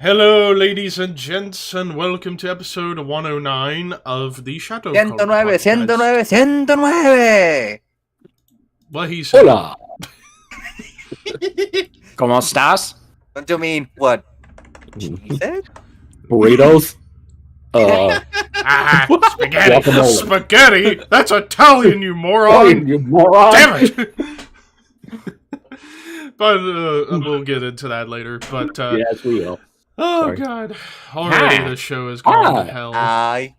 Hello, ladies and gents, and welcome to episode 109 of the Shadow Cult 109, Podcast. 109. What he said. Hola. ¿Cómo estás? Don't you mean what? He said? Burritos. Spaghetti. Guacamole. Spaghetti? That's Italian, you moron. You moron. Damn it. But we'll get into that later. But Yes, we will. oh Sorry. god, already Hi. the show is going to Hi. hell. I.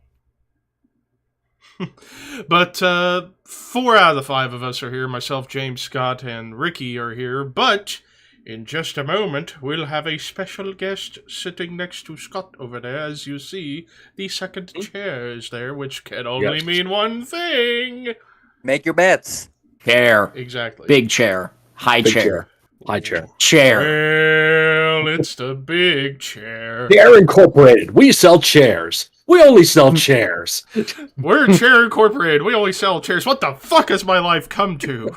But 4 out of the 5 of us are here. Myself, James, Scott, and Ricky are here. But in just a moment, we'll have a special guest sitting next to Scott over there. As you see, the second chair is there, which can only Yes. mean one thing. Make your bets. Chair. Exactly. Big chair. High Big chair. High chair. Chair. Well, it's the big chair. Chair Incorporated. We sell chairs. We only sell chairs. We're Chair Incorporated. We only sell chairs. What the fuck has my life come to?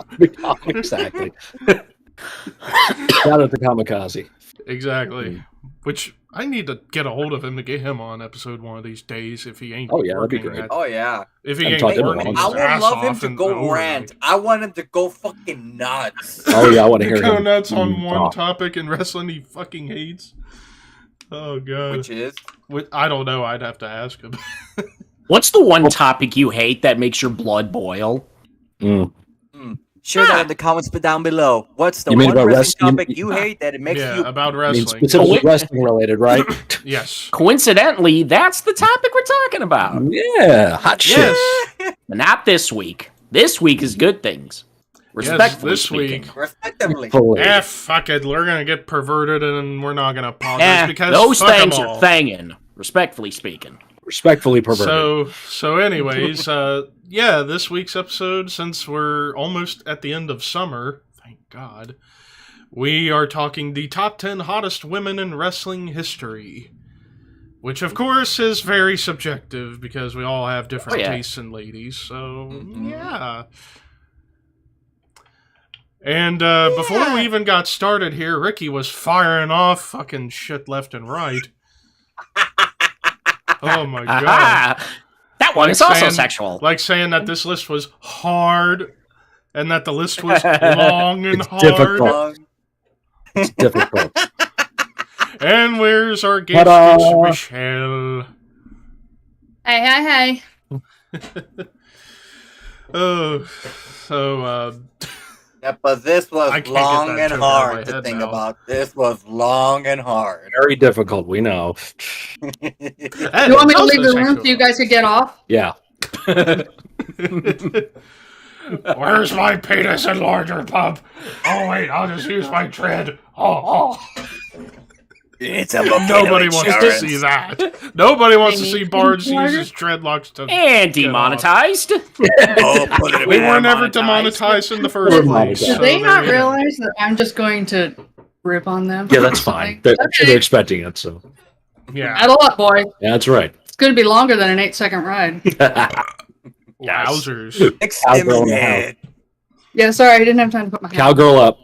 Exactly. Shout out to Kamikaze. Exactly. Which I need to get a hold of him to get him on episode one of these days if he ain't Oh, yeah, that'd be working great. at- Oh, yeah. if he I'm ain't talking working about his I would ass love him off to and go overnight. rant. I want him to go fucking nuts. Oh, yeah, I want to hear Go him. nuts on one talk. topic in wrestling he fucking hates. Oh god. Which is? I don't know, I'd have to ask him. What's the one topic you hate that makes your blood boil? Mm. Share that in the comments down below. What's the You mean one about wrestling wrestling? topic you hate that it makes Yeah, you... about I mean, wrestling. specifically wrestling related, right? Yes. Coincidentally, that's the topic we're talking about. Yeah, hot shit. Yes. But not this week. This week is good things. Respectfully this speaking. week. Respectively. Fuck it. We're gonna get perverted and we're not gonna pause this because Those fuck 'em things all. are thangin'. Respectfully speaking. Respectfully perverted. So anyways, yeah, this week's episode, since we're almost at the end of summer, thank God, we are talking the top 10 hottest women in wrestling history. Which, of course, is very subjective, because we all have different tastes in ladies, so, yeah. And, before we even got started here, Ricky was firing off fucking shit left and right. Oh my god. That one Like is also saying- sexual. Like saying that this list was hard, and that the list was long and It's hard. difficult. It's difficult. And where's our guest, Ta-da! it's Michelle. Hey. Oh, so, Yeah, but this I was can't get long that and joke out of my hard to head think now. about. This was long and hard. Very difficult, we know. that You want me is to leave also the room so you guys can get off? Yeah. sexual. Where's my penis enlarger pump? Oh wait, I'll just use my tread. Oh. It's a Nobody wants to see that. Nobody wants to They see need Barnes enlarger? use his dreadlocks to. And demonetized. Oh, put it We in were there. never demonetized in the first We're place. demonetized. Did so they there not you go. realize that I'm just going to rip on them? Yeah, that's fine. Like, I'm sure they're expecting it, so. Yeah. Saddle up, boy. Yeah, that's right. It's going to be longer than an 8-second ride. Wowzers. Cowgirl in the house. Yeah, sorry, I didn't have time to put my hat on. Cowgirl up.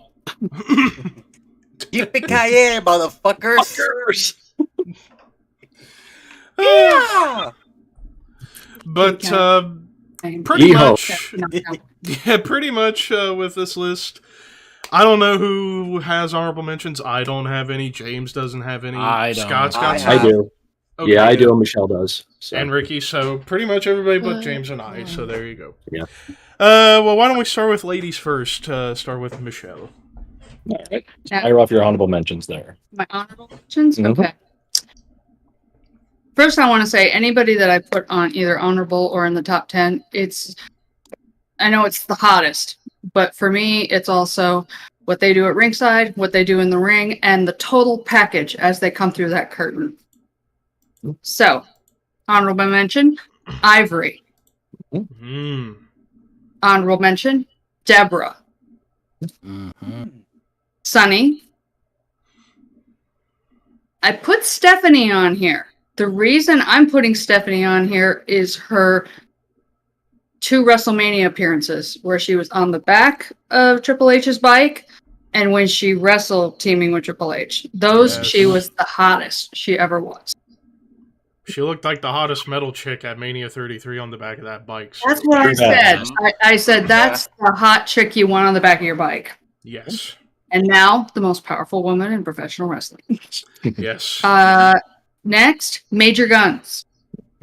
Yippee-ki-yay, motherfuckers. Yeah. But pretty Yeehaw. much, yeah, pretty much with this list, I don't know who has honorable mentions. I don't have any. James doesn't have any. I don't. Scott's got I some. I have. do. Okay, Yeah, I good. do, and Michelle does. So. And Ricky. So pretty much everybody but James and I. So there you go. Yeah. Well, why don't we start with ladies first? Start with Michelle. All right. Fire off your honorable mentions there. My honorable mentions? Mhm. Okay. First, I want to say anybody that I put on either honorable or in the top 10, I know it's the hottest, but for me, it's also what they do at ringside, what they do in the ring, and the total package as they come through that curtain. So, honorable mention, Ivory. Mm. Honorable mention, Deborah. Sunny. I put Stephanie on here. The reason I'm putting Stephanie on here is her 2 WrestleMania appearances where she was on the back of Triple H's bike and when she wrestled teaming with Triple H. Those, she was the hottest she ever was. She looked like the hottest metal chick at Mania 33 on the back of that bike. So. That's what I said. I said, that's the hot chick you want on the back of your bike. Yes. And now, the most powerful woman in professional wrestling. Yes. Next, Major Guns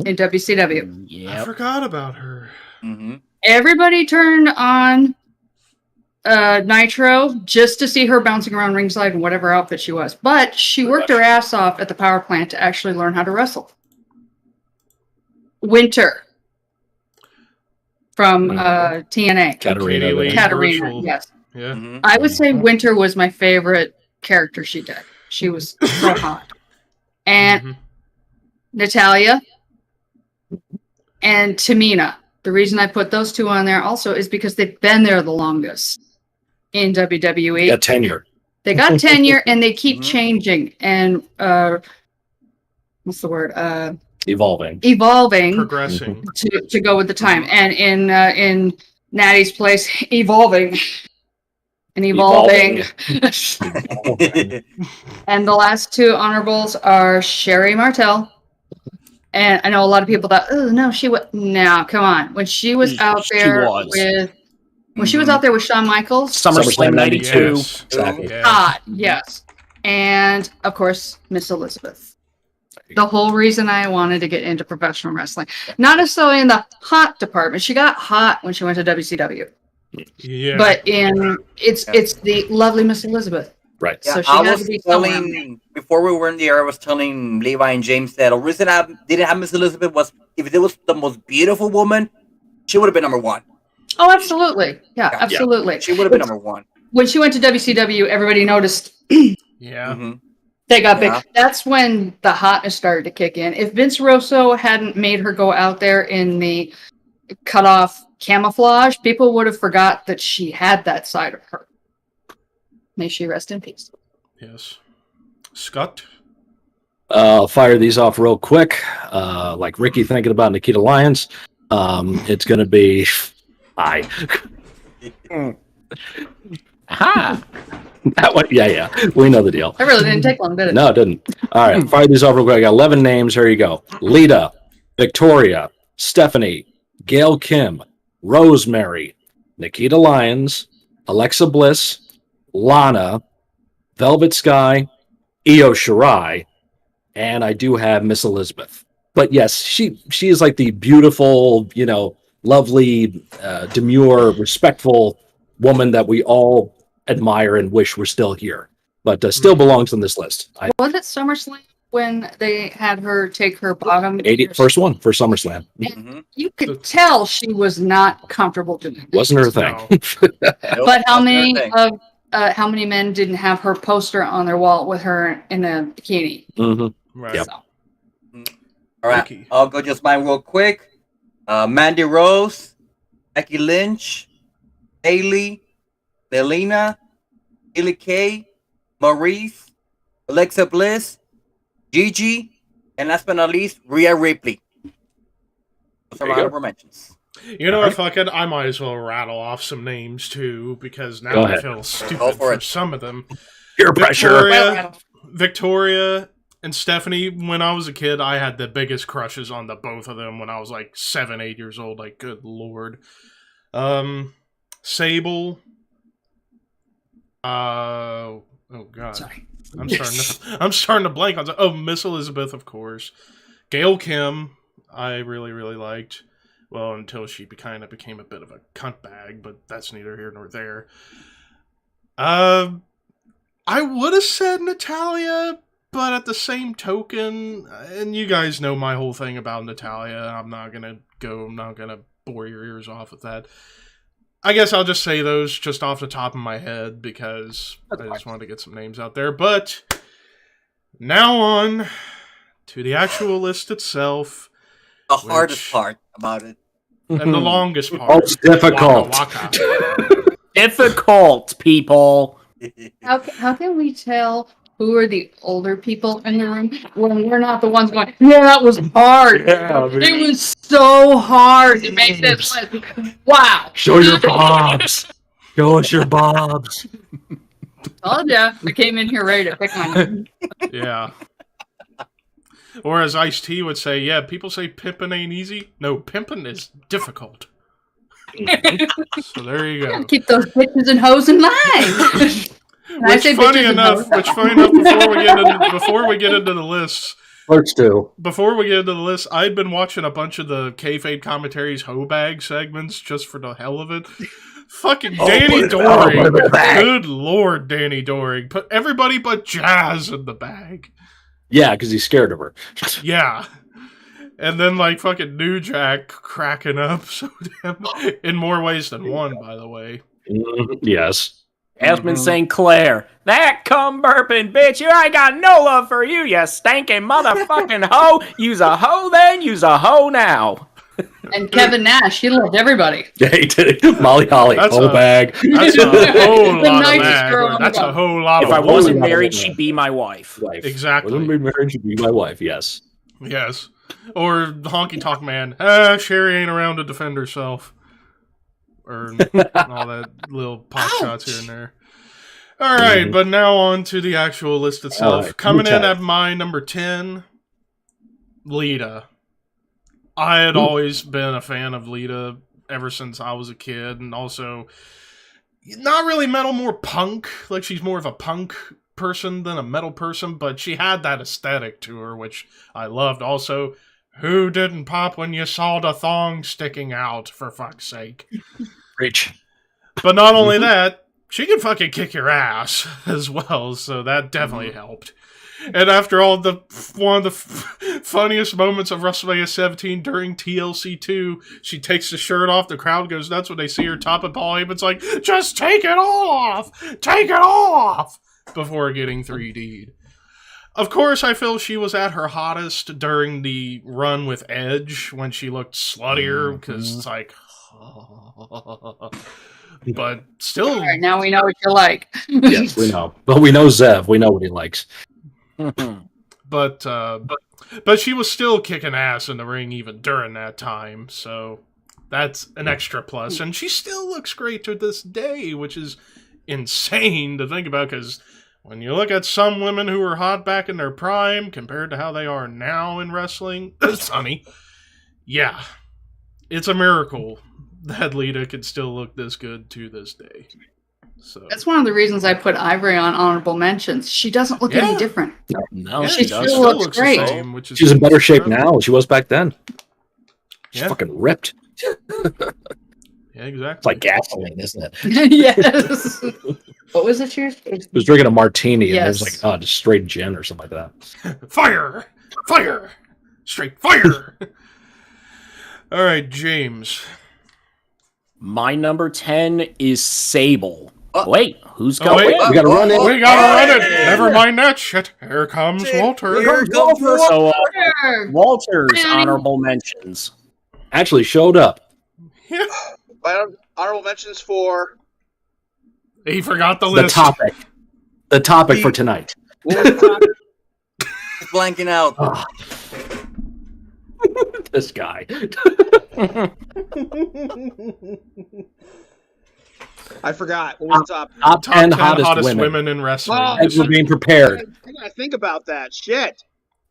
in WCW. I forgot about her. Mm-hmm. Everybody turned on Nitro just to see her bouncing around ringside in whatever outfit she was. But she worked her ass off at the power plant to actually learn how to wrestle. Winter from TNA. Katarina, yes. Yeah. Mm-hmm. I would say Winter was my favorite character she did. She was so hot. And Natalya and Tamina. The reason I put those two on there also is because they've been there the longest in WWE. Got tenure. They got tenure and they keep changing and what's the word? Evolving. Progressing. To go with the time. And in Natty's place, evolving. And evolving. And the last two honorables are Sherry Martell. And I know a lot of people thought, oh no, she was no, come on. When she was out there she was out there with Shawn Michaels. SummerSlam 92. Yes. Exactly. Yes. Hot, yes. And of course, Miss Elizabeth. The whole reason I wanted to get into professional wrestling. Not necessarily in the hot department. She got hot when she went to WCW. Yeah. But it's the lovely Miss Elizabeth. Right. Yeah, So she I had was to be telling, before we were in the air, I was telling Levi and James that the reason I didn't have Miss Elizabeth was if it was the most beautiful woman, she would have been number one. Oh, absolutely. Yeah, absolutely. She would have been number one. When she went to WCW, everybody noticed Yeah. Mm-hmm. they got big. That's when the hotness started to kick in. If Vince Russo hadn't made her go out there in the cut-off camouflage, people would have forgot that she had that side of her. May she rest in peace. Yes. Scott? I'll fire these off real quick. Like Ricky thinking about Nikita Alliance. It's going to be... Hi. Ha! That one, yeah. We know the deal. That really didn't take long, did it? No, it didn't. All right, fire these off real quick. I got 11 names. Here you go. Lita, Victoria, Stephanie, Gail Kim, Rosemary, Nikita Lyons, Alexa Bliss, Lana, Velvet Skye, Io Shirai, and I do have Miss Elizabeth. But yes, she is like the beautiful, lovely, demure, respectful woman that we all admire and wish were still here, but still belongs on this list. Was it SummerSlam when they had her take her bottom? First one for SummerSlam. Mm-hmm. You could tell she was not comfortable doing it. Wasn't her thing. No. But how many men didn't have her poster on their wall with her in a bikini? Mm-hmm. Right. Yep. So. All right, Becky. I'll go just mine real quick. Mandy Rose, Becky Lynch, Haley, Melina, Billy Kay, Maurice, Alexa Bliss, Gigi, and last but not least, Rhea Ripley. Those are my honorable mentions. You know what, fuck it, I might as well rattle off some names too, because now Go I ahead. feel stupid Go for for it. some of them. Peer pressure. Victoria and Stephanie, when I was a kid, I had the biggest crushes on the both of them when I was like 7, 8 years old. Like, good lord. Sable. Oh god. Sorry. I'm starting to blank on. Miss Elizabeth, of course. Gail Kim, I really, really liked. Well, until she kind of became a bit of a cunt bag, but that's neither here nor there. I would have said Natalya, but at the same token, and you guys know my whole thing about Natalya, I'm not gonna bore your ears off with that. I guess I'll just say those just off the top of my head because I just wanted to get some names out there. But now on to the actual list itself. The hardest part about it. And the longest part. Oh, it's difficult. Waka waka. Difficult, people. How can we tell who are the older people in the room when we're not the ones going, yeah, that was hard. It was so hard to make this list. Wow. Show your bobs. Show us your bobs. Told ya. I came in here ready to pick my. Yeah. Or as Ice-T would say, yeah, people say pimping ain't easy. No, pimping is difficult. So there you go. Keep those bitches and hoes in line. Which funny enough, before we get into the lists, Clerks too. Before we get into the list, I'd been watching a bunch of the Kayfabe commentaries hoe bag segments just for the hell of it. Fucking Danny Doring. Good lord, Danny Doring. Put everybody but Jazz in the bag. Yeah, because he's scared of her. Yeah. And then, like, fucking New Jack cracking up so damn, in more ways than one, by the way. Yes. Aspen St. Clair. That cum burping bitch. I ain't got no love for you, you stinking motherfucking hoe. You's a hoe then, you's a hoe now. And Kevin Nash, he loved everybody. Yeah, he did. Molly Holly, whole bag. That's a whole lot of nicest girl in the That's a world. whole lot If of I wasn't Holy married, God. she'd be my wife. Exactly. Wasn't be married, she'd be my wife, yes. Yes. Or the honky tonk man. Sherry ain't around to defend herself. Or all that little pot shots here and there. All right, but now on to the actual list itself. right, Coming in Lieutenant. at my number 10, Lita. I had always been a fan of Lita ever since I was a kid, and also not really metal, more punk. Like, she's more of a punk person than a metal person, but she had that aesthetic to her, which I loved. Also, who didn't pop when you saw the thong sticking out, for fuck's sake? Preach. But not only that, she can fucking kick your ass as well, so that definitely helped. And after all, one of the funniest moments of WrestleMania 17 during TLC 2, she takes the shirt off, the crowd goes nuts when they see her top, and Paul Heyman's like, just take it off! Take it off! Before getting 3D'd. Of course, I feel she was at her hottest during the run with Edge, when she looked sluttier, because it's like... But still... All right, now we know what you like. Yes, we know. But we know Zev. We know what he likes. But she was still kicking ass in the ring even during that time, so that's an extra plus. And she still looks great to this day, which is insane to think about, because when you look at some women who were hot back in their prime compared to how they are now in wrestling, Sonny, yeah, it's a miracle that Lita can still look this good to this day. So That's one of the reasons I put Ivory on honorable mentions. She doesn't look any different. No, yeah, she she still looks the great. same, which is She's in better shape now than she was back then. She's Yeah. fucking ripped. Yeah, exactly. It's like gasoline, isn't it? Yes. What was it, yours? He was drinking a martini and it was Yes. like, just straight gin or something like that. Fire! Fire! Straight fire! All right, James. My number 10 is Sable. Oh. Wait, who's Oh, going? wait. We gotta run it. We gotta run it! Never mind that shit. Here comes Walter. Here comes Walter. So, Sure. Walter's Manny. honorable mentions. Actually showed up. Yeah. My honorable mentions for He forgot the The list. topic. The topic for tonight. Blanking out. Oh. This guy. I forgot. What was the top? Top Top 10 10 hottest, women. women in wrestling. Oh, Thank you for being prepared. I gotta think about that. Shit.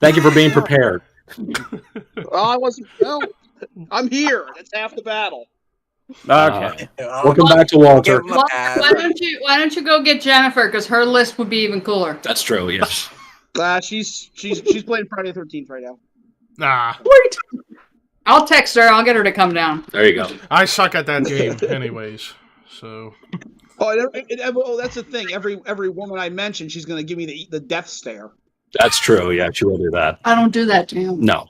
Thank you for being prepared. Well, I wasn't. Well, I'm here. That's half the battle. Okay. Welcome back to Walter. Give him a Why pass. why don't you go get Jennifer? Because her list would be even cooler. That's true, yes. She's playing Friday the 13th right now. Nah, I'll text her. I'll get her to come down. There you go. I suck at that game anyways. So, Oh, well, that's the thing. Every woman I mention, she's gonna give me the death stare. That's true, yeah, she will do that. I don't do that to him. No.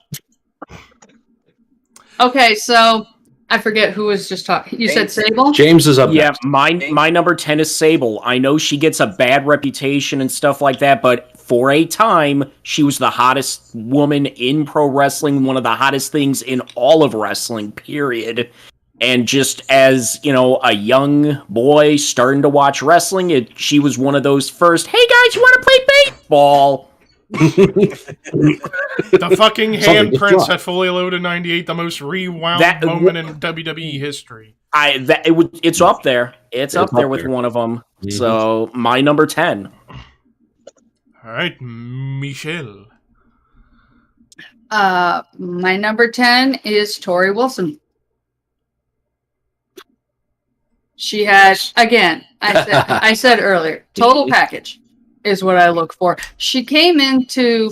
Okay, so I forget who was just talking. You said Sable? James is up Yeah, next. my number 10 is Sable. I know she gets a bad reputation and stuff like that, but for a time, she was the hottest woman in pro wrestling, one of the hottest things in all of wrestling, period. And just as, a young boy starting to watch wrestling, she was one of those first, hey guys, you want to play baseball? The fucking Something just handprints dropped. at Fully Loaded 98, the most rewound That- moment in WWE history. It's up there. It's up there with there. one of them. Mhm. So my number 10. All right, Michelle. My number 10 is Tori Wilson. She had, again, I said earlier, total package is what I look for. She came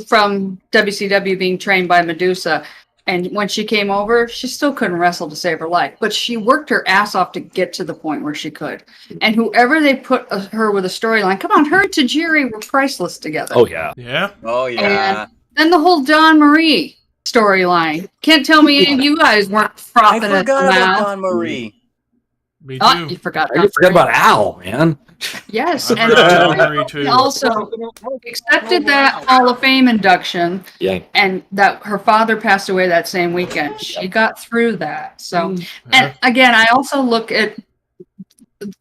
from WCW being trained by Medusa, and when she came over, she still couldn't wrestle to save her life, but she worked her ass off to get to the point where she could. And whoever they put her with a storyline, come on, her and Tajiri were priceless together. Oh yeah. Yeah. Oh yeah. And then the whole Dawn Marie storyline. Can't tell me any of you guys weren't I frothing at forgot the about mouth. Dawn Marie. Me too. Oh, you forgot. I forgot about Al, man. Yes, I and forgot Dawn Marie, too. she also accepted that Hall of Fame induction, Yeah. and that her father passed away that same weekend. She got through that. So, and again, I also look at,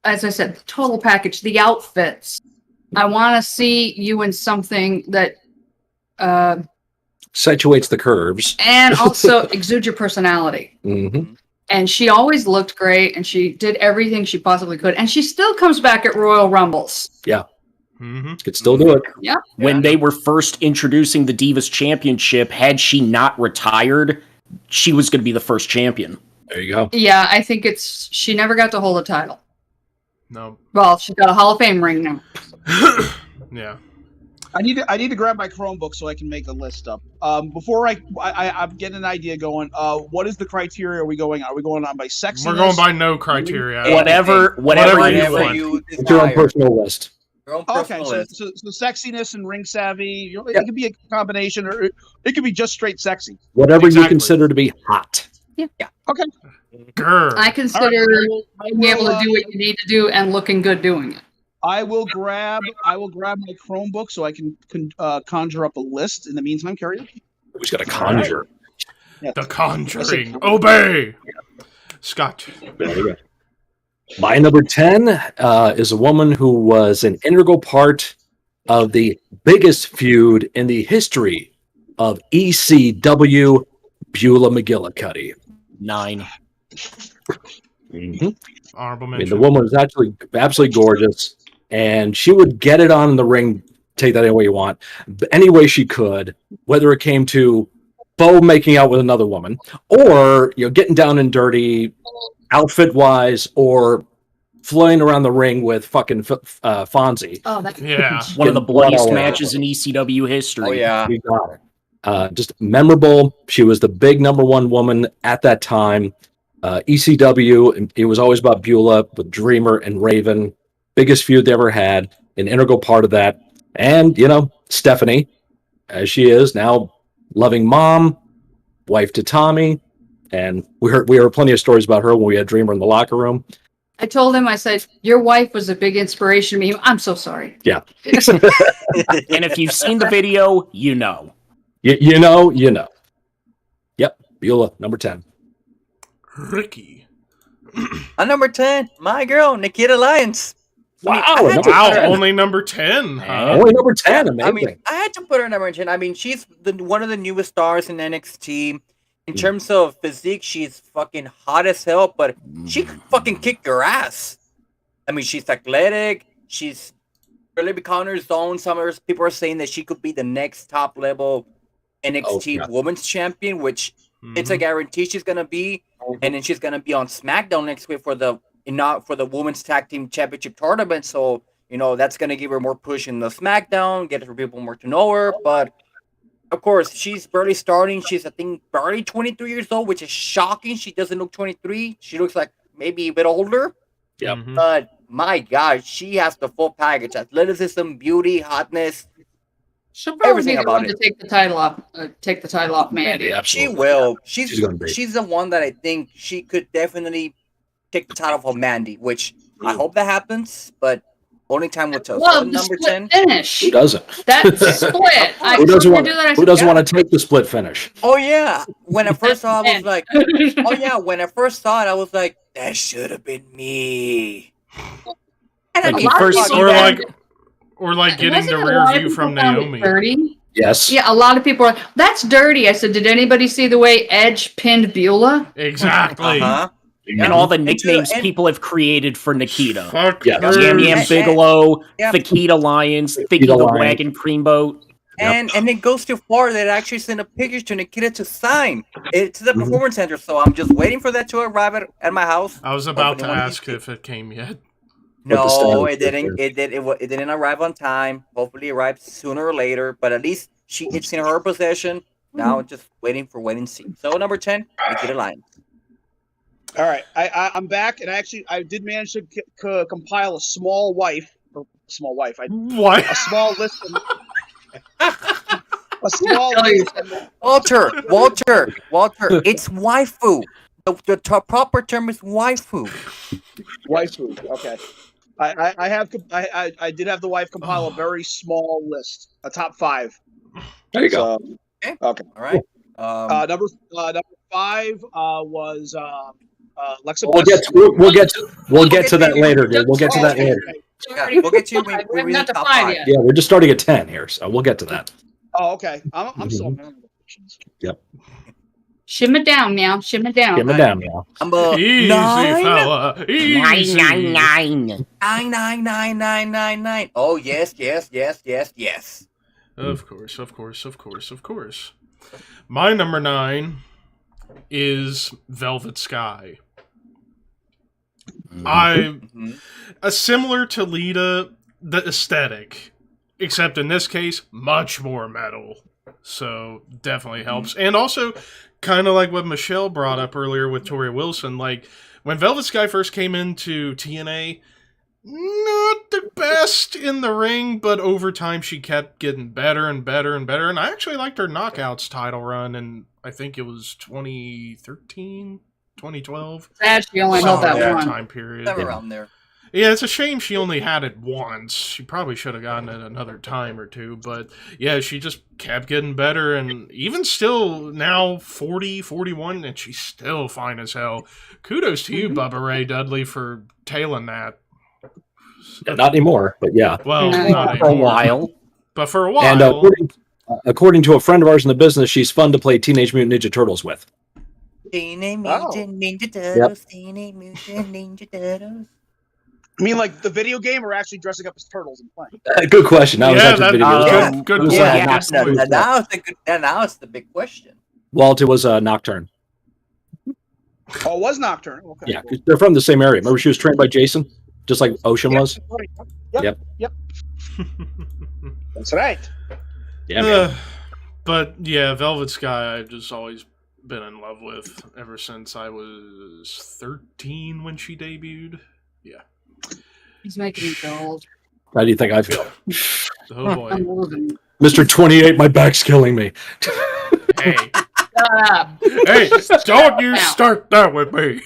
as I said, the total package, the outfits. I want to see you in something that, Accentuates the curves. and also exude your personality. Mm-hmm. And she always looked great, and she did everything she possibly could. And she still comes back at Royal Rumbles. Mm-hmm. Could still do it. When they were first introducing the Divas Championship, had she not retired, she was going to be the first champion. There you go. Yeah, I think she never got to hold a title. No. Well, she's got a Hall of Fame ring now. Yeah. I need to grab my Chromebook so I can make a list up. Before I'm getting an idea going. What is the criteria? Are we going on by sexiness? We're going by no criteria. Whatever Whatever you you want. want. It's your own personal list. Your own Okay, personal so, list. so sexiness and ring savvy. It could be a combination, or it could be just straight sexy. Whatever you Exactly. consider to be hot. Okay. Grr. I consider being able to do what you need to do and looking good doing it. I will grab my Chromebook so I can conjure up a list. In the meantime, carry on. Who's got a conjure? The Conjuring. Obey. Scott. There you go. My number 10 is a woman who was an integral part of the biggest feud in the history of ECW, Beulah Mcgillicuddy. 9. Mm-hmm. Honorable I mean, mention. the woman was actually absolutely gorgeous, and she would get it on in the ring. Take that any way you want, any way she could, whether it came to Bo making out with another woman, or getting down and dirty, outfit wise, or flying around the ring with fucking Fonzie. Oh, that's Yeah. One of the Getting blood all bloodiest over matches in ECW history. Oh yeah. You got it. Just memorable. She was the big number one woman at that time. ECW, it was always about Beulah with Dreamer and Raven. Biggest feud they ever had, an integral part of that. And, Stephanie, as she is now, loving mom, wife to Tommy. And we heard plenty of stories about her when we had Dreamer in the locker room. I told him, I said, your wife was a big inspiration to me. I'm so sorry. Yeah. And if you've seen the video, you know. You know. Yep. Beulah, number 10. Ricky. On number 10, my girl, Nikita Alliance. Wow. I had to Wow, put her- only number 10. Huh? Only number 10. Amazing. I mean, I had to put her number 10. I mean, she's one of the newest stars in NXT. In terms of physique, she's fucking hot as hell, but she could fucking kick your ass. I mean, she's athletic. She's really becoming her zone. Some of people are saying that she could be the next top level NXT yeah. Women's Champion, which it's a guarantee she's gonna be. And then she's gonna be on SmackDown next week for the Women's Tag Team Championship tournament. So that's gonna give her more push in the SmackDown, get her people more to know her. But of course, she's barely starting. She's, I think, barely 23 years old, which is shocking. She doesn't look 23. She looks like maybe a bit older. Yep. Mhm. But my God, she has the full package: athleticism, beauty, hotness. She'll probably Everything be the about one it. to take the title off Mandy. Yeah, She absolutely. will. She's gonna be. She's the one that I think she could definitely take the title from Mandy, which I hope that happens, but only time will tell. Well, So the number split 10. finish. Who doesn't? That split. Who doesn't want? do that? I Who said, doesn't yeah. want to take the split finish? Oh yeah. When I first saw it, I was like, oh oh yeah. When I first saw it, I was like, that should have been me. And Like, I you did first fucking see Or that. like getting the rear view from Naomi. Yes. Yeah, a lot of people are like, that's dirty. I said, did anybody see the way Edge pinned Beulah? Exactly. Uh-huh. And all the And nicknames to the- people have created for Nikita. Fuck Yeah. her. Yam Yam And- Bigelow, yeah. Nikita Alliance, Thicky Nikita the Alliance. Wagon Creamboat. And it goes too far that I actually sent a picture to Nikita to sign it to the performance center. So I'm just waiting for that to arrive at my house. I was about to Hopefully one of ask these- if it came yet. What the No, status it didn't. is. It didn't arrive on time. Hopefully, it arrives sooner or later. But at least it's in her possession. Now, just waiting for wait and see. So number 10, Nikita Alliance. All right, I'm back, and I did manage to compile a small list. What? A small list. A small list. Walter. It's waifu. The proper term is waifu. Waifu. Okay. I did have the wife compile a very small list, a top 5. There you go. So, Okay. okay. All right. Number 5 was Alexa We'll Bliss. get to that later, dude. We'll get to that later. Yeah, we'll get to you. We We haven't read got the to top 5 5. yet. Yeah, we're just starting at 10 here, so we'll get to that. Oh, okay. I'm still on my own questions. Shim it down, meow. Shim it down. Give them down now. Number Easy, 9. fella. Easy. 999. 99999. Oh yes. Of course. My number 9 is Velvet Skye. Mhm. Similar to Lita, the aesthetic, except in this case, much more metal. So definitely helps. And also, kind of like what Michelle brought up earlier with Tori Wilson, like when Velvet Skye first came into TNA, not the best in the ring, but over time she kept getting better and better and better. And I actually liked her Knockouts title run, and I think it was 2013, 2012. Sad she only held Somewhere that in one. time period. Somewhere around there. Yeah, it's a shame she only had it once. She probably should have gotten it another time or two. But yeah, she just kept getting better. And even still now 40, 41, and she's still fine as hell. Kudos to you, Bubba Ray Dudley, for tailing that. Yeah, not anymore, but yeah. Well, No. not For a anymore. while. But for a while. And according to a friend of ours in the business, she's fun to play Teenage Mutant Ninja Turtles with. Teenage Oh. Mutant Ninja Turtles. Teenage Mutant Ninja Turtles. I mean, like the video game, or actually dressing up as turtles and playing? Good question. That was Yeah, actually that- video. yeah, good It was, point. Yeah, Noct- now, it was, now it's the good. Now it's the big question. Walt, it was Nocturne. Oh, it was Nocturne. Okay. Yeah, 'cause they're from the same area. Remember, she was trained by Jason, just like Ocean was. Yep. That's right. Yeah, man. But yeah, Velvet Skye I've just always been in love with ever since I was 13 when she debuted. He's making me feel old. How do you think I feel? Oh boy. I'm losing. Mr. 28, my back's killing me. Hey. Shut up. Hey, don't you start that with me.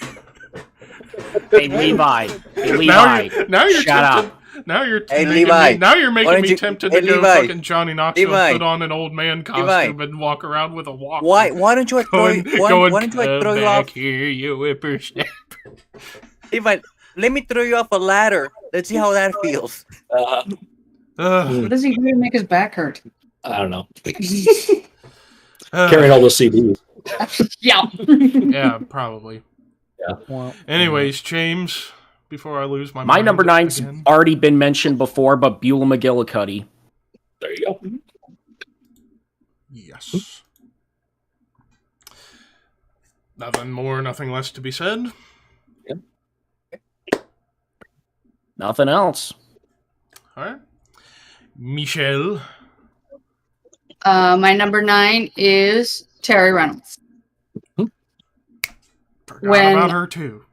Hey, Levi. Hey, Now Levi. you're Shut up. tempted. Now you're Hey, making Levi, me, now you're why making don't me you- tempted hey, to go Levi, fucking Johnny Knoxville, Levi, put on an old man costume Levi. and walk around with a walker. Why don't you throw? Going, Why going, don't you "Come throw you back off? here, you whippersnapper." Levi, let me throw you off a ladder. Let's see how that feels. Ugh. What does he do to make his back hurt? I don't know. Ugh. Carrying all those CDs. Yeah. Yeah, probably. Yeah. Anyways, James, before I lose my My mind number 9's again. already been mentioned before, but Beulah Mcgillicuddy. There you go. Yes. Nothing more, nothing less to be said. Nothing else. All right. Michelle. My number 9 is Terry Reynolds. Forgot When- about her too.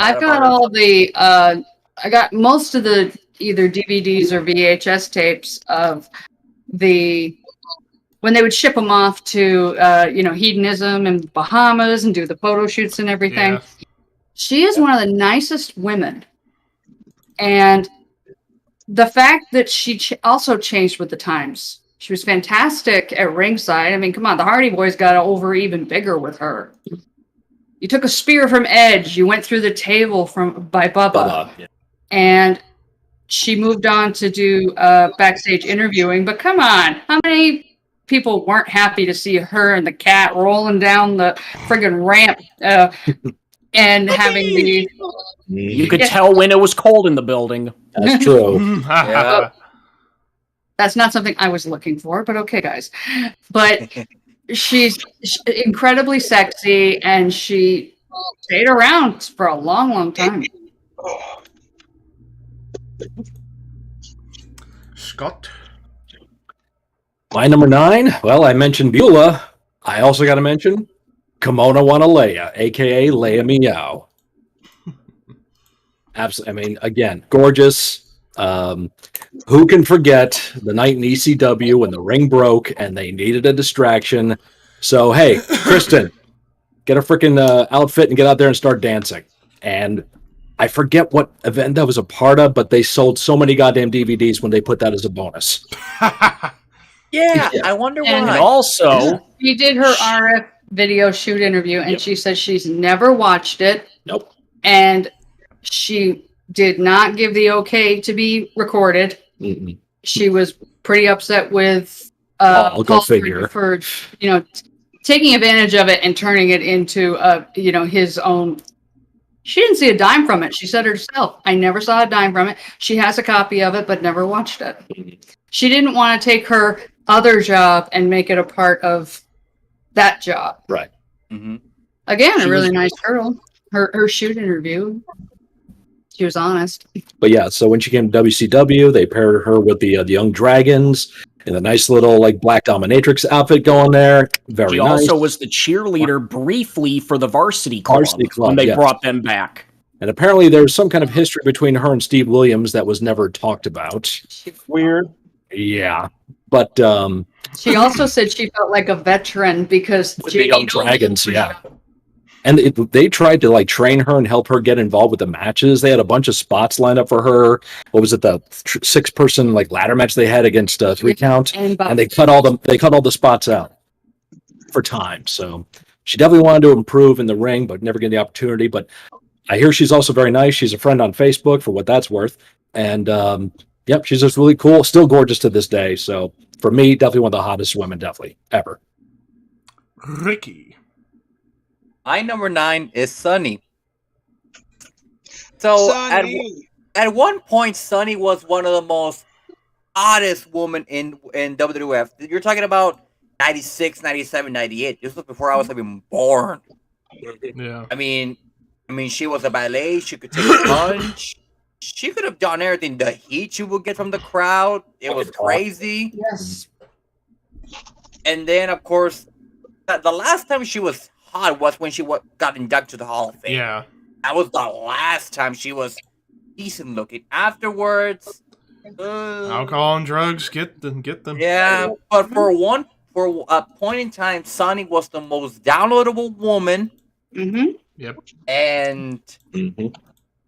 I've got all the I got most of the either DVDs or VHS tapes of the when they would ship them off to hedonism and Bahamas and do the photo shoots and everything. Yeah. She is one of the nicest women. And the fact that she also changed with the times. She was fantastic at ringside. I mean, come on, the Hardy Boys got over even bigger with her. You took a spear from Edge. You went through the table by Bubba. Yeah. And she moved on to do backstage interviewing. But come on, how many people weren't happy to see her and the cat rolling down the friggin' ramp and having the... You could tell when it was cold in the building. That's true. Yeah. That's not something I was looking for, but okay, guys. But she's incredibly sexy, and she stayed around for a long, long time. Scott. My number 9, well, I mentioned Beulah. I also got to mention Kimona Wanalea, a.k.a. Leia Meow. Absolutely. I mean, again, gorgeous. Who can forget the night in ECW when the ring broke and they needed a distraction? So, hey, Kristen, get a freaking outfit and get out there and start dancing. And I forget what event I was a part of, but they sold so many goddamn DVDs when they put that as a bonus. Yeah, I wonder why. And also, She did her RF video shoot interview, and she says she's never watched it. Nope. And she did not give the okay to be recorded. Mm-mm. She was pretty upset with Paul, go figure. for taking advantage of it and turning it into his own. She didn't see a dime from it. She said herself, I never saw a dime from it. She has a copy of it, but never watched it. She didn't want to take her other job and make it a part of that job. Right. Mm-hmm. Again, She a really was- nice girl. Her shoot interview, she was honest. But yeah, so when she came to WCW, they paired her with the Young Dragons in a nice little like black dominatrix outfit going there. Very she nice. also was the cheerleader briefly for the Varsity Club, Club, when they yes. brought them back. And apparently there's some kind of history between her and Steve Williams that was never talked about. Weird. Yeah. But She also said she felt like a veteran because with the Young Dragons, yeah. And they tried to like train her and help her get involved with the matches. They had a bunch of spots lined up for her. What was it, the 6-person like ladder match they had against 3 Count? And they cut all the spots out for time. So she definitely wanted to improve in the ring, but never get the opportunity. But I hear she's also very nice. She's a friend on Facebook, for what that's worth. And yep, she's just really cool. Still gorgeous to this day. So for me, definitely one of the hottest women, definitely ever. Ricky. My number 9 is Sunny. So at one point, Sunny was one of the most hottest women in WWF. You're talking about 96, 97, 98. This was before I was even born. Yeah. I mean, she was a ballet. She could take a punch. She could have done everything. The heat she would get from the crowd, it was crazy. Yes. And then, of course, the last time she was hot was when she got inducted to the Hall of Fame. Yeah. That was the last time she was decent looking. Afterwards, Alcohol and drugs, get them. yeah. But for a point in time, Sunny was the most downloadable woman. Mm-hmm. Yep. And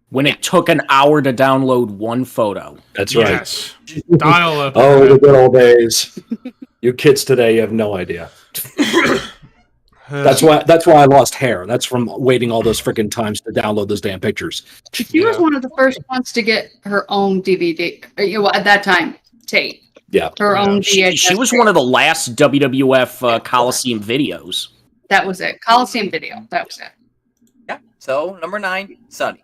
When it took an hour to download one photo. That's right. Yes. Dial up. Oh, the good old days. You kids today, you have no idea. That's why I lost hair. That's from waiting all those freaking times to download those damn pictures. She was one of the first ones to get her own DVD. At that time, tape. Yeah. Her own VHS. She was one of the last WWF Coliseum videos. That was it. Coliseum video. That was it. yeah. So number 9, Sunny.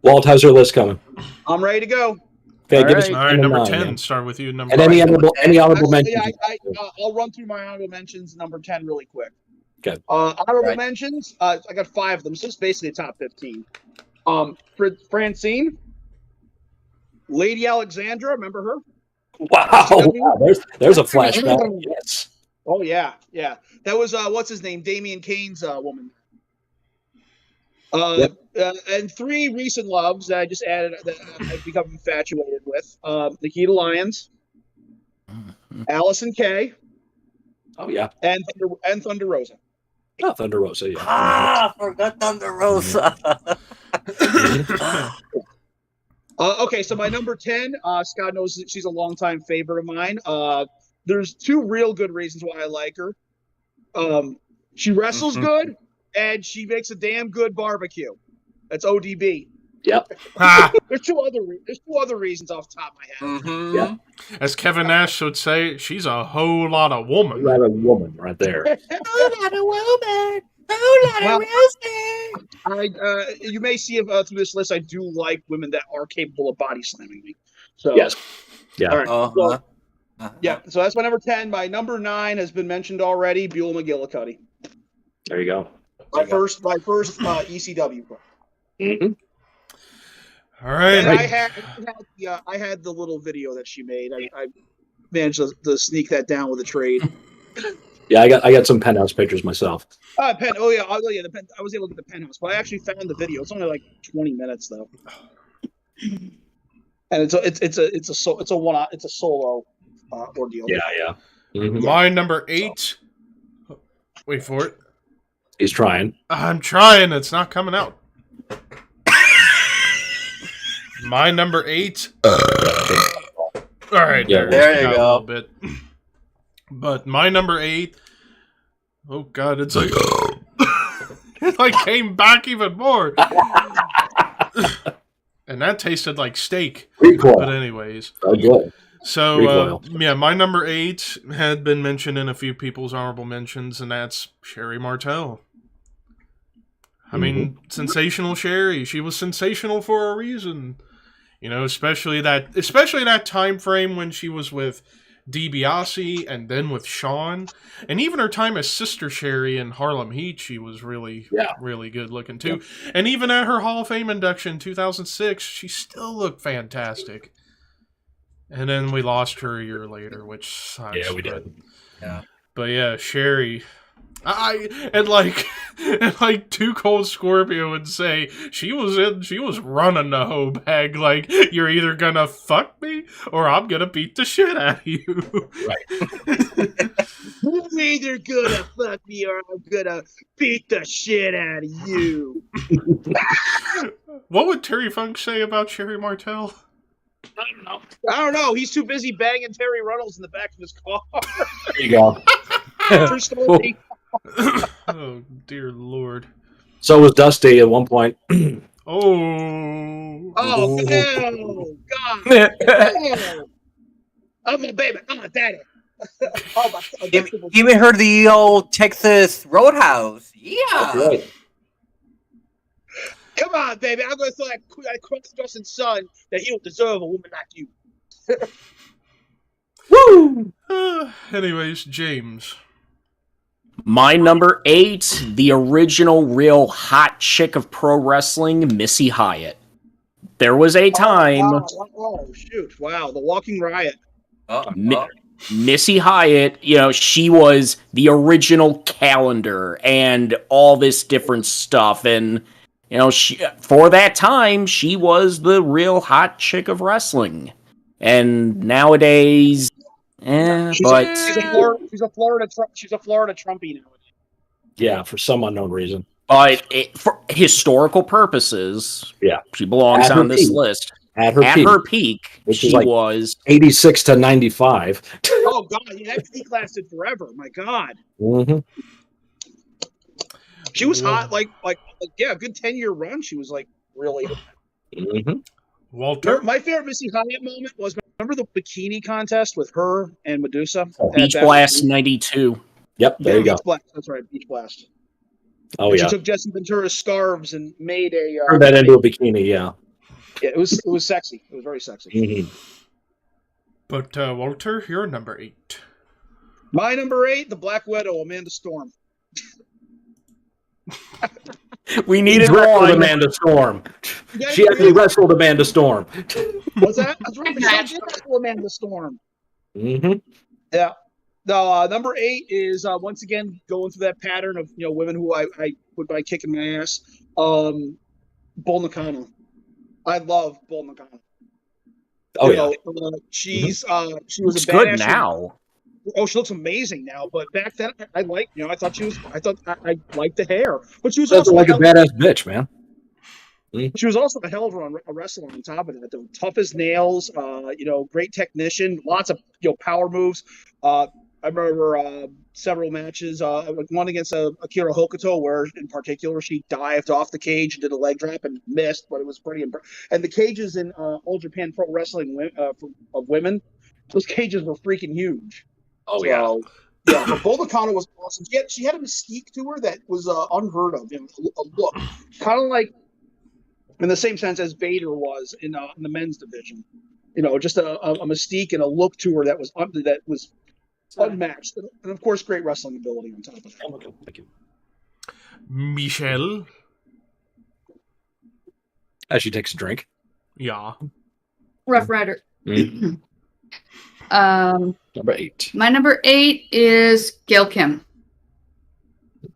Walt, how's your list coming? I'm ready to go. Okay, All give us All right, number 10. man. Start with you. Number And any 9. honorable Actually, mentions? I'll run through my honorable mentions. Number 10 really quick. Okay. Honorable Right. mentions. I got 5 of them. So it's basically a top 15. Francine, Lady Alexandra. Remember her? Wow. There's a flashback. Yes. Oh yeah. That was what's his name? Damian Kane's woman. And 3 recent loves that I just added that I've become infatuated with. Nikita Alliance, Allison Kay, Oh yeah. and Thunder Rosa. Oh, Thunder Rosa. Yeah. Forgot Thunder Rosa. Okay, so my number 10, Scott knows that she's a longtime favorite of mine. There's 2 real good reasons why I like her. She wrestles good, and she makes a damn good barbecue. That's ODB. Yep. Ha! There's two other reasons off the top of my head. Mm-hmm. Yeah. As Kevin Nash would say, she's a whole lot of woman. That a woman right there. Well, you may see through this list, I do like women that are capable of body slamming me. So Yes. Yeah. all right. Uh-huh. So, yeah. So that's my number 10. My number 9 has been mentioned already. Beulah Mcgillicuddy. There you go. My first ECW. Mm-hmm. All right. And I had the little video that she made. I managed to sneak that down with a trade. Yeah, I got some penthouse pictures myself. Oh yeah, the pen. I was able to get the penthouse, but I actually found the video. It's only like 20 minutes though, and it's a solo ordeal. Yeah. Mm-hmm. My number 8. Wait for it. He's trying. I'm trying. It's not coming out. My number 8. All right, Yeah, there you A go. little bit. But my number 8. Oh God, it's like it like came back even more, and that tasted like steak. Recoil. But anyways, Oh, good. so Recoil. yeah, my number 8 had been mentioned in a few people's honorable mentions, and that's Sherry Martell. I mean, sensational Sherry. She was sensational for a reason. You know, especially that time frame when she was with DiBiase and then with Shawn, and even her time as Sister Sherry in Harlem Heat, she was really good looking too. Yeah. And even at her Hall of Fame induction in 2006, she still looked fantastic. And then we lost her a year later, which sucks. Yeah, we did. Yeah. But yeah, Sherry. And like Too Cold Scorpio would say, she was running the hoe bag, like, you're either gonna fuck me or I'm gonna beat the shit out of you. Right. You're either gonna fuck me or I'm gonna beat the shit out of you. What would Terry Funk say about Sherry Martell? I don't know. He's too busy banging Terry Reynolds in the back of his car. There you go. True story. Oh dear Lord. So was Dusty at one point. Oh. Oh, hell, God. Oh. I'm a baby. I'm a daddy. Even heard the old Texas Roadhouse. Yeah. Right. Come on, baby. I'm going to tell that cross-dressing son that he don't deserve a woman like you. Woo! Anyways, James. My number 8, the original real hot chick of pro wrestling, Missy Hyatt. There was a time... Oh, shoot. Wow. The Walking Riot. Missy Hyatt, you know, she was the original calendar and all this different stuff. And, you know, for that time, she was the real hot chick of wrestling. And nowadays... She's a Florida Trumpy nowadays. Yeah, for some unknown reason. But for historical purposes, Yeah, she belongs on this list. At her peak, which she is like was 86 to 95. Oh God, yeah, that peak lasted forever. My God, Mm-hmm. she was hot. Like a good 10-year run. She was like really. Mm-hmm. Walter. My favorite Missy Hyatt moment was, remember the bikini contest with her and Medusa? Beach Blast 92. Yep, there you go. Beach Blast. That's right, Beach Blast. Oh, and yeah. She took Jesse Ventura's scarves and made a. Turned that into a bikini, yeah. Yeah, it was sexy. It was very sexy. Mm-hmm. But Walter, you're number 8. My number 8, the Black Widow, Amanda Storm. We needed wrestled one. Amanda Storm. She actually wrestled Amanda Storm. What's that? That's right. She did wrestle Amanda Storm. Mm-hmm. Yeah. No, number 8 is once again going through that pattern of women who I would by kicking my ass. Bull Nakano. I love Bull Nakano. Oh she was Looks a good badass. now. Oh, she looks amazing now. But back then, I liked. I thought I liked the hair. But she was That's also like a badass bitch, man. She was also a hell of a wrestler on top of that. Tough as nails. Great technician. Lots of power moves. I I remember several matches, one against Akira Hokuto, where in particular she dived off the cage and did a leg drop and missed, but it was pretty impressive. And the cages in All Japan Pro Wrestling of women, those cages were freaking huge. Oh, yeah. Yeah, but Bull Nakano was awesome. She had a mystique to her that was unheard of. A look, kind of like in the same sense as Vader was in the men's division. Just a mystique and a look to her that was unmatched, and of course, great wrestling ability on top of it. Thank you. Michelle. As she takes a drink. Yeah. Rough Rider. Number 8. My number 8 is Gail Kim.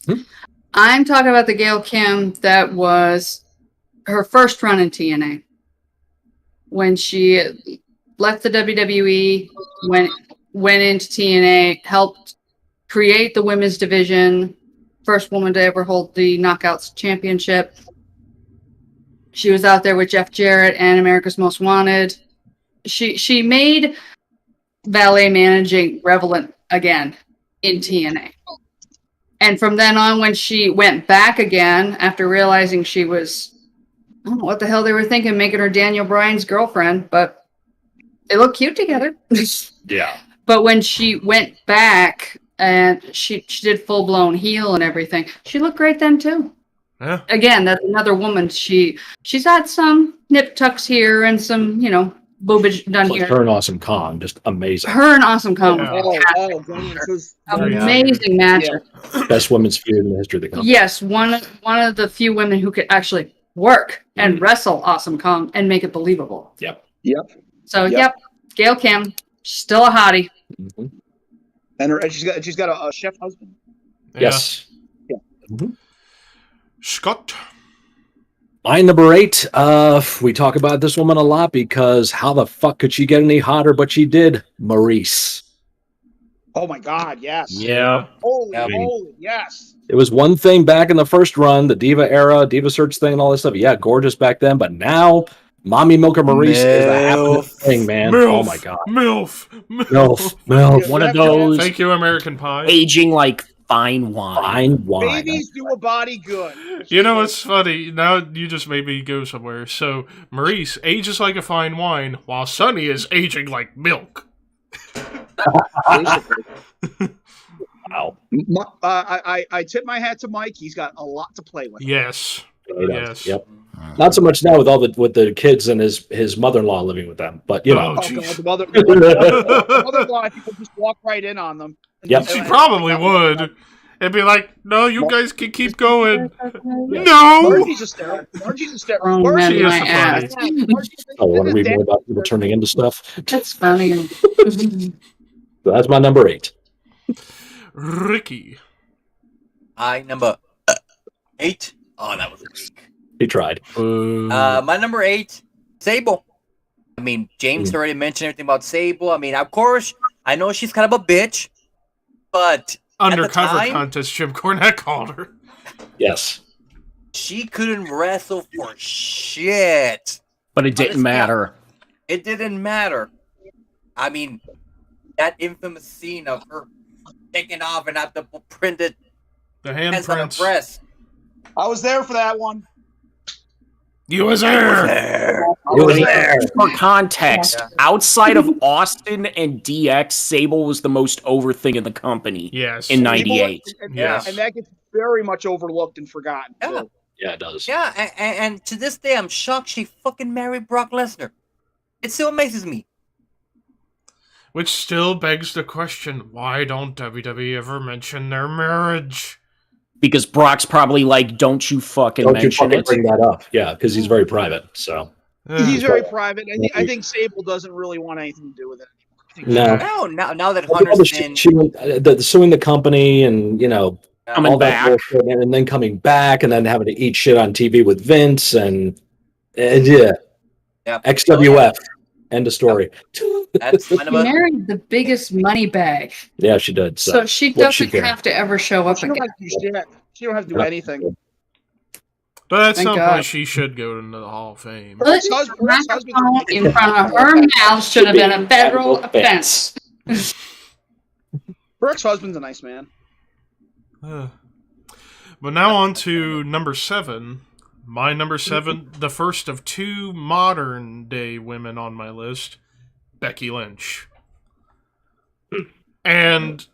Mhm. I'm talking about the Gail Kim that was her first run in TNA. When she left the WWE, went into TNA, helped create the women's division, first woman to ever hold the Knockouts Championship. She was out there with Jeff Jarrett and America's Most Wanted. She made valet managing relevant again in TNA. And from then on, when she went back again, after realizing she was, I don't know what the hell they were thinking, making her Daniel Bryan's girlfriend, but they look cute together. Yeah. But when she went back and she did full-blown heel and everything, she looked great then too. Yeah. Again, that's another woman. She's had some nip tucks here and some, boobage done Plus here. her and Awesome Kong, just amazing. Her and Awesome Kong. Yeah. Amazing match. Yeah. Best women's feud in the history of the company. Yes, one of the few women who could actually work and wrestle Awesome Kong and make it believable. Yep. So, yep, Gail Kim, still a hottie. Mm-hmm. And she's got a chef husband. Yeah. Yes. Yeah. Mm-hmm. Scott. My number 8, we talk about this woman a lot because how the fuck could she get any hotter? But she did. Maurice. Oh my God! Yes. Yeah. Holy, yes. It was one thing back in the first run, the Diva era, Diva Search thing, and all this stuff. Yeah, gorgeous back then, but now, Mommy Milker Maurice is a happening thing, man. Milf. Oh my God. Milf. One of those Thank you, American Pie. aging like fine wine. Fine wine. Babies do a body good. You know what's funny? Now you just made me go somewhere. So Maurice ages like a fine wine, while Sonny is aging like milk. Wow. I tip my hat to Mike. He's got a lot to play with. Yes. Yes. Yep. Not so much now with with the kids and his mother-in-law living with them, but you know. Oh, God, jeez. the mother-in-law, people just walk right in on them. Yep. She probably would. It'd be like, no, you guys can keep going. No! Margie's hysterical. Oh, Margie man, is my so ass. I want to read more about people turning into stuff. That's funny. So that's my number 8. Ricky. Number 8. Oh, that was weak. He tried. My number 8, Sable. I mean, James already mentioned everything about Sable. I mean, of course, I know she's kind of a bitch, but Undercover at the time, contest, Jim Cornette called her. Yes. she couldn't wrestle for shit. But it didn't Honestly, matter. It didn't matter. I mean, that infamous scene of her taking off and have the printed The hands on her handprints. breast. I was there for that one. You was there. You were there. For context, Yeah. outside of Austin and DX, Sable was the most over thing in the company Yes. in 98. Yes. And that gets very much overlooked and forgotten. Yeah. So. Yeah, it does. Yeah, and to this day, I'm shocked she fucking married Brock Lesnar. It still amazes me. Which still begs the question, why don't WWE ever mention their marriage? Because Brock's probably like, don't you fucking Don't you mention fucking it. bring that up. Yeah, because he's very private. So He's very private. I think Sable doesn't really want anything to do with it no. Now that All Hunter's the shit been... she went, suing the company and Coming all that back. bullshit, and then coming back and then having to eat shit on TV with Vince and yeah, Yep. XWF. End of story. That's She kind of a... married the biggest money bag, Yeah, she did. so she what she doesn't care? have to ever show up She don't again. have to do shit. She don't have to do Yeah. anything. But at Thank some God. point, she should go into the Hall of Fame. Putting Her husband's a microphone in front of her mouth should have been a federal offense. Her ex-husband's a nice man. But now on to number 7. My number 7, the first of 2 modern-day women on my list, Becky Lynch. And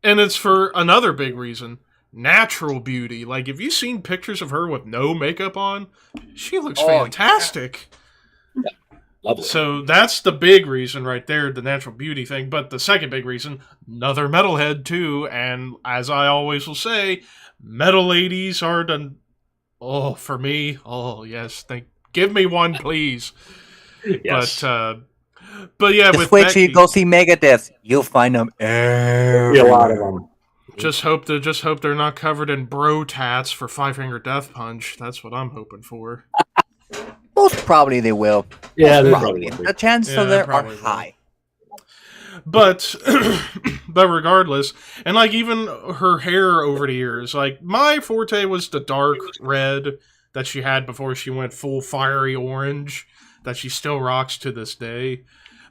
it's for another big reason. Natural beauty. Like, have you seen pictures of her with no makeup on? She looks fantastic. Yeah. Lovely. So that's the big reason right there, the natural beauty thing. But the second big reason, another metalhead too. And as I always will say, metal ladies are the... Oh, for me, oh yes, give me one, please. Yes. But yeah, Just with wait Becky, till you go see Megadeth. You'll find them everywhere. A lot of them. Just hope they're not covered in bro tats for Five Finger Death Punch. That's what I'm hoping for. Most probably they will. Yeah, they Most probably will. The chances Yeah, of they that are probably will. high. But regardless, and like even her hair over the years, like my forte was the dark red that she had before she went full fiery orange that she still rocks to this day.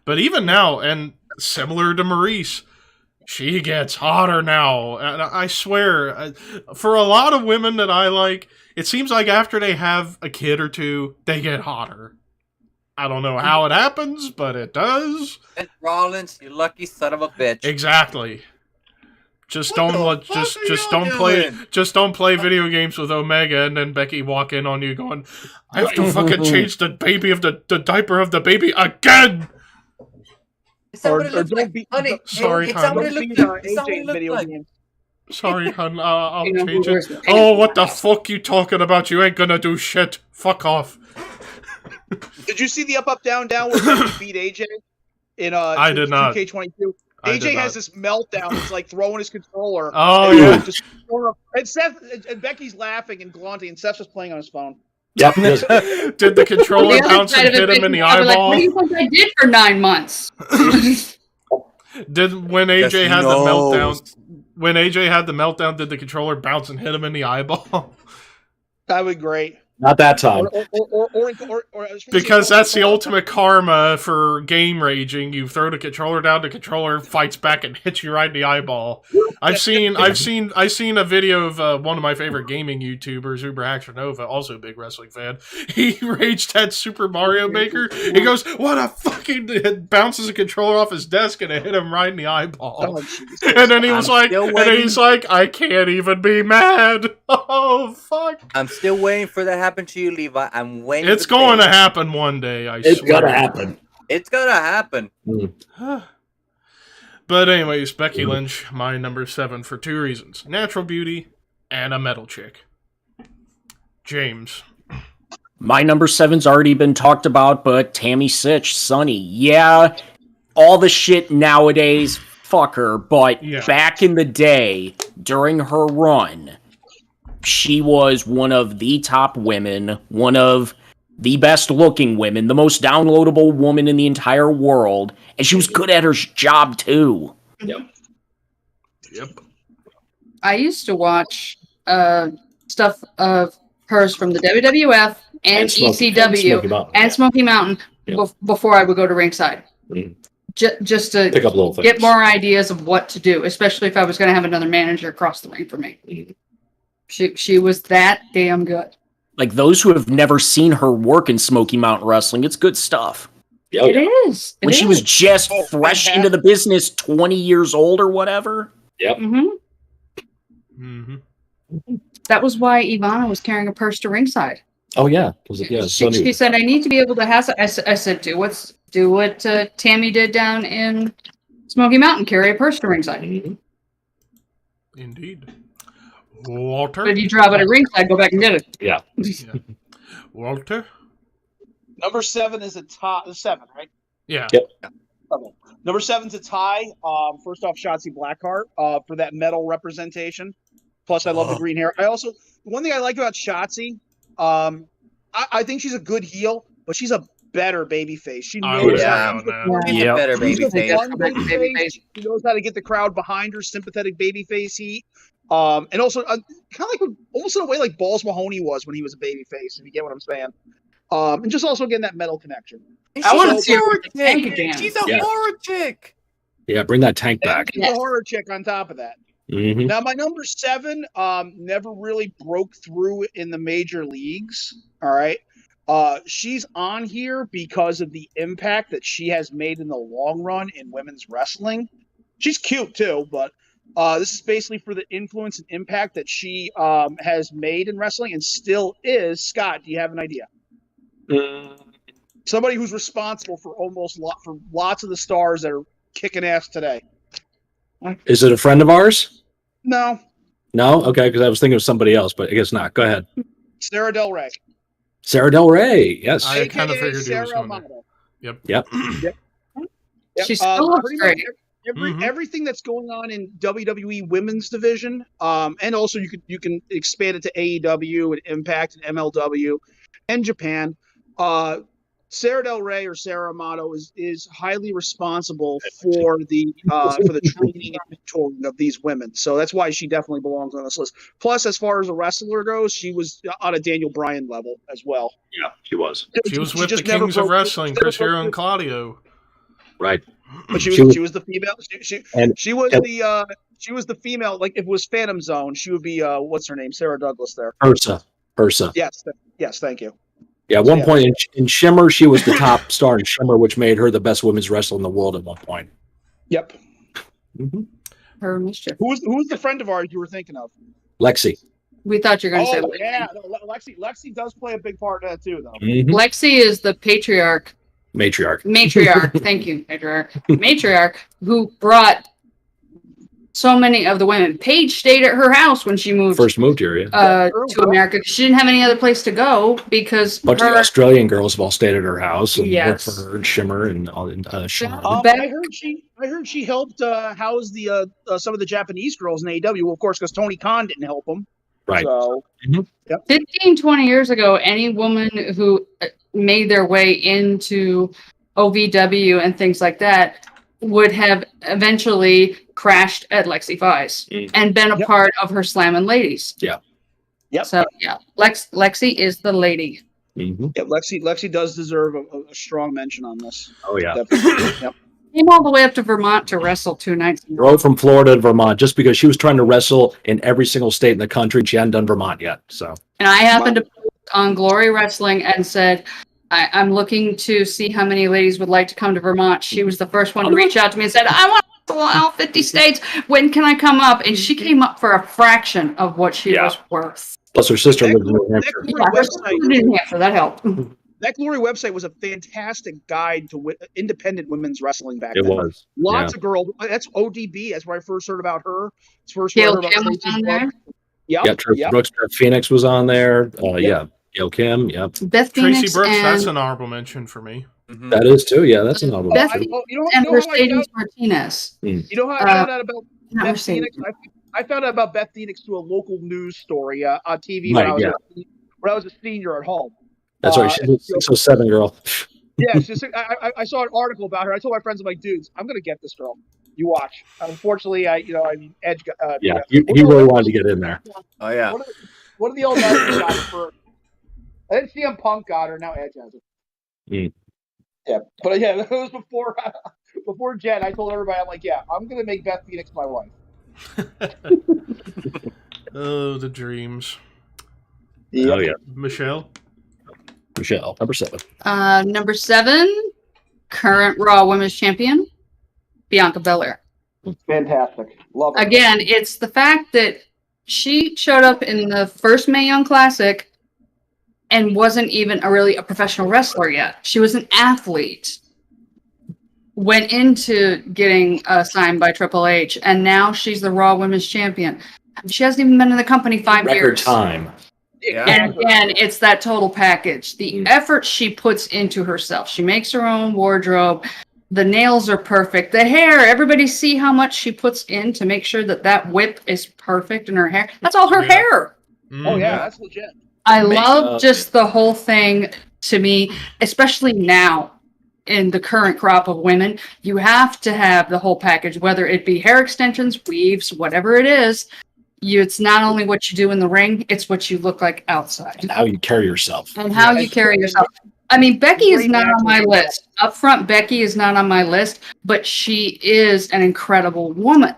But even now, and similar to Maurice, she gets hotter now. And I swear, for a lot of women that I like, it seems like after they have a kid or two, they get hotter. I don't know how it happens, but it does. Seth Rollins, you lucky son of a bitch. Exactly. Just What don't the let fuck just are just y'all don't play doing? just don't play video games with Omega and then Becky walk in on you going, I have to fucking change the diaper of the baby again. Is that Or- what it or looks don't like? be- Honey, Sorry, it's not hon. what it Don't looks be like. It's not what AJ it in looks video like. games. Sorry, hun, I'll You know, change where's it. the- Oh, what the fuck you talking about? You ain't gonna do shit. Fuck off. Did you see the up, down, down where Becky beat AJ in I did not. 2K22? I did AJ has not. this meltdown. It's like throwing his controller. Oh, and yeah. just and Seth and Becky's laughing and grunting, and Seth's just playing on his phone. Yep. Yes. Did the controller The other bounce side and of it, hit him in the I'd be like, eyeball? what do you think I did for 9 months? Did when Yes, AJ he had the meltdown? knows. When AJ had the meltdown, did the controller bounce and hit him in the eyeball? That would be great. Not that time. Because that's the ultimate karma for game raging. You throw the controller fights back and hits you right in the eyeball. I've seen a video of one of my favorite gaming YouTubers, Uber Haxer Nova, also a big wrestling fan. He raged at Super Mario Maker. He goes, "What a fucking!" It bounces a controller off his desk and it hit him right in the eyeball. And then I'm still he's like, "I can't even be mad." Oh fuck! I'm still waiting for that to happen to you, Levi. I'm waiting. It's going to happen one day. I It's swear. gonna happen. It's gonna happen. But anyways, Becky Lynch, my number 7 for 2 reasons: natural beauty and a metal chick. James. My number 7's already been talked about, but Tammy Sitch, Sunny. Yeah, all the shit nowadays, fuck her. But Yeah. back in the day, during her run, she was one of the top women, one of the best looking women, the most downloadable woman in the entire world, and she was good at her job too. Yep. I used to watch stuff of hers from the WWF and ECW and Smoky Mountain Yep. before I would go to ringside. Mm. Just to Pick up little things. get more ideas of what to do, especially if I was going to have another manager across the ring for me. She was that damn good. Like those who have never seen her work in Smoky Mountain Wrestling, it's good stuff. Oh, It yeah. is. When she was just Oh, fresh fantastic. into the business, 20 years old or whatever. Yep. Mm-hmm. That was why Ivana was carrying a purse to ringside. Oh yeah. Yeah. So She new. said, "I need to be able to have." I said, "Do what Tammy did down in Smoky Mountain. Carry a purse to ringside. Indeed. Walter. But if you drop it at ringside, go back and get it." Yeah. Walter. Number 7 is a tie. 7, right? Yeah. Yep. Okay. Number 7's a tie. First off, Shotzi Blackheart for that metal representation. Plus, I love the green hair. I also, one thing I like about Shotzi, I think she's a good heel, but she's a better babyface. She I knows would how agree to on that. She's Yep. a better She's a babyface. fun babyface. She knows how to get the crowd behind her, sympathetic babyface heat. And also, kind of like, almost in a way like Balls Mahoney was when he was a babyface, if you get what I'm saying. And just also getting that metal connection. And I she's wanna a see her horror with the tank chick. again. She's a Yeah. horror chick. Yeah, bring that tank And back. she's a horror chick on top of that. Mm-hmm. Now, my number 7 never really broke through in the major leagues. All right. She's on here because of the impact that she has made in the long run in women's wrestling. She's cute too, but this is basically for the influence and impact that she has made in wrestling and still is. Scott, do you have an idea? Somebody who's responsible for for lots of the stars that are kicking ass today. Is it a friend of ours? No, No? Okay, because I was thinking of somebody else, but I guess not. Go ahead. Sarah Del Rey. Sarah Del Rey. Yes. I kind of AKA figured you was Sarah going there. Amato. Yep. Yep. She still looks Pretty much great. everything that's going on in WWE women's division, and also you can expand it to AEW and Impact and MLW and Japan. Sarah Del Rey or Sarah Amato is highly responsible for the training and mentoring of these women. So that's why she definitely belongs on this list. Plus, as far as a wrestler goes, she was on a Daniel Bryan level as well. Yeah, she was. She was with the just never Kings of broke- Wrestling, never Chris broke Hero through. and Claudio. Right. But she was the female. She was the female. Like if it was Phantom Zone, she would be what's her name? Sarah Douglas there. Ursa. Yes, thank you. Yeah, at one point in Shimmer, she was the top star in Shimmer, which made her the best women's wrestler in the world at one point. Yep. Mm-hmm. Her mischief. Who's the friend of ours you were thinking of? Lexi. We thought you were going to say Oh Lexi. yeah, no, Lexi does play a big part in that too, though. Mm-hmm. Lexi is the patriarch. Matriarch. Thank you, matriarch, who brought so many of the women. Paige stayed at her house when she moved First moved here, yeah. to America. She didn't have any other place to go because A bunch of her Australian girls have all stayed at her house and Yes. worked for her and Shimmer and all in Sean. I heard she helped house the some of the Japanese girls in AEW. Well, of course, because Tony Khan didn't help them. Right. So 15, 20 years ago, any woman who made their way into OVW and things like that would have eventually crashed at Lexi Fi's and been a part of her Slammin' Ladies. Yeah. Yep. So yeah, Lexi is the lady. Mm-hmm. yeah, Lexi does deserve a strong mention on this. Oh yeah. Definitely. Yep. Came all the way up to Vermont to wrestle 2 nights. Drove from Florida to Vermont just because she was trying to wrestle in every single state in the country. She hadn't done Vermont yet. So And I happened to post on Glory Wrestling and said, I'm looking to see how many ladies would like to come to Vermont. She was the first one to reach out to me and said, I want to wrestle all 50 states. When can I come up? And she came up for a fraction of what she was worth. plus her sister lived in New That Hampshire. Glory Yeah, her sister website- lived in New Hampshire. That helped. That Glory website was a fantastic guide to independent women's wrestling back It then. was. Lots of girls. That's ODB. That's where I first heard about her. It's first Gail heard about Kim was Tracy on there. Brooks. Yep. Yeah, Tracy yep. Brooks, Phoenix was on there. Yeah, Gail Kim. Yep, Beth Phoenix Tracy Brooks, and, that's an honorable mention for me. that is too. Yeah, that's another Beth one. Phoenix You know and how I Mercedes found- Martinez. you know how I found out about Not Beth Mercedes. Phoenix? I found out about Beth Phoenix through a local news story on TV Right, when I was a senior at home. That's right. She's a 607 girl. Yeah, I saw an article about her. I told my friends, I'm like, dudes, I'm gonna get this girl. You watch. Unfortunately, Edge. Yeah, he really wanted to get in there. Oh yeah. What are the old guys got for? I didn't see CM Punk got her. Now Edge has her. Mm. Yeah, but yeah, that was before Jen. I told everybody, I'm like, yeah, I'm gonna make Beth Phoenix my wife. Oh, the dreams. Oh yeah, Michelle? Michelle, number 7. Number 7, current Raw Women's Champion, Bianca Belair. Fantastic. Love it. Again, it's the fact that she showed up in the first Mae Young Classic and wasn't even really a professional wrestler yet. She was an athlete. Went into getting signed by Triple H, and now she's the Raw Women's Champion. She hasn't even been in the company 5 Record years. time. Yeah. And again, it's that total package. The effort she puts into herself. She makes her own wardrobe. The nails are perfect. The hair, everybody see how much she puts in to make sure that whip is perfect in her hair. That's all her Yeah. hair. Oh yeah, that's legit. I Makeup. love just the whole thing to me, especially now in the current crop of women. You have to have the whole package, whether it be hair extensions, weaves, whatever it is. It's not only what you do in the ring, it's what you look like outside And how you carry yourself. and how you carry yourself. I mean, Becky is Great not on my actress. list. Up front, Becky is not on my list, but she is an incredible woman.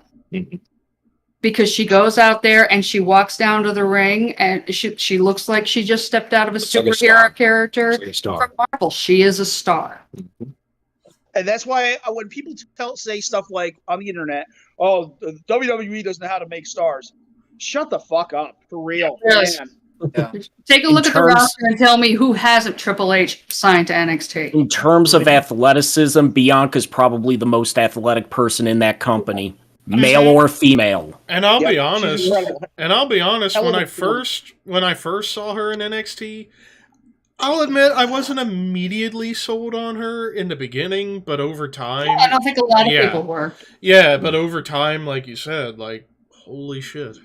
Because she goes out there and she walks down to the ring and she looks like she just stepped out of a Looks like a superhero star. character Looks like a star. from Marvel. She is a star. And that's why when people say stuff like on the internet, "Oh, the WWE doesn't know how to make stars," shut the fuck up, for real, Yes. man. Yeah. Take a In look at the terms- roster and tell me who hasn't Triple H signed to NXT. In terms of athleticism, Bianca's probably the most athletic person in that company, male or female. And I'll be Yep, honest. she's incredible. And I'll be honest. When I Hello. first saw her in NXT, I'll admit I wasn't immediately sold on her in the beginning, but over time, I don't think a lot of Yeah. people were. yeah. But over time, like you said, like holy shit.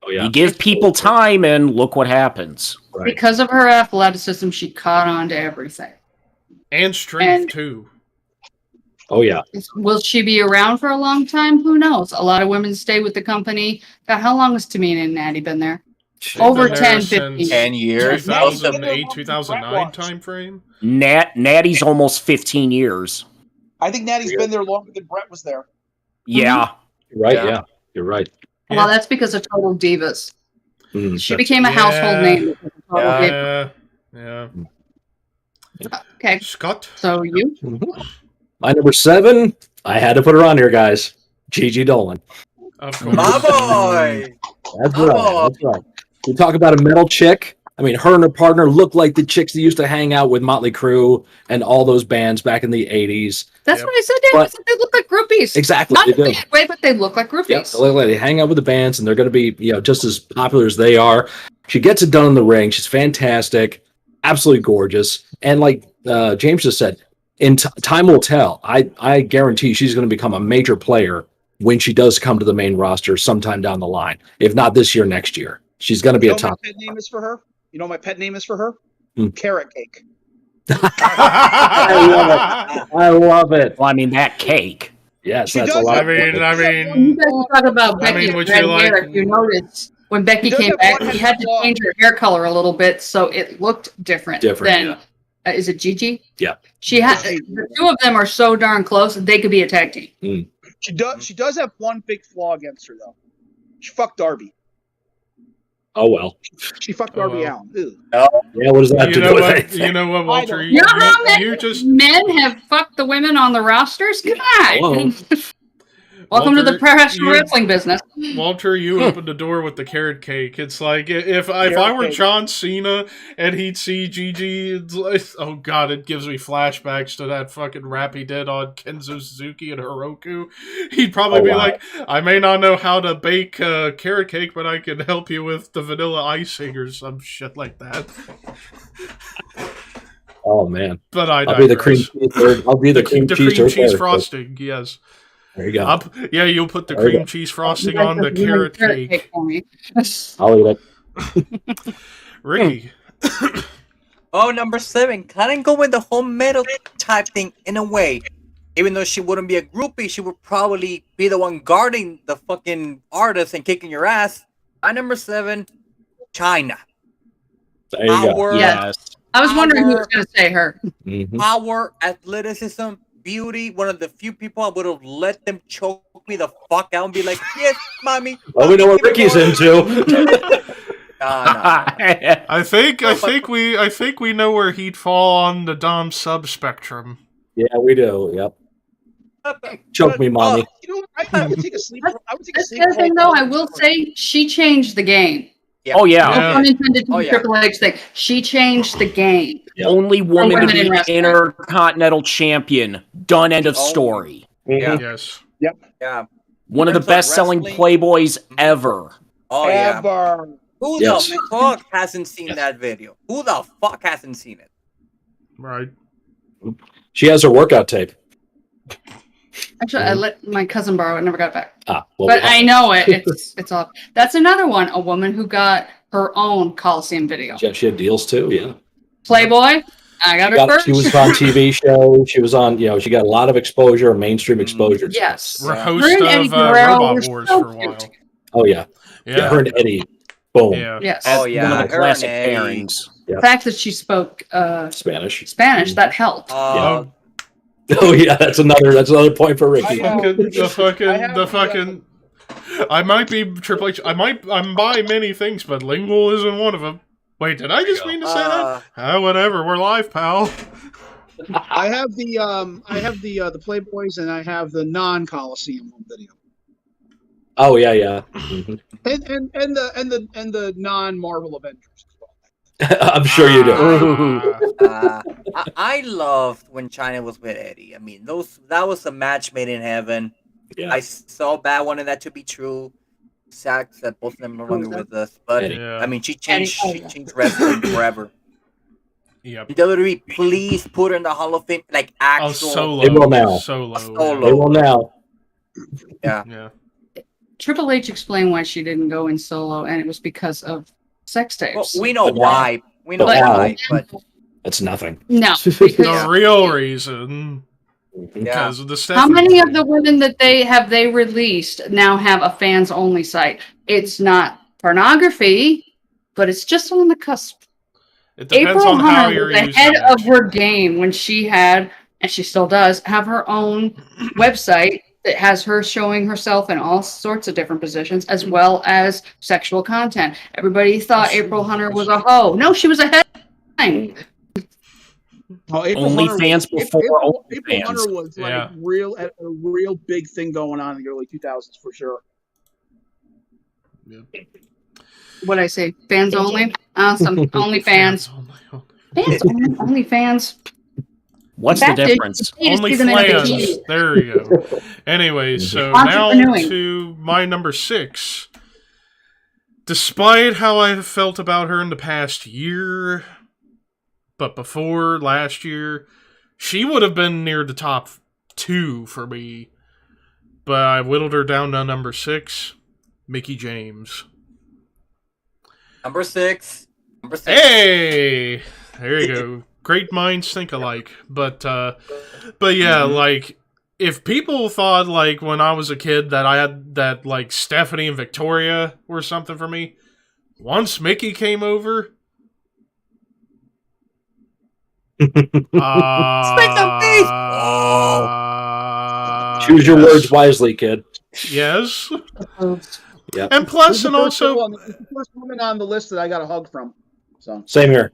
Oh yeah. You give people time, and look what happens. Right. Because of her athleticism, she caught on to everything. And strength And- too. Oh yeah. Will she be around for a long time? Who knows? A lot of women stay with the company. God, how long has Tamina and Natty been there? Over Been there 10, since 15. 10 years. 2008, 2009 time frame. Natty's almost 15 years. I think Natty's been there longer than Brett was there. Yeah. You're right. Yeah. Yeah. You're right. Well, that's because of Total Divas. Mm, She that's- became a household Yeah. name. because of Total Divas. Yeah. Okay, Scott. so you? Mhm. My number 7, I had to put her on here, guys. Gigi Dolan. Of course. My boy. That's Oh. right. That's right. We talk about a metal chick. I mean, her and her partner look like the chicks that used to hang out with Motley Crue and all those bands back in the 80s. That's Yep. what I said. They, But- they look like groupies. Exactly. Not They in a do. bad way, but they look like Yep. groupies. They look like they hang out with the bands and they're going to be, just as popular as they are. She gets it done in the ring. She's fantastic. Absolutely gorgeous. And like James just said, time will tell. I guarantee she's going to become a major player when she does come to the main roster sometime down the line. If not this year, next year. She's going to be You a know what top. my pet name is for her? You know what my pet name is for her? Hmm. Carrot Cake. I love it. Well, I mean, that cake. Yes, She that's a does lot. I have- mean, You guys talk about I Becky mean, would red you like- hair. If you noticed, when Becky She does came have back, one she had to flaw. change her hair color a little bit, so it looked different. Different, than, is it Gigi? Yeah. She had the two of them are so darn close. They could be a tag team. She does have one big flaw against her though. She fucked Darby. Oh, well. She fucked Oh, Darby well. out. Ew. Yeah, what does that have you to know do with what? anything? You know what, Walter? don't You know how many you just men have fucked the women on the rosters? Come Hello. on. Welcome to the Walter, professional you- wrestling business. Walter, you opened the door with the carrot cake. It's like if I Carrot were cake. John Cena and he'd see Gigi, it's like, oh god, it gives me flashbacks to that fucking rap he did on Kenzo Suzuki and Hiroku. He'd probably Oh, be wow. like, I may not know how to bake carrot cake, but I can help you with the vanilla icing or some shit like that. Oh, man. But I I'll be the cream digress. cheese. I'll be the cream cheese. third. frosting, yes. There you go. Yeah, you'll put the There you cream go. cheese frosting You guys on the have to carrot make cake. for me. I'll eat it. Ricky. Oh, number 7. Kind of go with the whole metal type thing in a way. Even though she wouldn't be a groupie, she would probably be the one guarding the fucking artist and kicking your ass. My number 7, China. There you go. Power, Yeah. I was wondering who was going to say her. Mhm. power, athleticism, beauty. One of the few people I would have let them choke me the fuck out and be like, yes, mommy. Well, we know what Keep it Ricky's going." into. Nah. I think we know where he'd fall on the Dom sub spectrum. Yeah, we do. Yep. Choke me, mommy. You know, I would take a sleeper. I would take a That's the sleeper. other thing, though. I will say she changed the game. Oh, yeah. No Yeah. pun intended to Oh, the yeah. Triple H thing. She changed the game. Yep. Only woman women to in be wrestling. Intercontinental Champion. Done. End of Oh. story. Yeah. Yes. Yeah. One of the terms of best-selling wrestling- playboys ever. Oh, yeah. Ever. Who Yes. the fuck hasn't seen Yes. that video? Who the fuck hasn't seen it? Right. She has her workout tape. Actually, I let my cousin borrow it. Never got it back. Well, But I know it. It's all. That's another one. A woman who got her own Coliseum video. she had deals too. Yeah. Playboy. I got her first. She was on TV show. She was on. She got a lot of exposure, mainstream exposure. to Yes. this. We're Yeah. host Her and Eddie of Guerrero Robot were Wars so for a while. cute. Oh yeah. Yeah. Yeah. Her and Eddie. Boom. Yeah. Yes. Oh, One yeah. of the her classic and Eddie. pairings. The fact that she spoke Spanish. Spanish, that helped. Oh yeah, that's another point for Ricky. The fucking. I might be Triple H. I'm by many things, but lingual isn't one of them. Wait, did I just mean to say that? Whatever. We're live, pal. I have the Playboys and I have the non-Coliseum video. Oh yeah. Mm-hmm. And the non-Marvel Avengers as well. I'm sure you do. I loved when China was with Eddie. I mean, that was a match made in heaven. Yeah. I so bad wanted that to be true. Sad that both of them are no longer with us, but I mean, she changed wrestling forever. Yep. WWE, please put her in the Hall of Fame, like actual. Solo. They will now. Solo. They will now. Yeah. Triple H explained why she didn't go in solo, and it was because of sex tapes. Well, we know why. We know why, but that's nothing. No. The real reason. Because of the stuff. How many of the women that they released now have a fans only site? It's not pornography, but it's just on the cusp. It depends April on how Hunter you're was ahead of her game when she had, and she still does, have her own website that has her showing herself in all sorts of different positions, as well as sexual content. Everybody thought April Hunter was a hoe. No, she was ahead of time. OnlyFans before April Hunter was like a real big thing going on in the early 2000s for sure. Yeah. What'd I say? Fans only? Awesome. Only fans. Only fans. What's the difference? Only fans. There we go. Anyway, so now to my number 6. Despite how I have felt about her in the past year, but before last year, she would have been near the top 2 for me. But I whittled her down to number 6, Mickie James. Number 6. Hey! There you go. Great minds think alike. But yeah, like, if people thought, like, when I was a kid that I had that, like, Stephanie and Victoria were something for me, once Mickie came over... Choose your words wisely, kid. Yes. Yeah. And plus, and also, the first woman on the list that I got a hug from. So same here.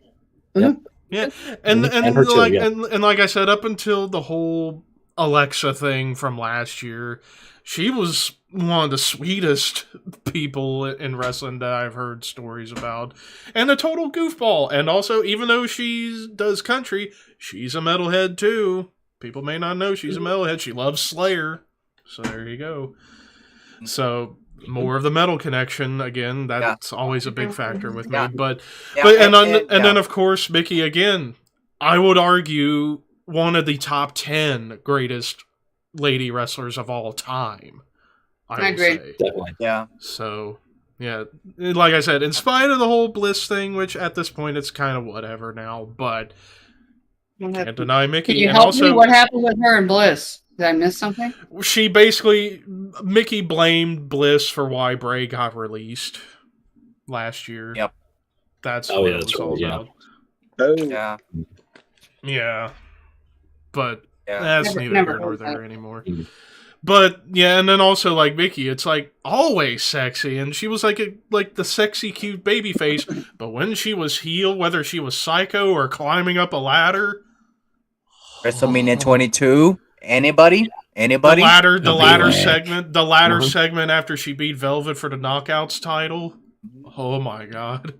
Mm-hmm. Yeah, and her too, like yeah. and like I said, up until the whole Alexa thing from last year, she was one of the sweetest people in wrestling that I've heard stories about, and a total goofball. And also, even though she does country, she's a metalhead too. People may not know she's a metalhead. She loves Slayer, so there you go. So more of the metal connection again. That's always a big factor with me. But then of course Mickie again. I would argue one of the top 10 greatest lady wrestlers of all time. I agree. Say. Definitely. Yeah. So yeah, like I said, in spite of the whole Bliss thing, which at this point it's kind of whatever now, but can't deny Mickie. Can you help me? What happened with her and Bliss? Did I miss something? She basically, Mickie blamed Bliss for why Bray got released last year. Yep. That's what it was all about. Yeah. Yeah. But that's neither here nor there anymore. Mm-hmm. But yeah, and then also like Mickie, it's like always sexy, and she was like the sexy cute baby face. But when she was heel, whether she was psycho or climbing up a ladder, WrestleMania 22. Anybody? The ladder segment after she beat Velvet for the Knockouts title. Oh my god.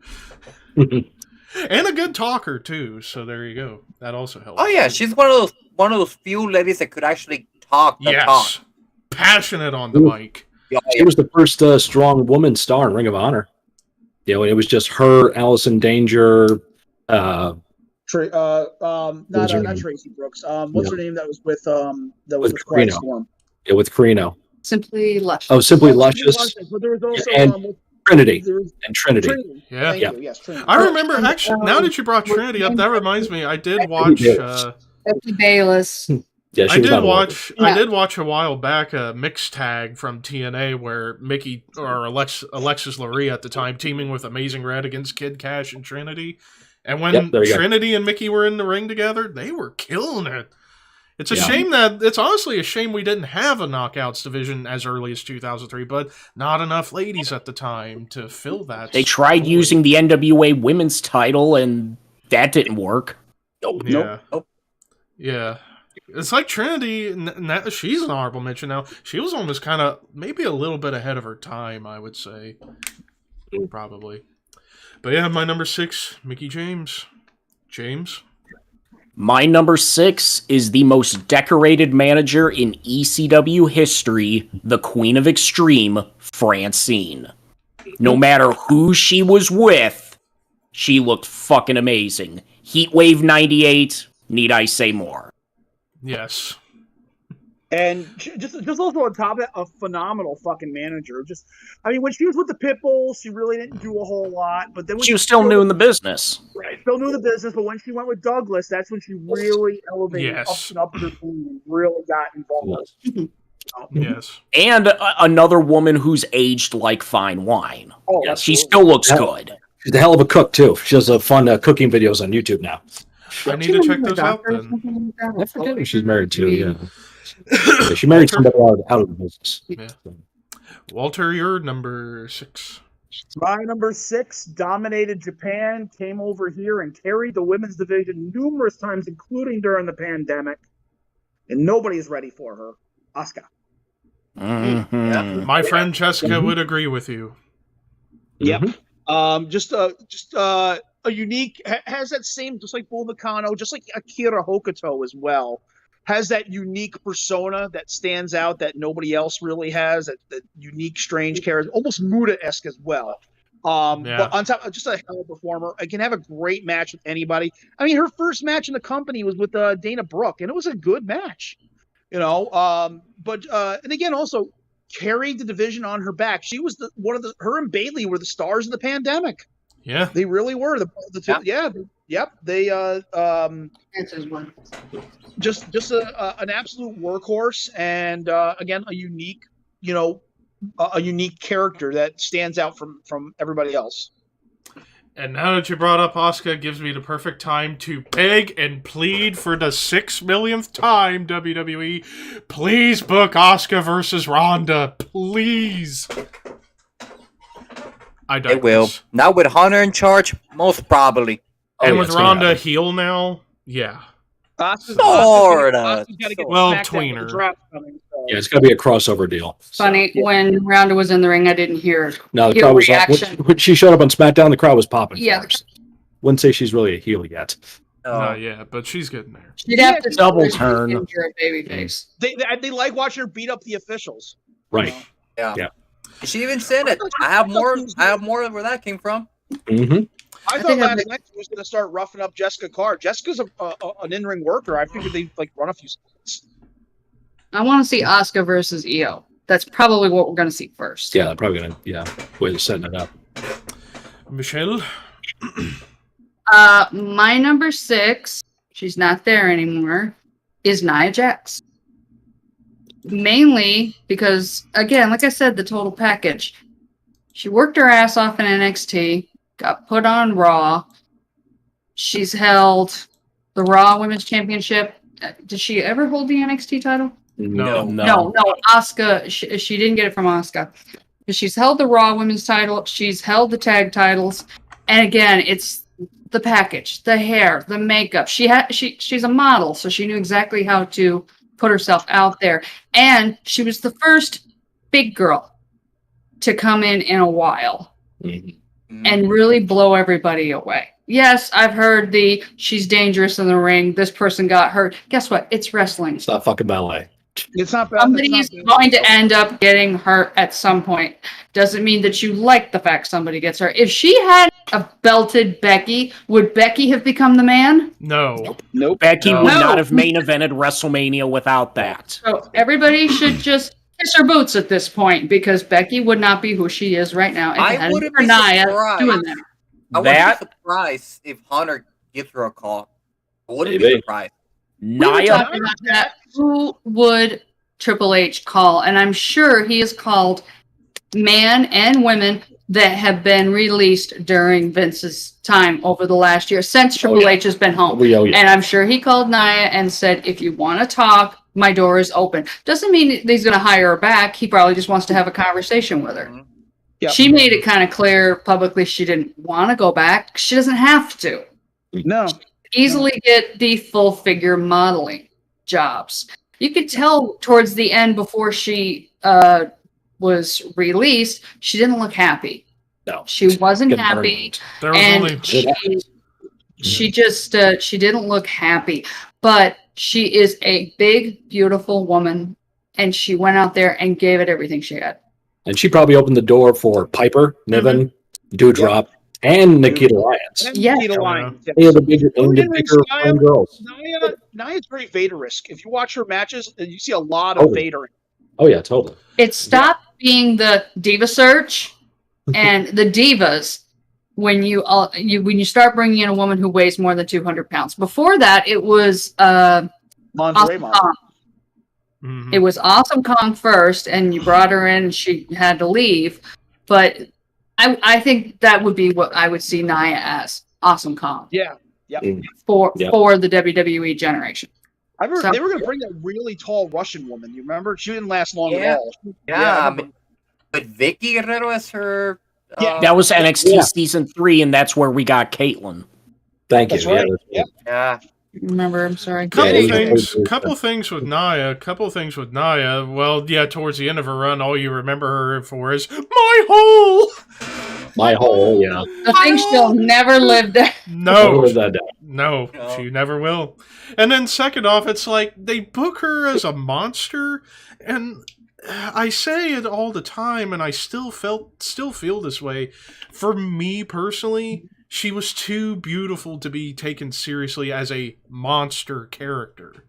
And a good talker too, so there you go. That also helps. Oh yeah, she's one of those few ladies that could actually talk the talk. Passionate on the mic. She was the first strong woman star in Ring of Honor. You know, it was just her, Allison Danger, not Tracy Brooks. What's her name that was with Quiet Storm? Yeah, with Carino. Simply Luscious. Oh, Simply Luscious. But there was also Trinity. Trinity. Yeah. Yes, Trinity. I remember actually. Now that you brought Trinity up, that reminds me. I did watch. Becky Bayless. Yeah, I did watch. I did watch a while back a mixed tag from TNA where Mickie or Alexis Lurie at the time teaming with Amazing Red against Kid Cash and Trinity, And when Yep, there you go. Trinity and Mickie were in the ring together, they were killing it. It's a Yeah. shame that it's honestly a shame we didn't have a Knockouts division as early as 2003, but not enough ladies at the time to fill that. They tried void. using the NWA women's title, and that didn't work. Yeah. Nope. Yeah. It's like Trinity, she's an honorable mention now. She was almost kind of, maybe a little bit ahead of her time, I would say. Probably. But yeah, my number 6, Mickie James. James? My number 6 is the most decorated manager in ECW history, the Queen of Extreme, Francine. No matter who she was with, she looked fucking amazing. Heatwave 98, need I say more? Yes. And just also on top of that, a phenomenal fucking manager. When she was with the Pitbulls, she really didn't do a whole lot. But then when She was still new in the business. right, still knew the business. But when she went with Douglas, that's when she really elevated Yes. up her game and really got involved. Yes. And another woman who's aged like fine wine. Oh, Yes. She absolutely. still looks good. She's a hell of a cook too. She does fun cooking videos on YouTube now. I need to check those out then. I forget who she's married to. Yeah, yeah, she married somebody out of the business. Yeah. Walter, you're number 6. My number 6 dominated Japan, came over here and carried the women's division numerous times, including during the pandemic. And nobody's ready for her. Asuka. Mhm. My friend Jessica would agree with you. Yep. Mhm. Just a unique, has that same, just like Bull Nakano, just like Akira Hokuto as well, has that unique persona that stands out that nobody else really has, that unique, strange character, almost Muda-esque as well. But on top, just a hell of a performer. I can have a great match with anybody. I mean, her first match in the company was with Dana Brooke, and it was a good match. And again, also carried the division on her back. She was her and Bayley were the stars of the pandemic. Yeah. They really were the two. Yeah. Yep. They Answers one. just an absolute workhorse, and again a unique, a unique character that stands out from everybody else. And now that you brought up Asuka, it gives me the perfect time to beg and plead for the 6 millionth time, WWE. Please book Asuka versus Ronda. Please. I It will. Now with Hunter in charge, most probably. And yeah, with it's gonna Ronda happen. heel now, yeah. Asuka's Sorta. gotta get Well, smacked down with tweener. the draft coming, so. Yeah, it's gonna be a crossover deal. Funny, when Ronda was in the ring, I didn't hear No, the heel crowd was reaction. when she showed up on SmackDown. The crowd was popping. Yeah. For her. Wouldn't say she's really a heel yet. Not yet, but she's getting there. She'd have to Double switch turn. into a babyface. They like watching her beat up the officials. Right. She even said it. I have more where that came from. Mm-hmm. I thought think last I've- night she was going to start roughing up Jessica Carr. Jessica's an in-ring worker. I figured they'd run a few spots. I want to see Asuka versus Io. That's probably what we're going to see first. Yeah, they're probably gonna. Yeah, way they're setting it up. Michelle? My number 6, she's not there anymore, is Nia Jax. Mainly because, again, like I said, the total package. She worked her ass off in NXT, got put on Raw. She's held the Raw Women's Championship. Did she ever hold the NXT title? No. No, Asuka. She didn't get it from Asuka. She's held the Raw Women's title. She's held the tag titles. And again, it's the package, the hair, the makeup. She's a model, so she knew exactly how to put herself out there. And she was the first big girl to come in a while Mm-hmm. and really blow everybody away. Yes, I've heard she's dangerous in the ring. This person got hurt. Guess what? It's wrestling. It's not fucking ballet. It's not bad. Somebody's going to end up getting hurt at some point. Doesn't mean that you like the fact somebody gets hurt. If she had a belted Becky, would Becky have become the man? No. Nope. Becky would No. not have main evented WrestleMania without that. So everybody should just kiss her boots at this point, because Becky would not be who she is right now. If I it hadn't wouldn't been be for Nia surprised. doing that. I wouldn't That- be surprised if Hunter gives her a call. I wouldn't be Maybe. surprised. We were Nia, talking about that. Who would Triple H call? And I'm sure he has called man and women that have been released during Vince's time over the last year since Triple H has been home. And I'm sure he called Nia and said, if you want to talk, my door is open. Doesn't mean he's going to hire her back. He probably just wants to have a conversation with her. Yep. She made it kind of clear publicly she didn't want to go back. She doesn't have to. No. Easily get the full figure modeling jobs. You could tell towards the end before she was released, she didn't look happy. No, she wasn't happy, and she didn't look happy. But she is a big, beautiful woman, and she went out there and gave it everything she had. And she probably opened the door for Piper, Niven, Doudrop, and Nikita Alliance. Nikita Alliance. They are the bigger fun girls. Nia's very Vader-esque. If you watch her matches, you see a lot of Vader. Oh yeah, totally. It stopped being the diva search and the divas when you start bringing in a woman who weighs more than 200 pounds. Before that, it was Lingerie model. Mm-hmm. It was Awesome Kong first, and you brought her in, and she had to leave. But I think that would be what I would see Nia as, Awesome Kong. Yeah. For the WWE generation. They were going to bring that really tall Russian woman. You remember? She didn't last long at all. But Vicky Guerrero as her. That was NXT season 3, and that's where we got Caitlyn. Thank you. That's right. Yeah. Remember? I'm sorry. Couple things with Nia. Well, towards the end of her run, all you remember her for is my hole. My hole, yeah. The thing she'll never live there. No, she never will. And then second off, it's like they book her as a monster, and I say it all the time, and I still feel this way. For me personally, she was too beautiful to be taken seriously as a monster character.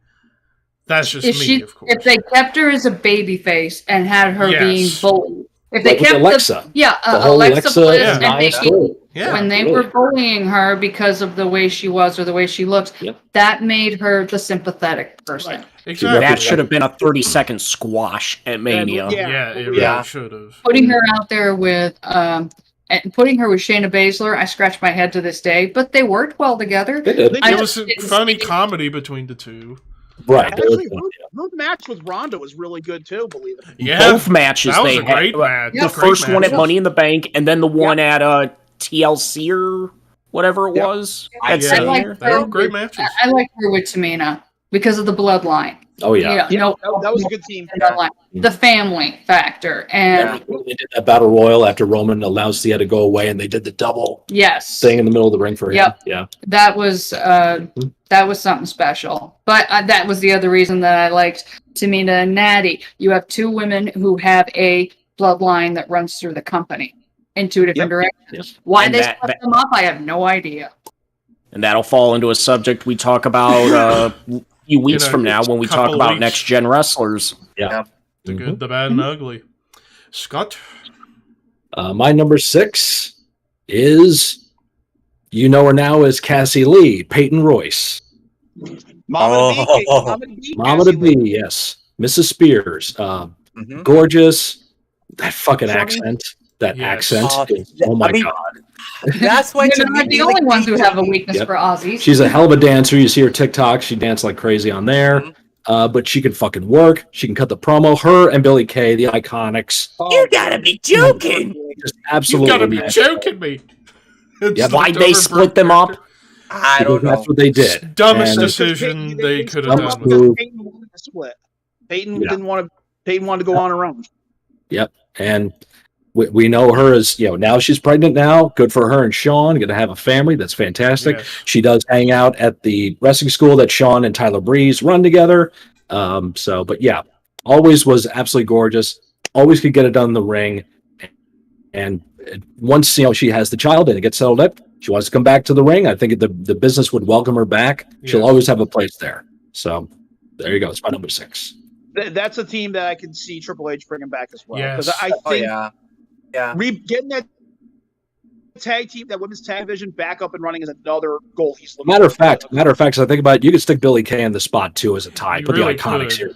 That's just me, of course. If they kept her as a babyface and had her being bullied. If they kept Alexa. Alexa Bliss and Nikki, when they were bullying her because of the way she was or the way she looks, that made her the sympathetic person. Right. Exactly. That should have been a 30-second squash at Mania. It really should have. Putting her out there with and putting her with Shayna Baszler, I scratch my head to this day, but they worked well together. It was a funny comedy between the two. Right. Actually, her match with Ronda was really good too, believe it. Yeah. Both matches. That was a great match. The first one at Money in the Bank, and then the one at TLC or whatever it was. I like great matches. I like her with Tamina because of the bloodline. Oh yeah. That was a good team. The family factor, and they did that battle royal after Roman allowed Cia to go away, and they did the double thing in the middle of the ring for him. Yeah, that was something special. But that was the other reason that I liked Tamina and Natty. You have two women who have a bloodline that runs through the company in two different directions. Why and they split them up, I have no idea. And that'll fall into a subject we talk about few weeks from now when we talk about next gen wrestlers. Yeah. The good, the bad, and the ugly. Scott? My number 6 is, you know her now as Cassie Lee, Peyton Royce. Mama to be, yes. Mrs. Spears. Gorgeous. That fucking accent. Oh my God. That's why we're not the only ones who have a weakness for Aussies. She's a hell of a dancer. You see her TikTok. She danced like crazy on there. But she can fucking work. She can cut the promo. Her and Billie Kay, the Iconics. You gotta be joking. Just absolutely. You gotta be joking me. Why'd they split them up? I don't know. That's what they did. Dumbest decision they could have done. Peyton wanted to split. Peyton didn't want to. Peyton wanted to go on her own. Yep. And we know her as, now she's pregnant now. Good for her and Sean. Going to have a family. That's fantastic. Yes. She does hang out at the wrestling school that Sean and Tyler Breeze run together. But yeah, always was absolutely gorgeous. Always could get it done in the ring. And once, she has the child and it gets settled up, she wants to come back to the ring. I think the business would welcome her back. She'll always have a place there. So there you go. It's my number 6. That's a team that I can see Triple H bringing back as well. Yes. I think getting that tag team, that women's tag division back up and running is another goal he's looking Matter of fact, as I think about it, you could stick Billie Kay in the spot too as a tie. Put really the Iconics here.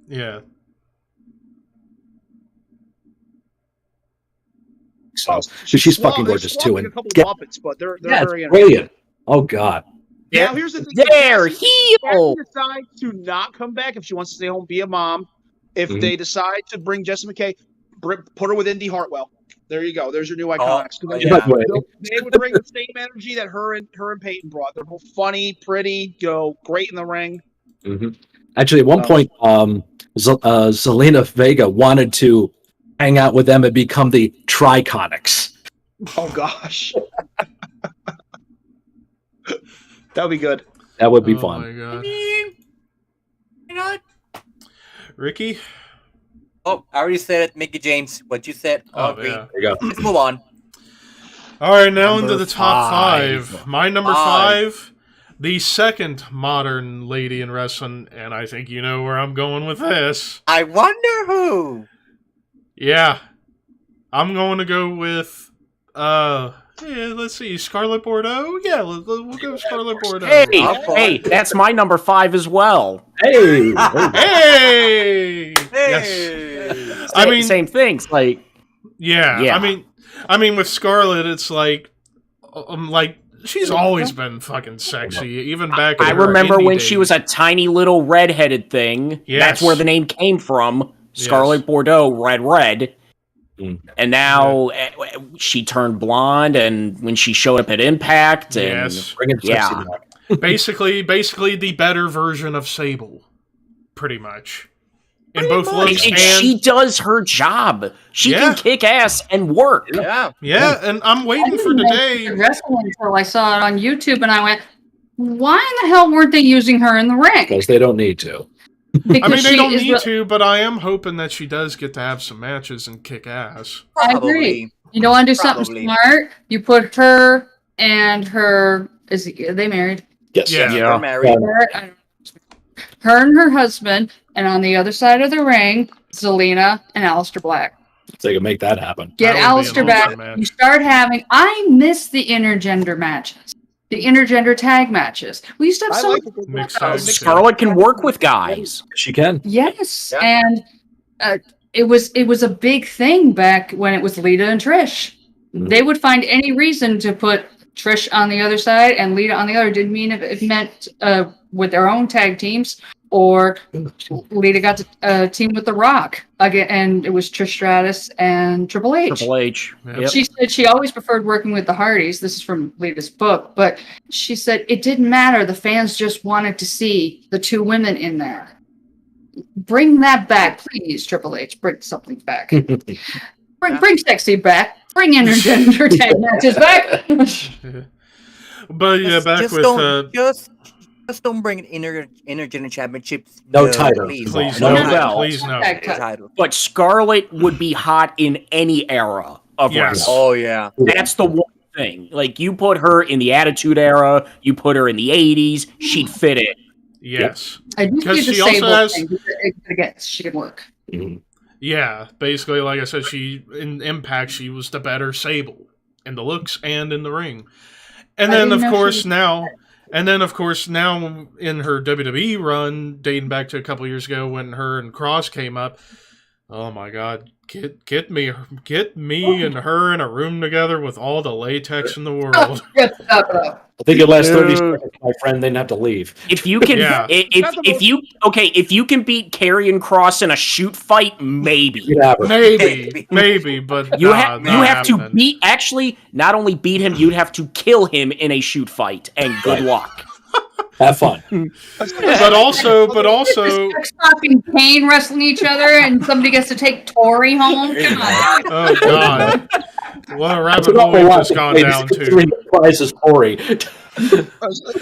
Yeah. so she's fucking gorgeous too. And And a couple yeah, Muppets, but they're it's very brilliant. Oh God. Now here's the thing. They're If heel. Cassie decides to not come back, if she wants to stay home, be a mom. If they decide to bring Jesse McKay, put her with Indy Hartwell. There you go. There's your new iconics. yeah. They would bring the same energy that her and Peyton brought. They're both funny, pretty, great in the ring. Mm-hmm. Actually, at one point, Zelina Vega wanted to hang out with them and become the Triconics. Oh gosh, that would be good. That would be Oh fun. my God. Ricky? Oh, I already said it, Mickie James. What you said. Oh, Agree. yeah. There you go. Let's move on. All right, now Number into the top five. five. My number five, the second modern lady in wrestling, and I think you know where I'm going with this. I wonder who. Yeah. I'm going to go with, let's see, Scarlet Bordeaux? Yeah, we'll go with Scarlet Bordeaux. Hey, that's my number 5 as well. Hey! Hey! Yes. Hey. I mean, Same things. Like, yeah. Yeah. I mean, with Scarlet, it's like she's always been fucking sexy, even back. In I her remember indie when days. she was a tiny little redheaded thing. Yes. That's where the name came from. Scarlet Yes. Bordeaux, red. Mm. And now she turned blonde, and when she showed up at Impact, and Yes, Bring it Yeah. sexy back. basically the better version of Sable, pretty much, in both looks and and she does her job. She Yeah. can kick ass and work. Yeah. yeah. And I'm waiting for today. Wrestling until I saw it on YouTube, and I went, "Why in the hell weren't they using her in the ring?" Because they don't need to. Because I mean, they she don't is need re- to, but I am hoping that she does get to have some matches and kick ass. I agree. Probably. You don't want to do something Probably. smart. You put her and her. Are they married? Yes. Yeah. They're married. Her and her husband, and on the other side of the ring, Zelina and Aleister Black. So they can make that happen. Get That would be Aleister an back. awesome match. You start having. I miss the intergender matches, the intergender tag matches. We used to have I so like Mixed the tag. Scarlet can work with guys. She can. Yes, Yeah. and it was a big thing back when it was Lita and Trish. Mhm. They would find any reason to put Trish on the other side and Lita on the other. Didn't mean if it meant with their own tag teams, or Lita got to team with The Rock again, and it was Trish Stratus and Triple H. Triple H. Yep. Yep. She said she always preferred working with the Hardys. This is from Lita's book, but she said it didn't matter. The fans just wanted to see the two women in there. Bring that back, please, Triple H. Bring something back. Bring sexy back. Bring intergender tag matches back. But yeah, back Just with don't, just don't bring intergender championships. No title. please No no, belt. please no. Tag No title. title. But Scarlet would be hot in any era of Yes. wrestling. Oh yeah. That's the one thing. Like, you put her in the Attitude Era, you put her in the 80s, she'd fit in. Yes. I do Because see the she also Sable has- thing. Again, she can work. Mhm. Yeah, basically, like I said, she in Impact she was the better Sable in the looks and in the ring. And I then didn't of know course she- now, in her WWE run, dating back to a couple years ago when her and Cross came up. Oh my God, get me and her in a room together with all the latex in the world. I think it lasts 30 Dude. seconds, my friend. Then have to leave. If you can, Yeah. if you can beat Karrion Kross in a shoot fight, maybe. You can have her. Maybe, but You, nah, you not have to happening. not only beat him, you'd have to kill him in a shoot fight, and good Right. luck. Have fun. But also, Fucking Kane wrestling each other, and somebody gets to take Tori home. Come on. oh God, what a That's rabbit an hole awful we've lot just to gone say. down Just to. prize is Tori.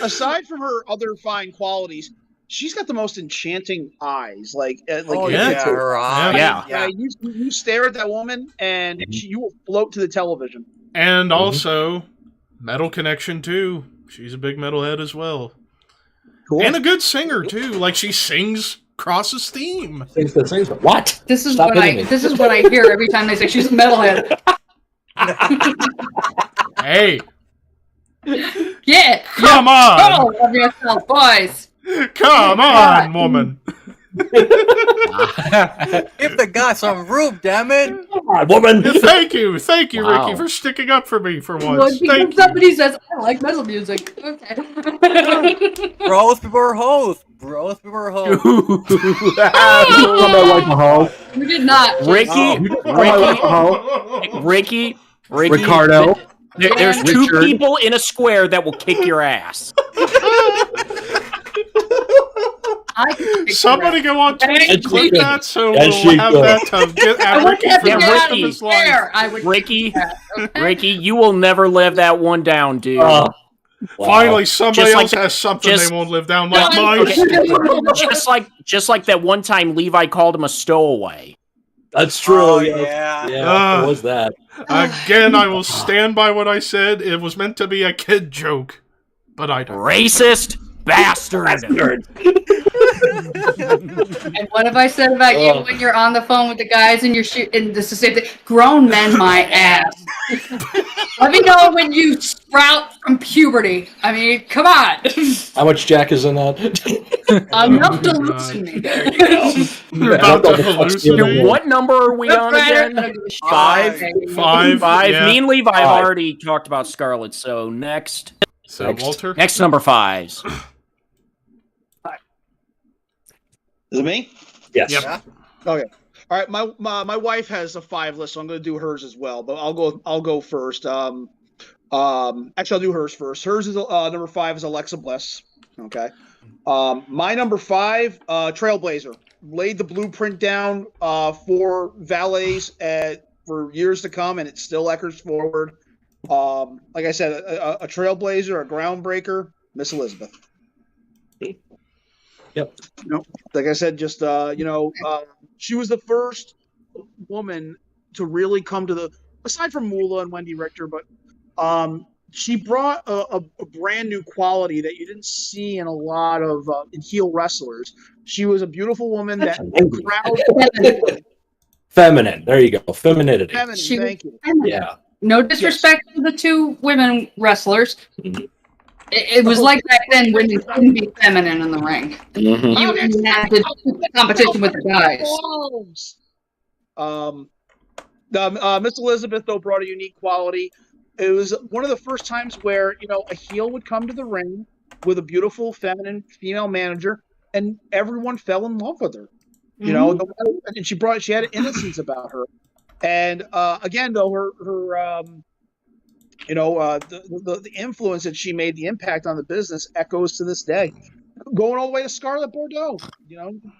Aside from her other fine qualities, she's got the most enchanting eyes. Oh Yeah. yeah. Her eyes. Yeah. You stare at that woman, and you will float to the television. And also, Metal Connection too. She's a big metalhead as well. Cool. And a good singer too. Like she sings Cross's theme. What? This is Stop what hitting me. this is what I hear every time they say she's a metalhead. Hey, Yeah. come on, Oh, love yourself, boys. come God. on, woman. Give the guy some room, damn it. Come on, woman. Thank you, Wow. Ricky, for sticking up for me for Well, once. because Thank you. somebody says, I like metal music. Okay. Bros before hoes. Bros before hoes. Somebody like the hoe. You did not. Ricky, Ricardo. There's two Richard. people in a square that will kick your ass. I can pick Somebody your go on Twitch and clip that so Yes, we'll you have could. that to get I at wouldn't Ricky have for to the get rest out of of his the life. chair. I would Ricky, that, okay? Ricky, you will never live that one down, dude. Wow. Finally, somebody Just like else that- has something just- they won't live down No, like mine. Okay. just like that one time Levi called him a stowaway. That's true. Oh, yeah. yeah. What was that? Again, I will stand by what I said. It was meant to be a kid joke, but I don't. Racist bastard. And what have I said about you when you're on the phone with the guys and you're shooting? This is the same thing. Grown men, my ass. Let me know when you sprout from puberty. I mean, come on. How much Jack is in that? Enough to loosen me. You're about to hallucinate. What number are we on again? Five. Five. Yeah. Me and Levi have Five. already talked about Scarlet, so next So, Walter? number 5s. Is it me? Yes. Yep. Yeah. Okay. All right. My wife has a 5 list, so I'm going to do hers as well. But I'll go first. Actually, I'll do hers first. Hers is number 5 is Alexa Bliss. Okay. My number 5, Trailblazer, laid the blueprint down for valets for years to come, and it still echoes forward. Like I said, a trailblazer, a groundbreaker, Miss Elizabeth. Yep. Like I said, just she was the first woman to really come to the, aside from Moolah and Wendy Richter, but she brought a brand new quality that you didn't see in a lot of in heel wrestlers. She was a beautiful woman that the crowd. Feminine. There you go. Femininity. Feminine, She was thank you. Yeah. No disrespect to the 2 women wrestlers. It was like back then women couldn't be feminine in the ring. Mhm. You had to do competition with the guys. Miss Elizabeth though brought a unique quality. It was one of the first times where a heel would come to the ring with a beautiful feminine female manager, and everyone fell in love with her. And she had an innocence about her. And again, though, her the influence that she made, the impact on the business echoes to this day. Going all the way to Scarlet Bordeaux,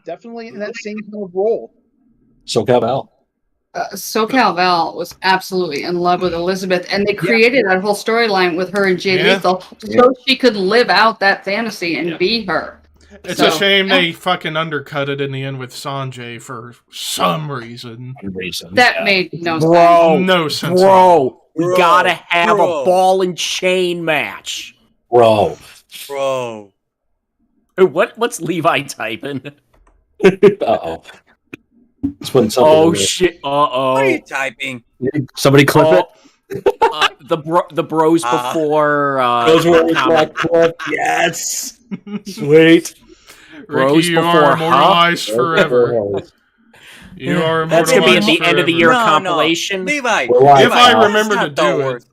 definitely in that same kind of role. SoCal Val. SoCal Val was absolutely in love with Elizabeth, and they created that whole storyline with her and Jay Lethal so she could live out that fantasy and be her. It's a shame they fucking undercut it in the end with Sanjay for some reason. That made no sense. No sense. Bro, we gotta have a ball and chain match. Bro. What's Levi typing? Uh-oh. It's when something Oh shit! What are you typing? Somebody clip it. The bros before. Those were black clip. Yes. Sweet. Bros Ricky, you before, are immortalized forever. You are That's gonna be at immortalized the end of the year forever. compilation. Levi. If I Levi, remember it's to not do the it. worst.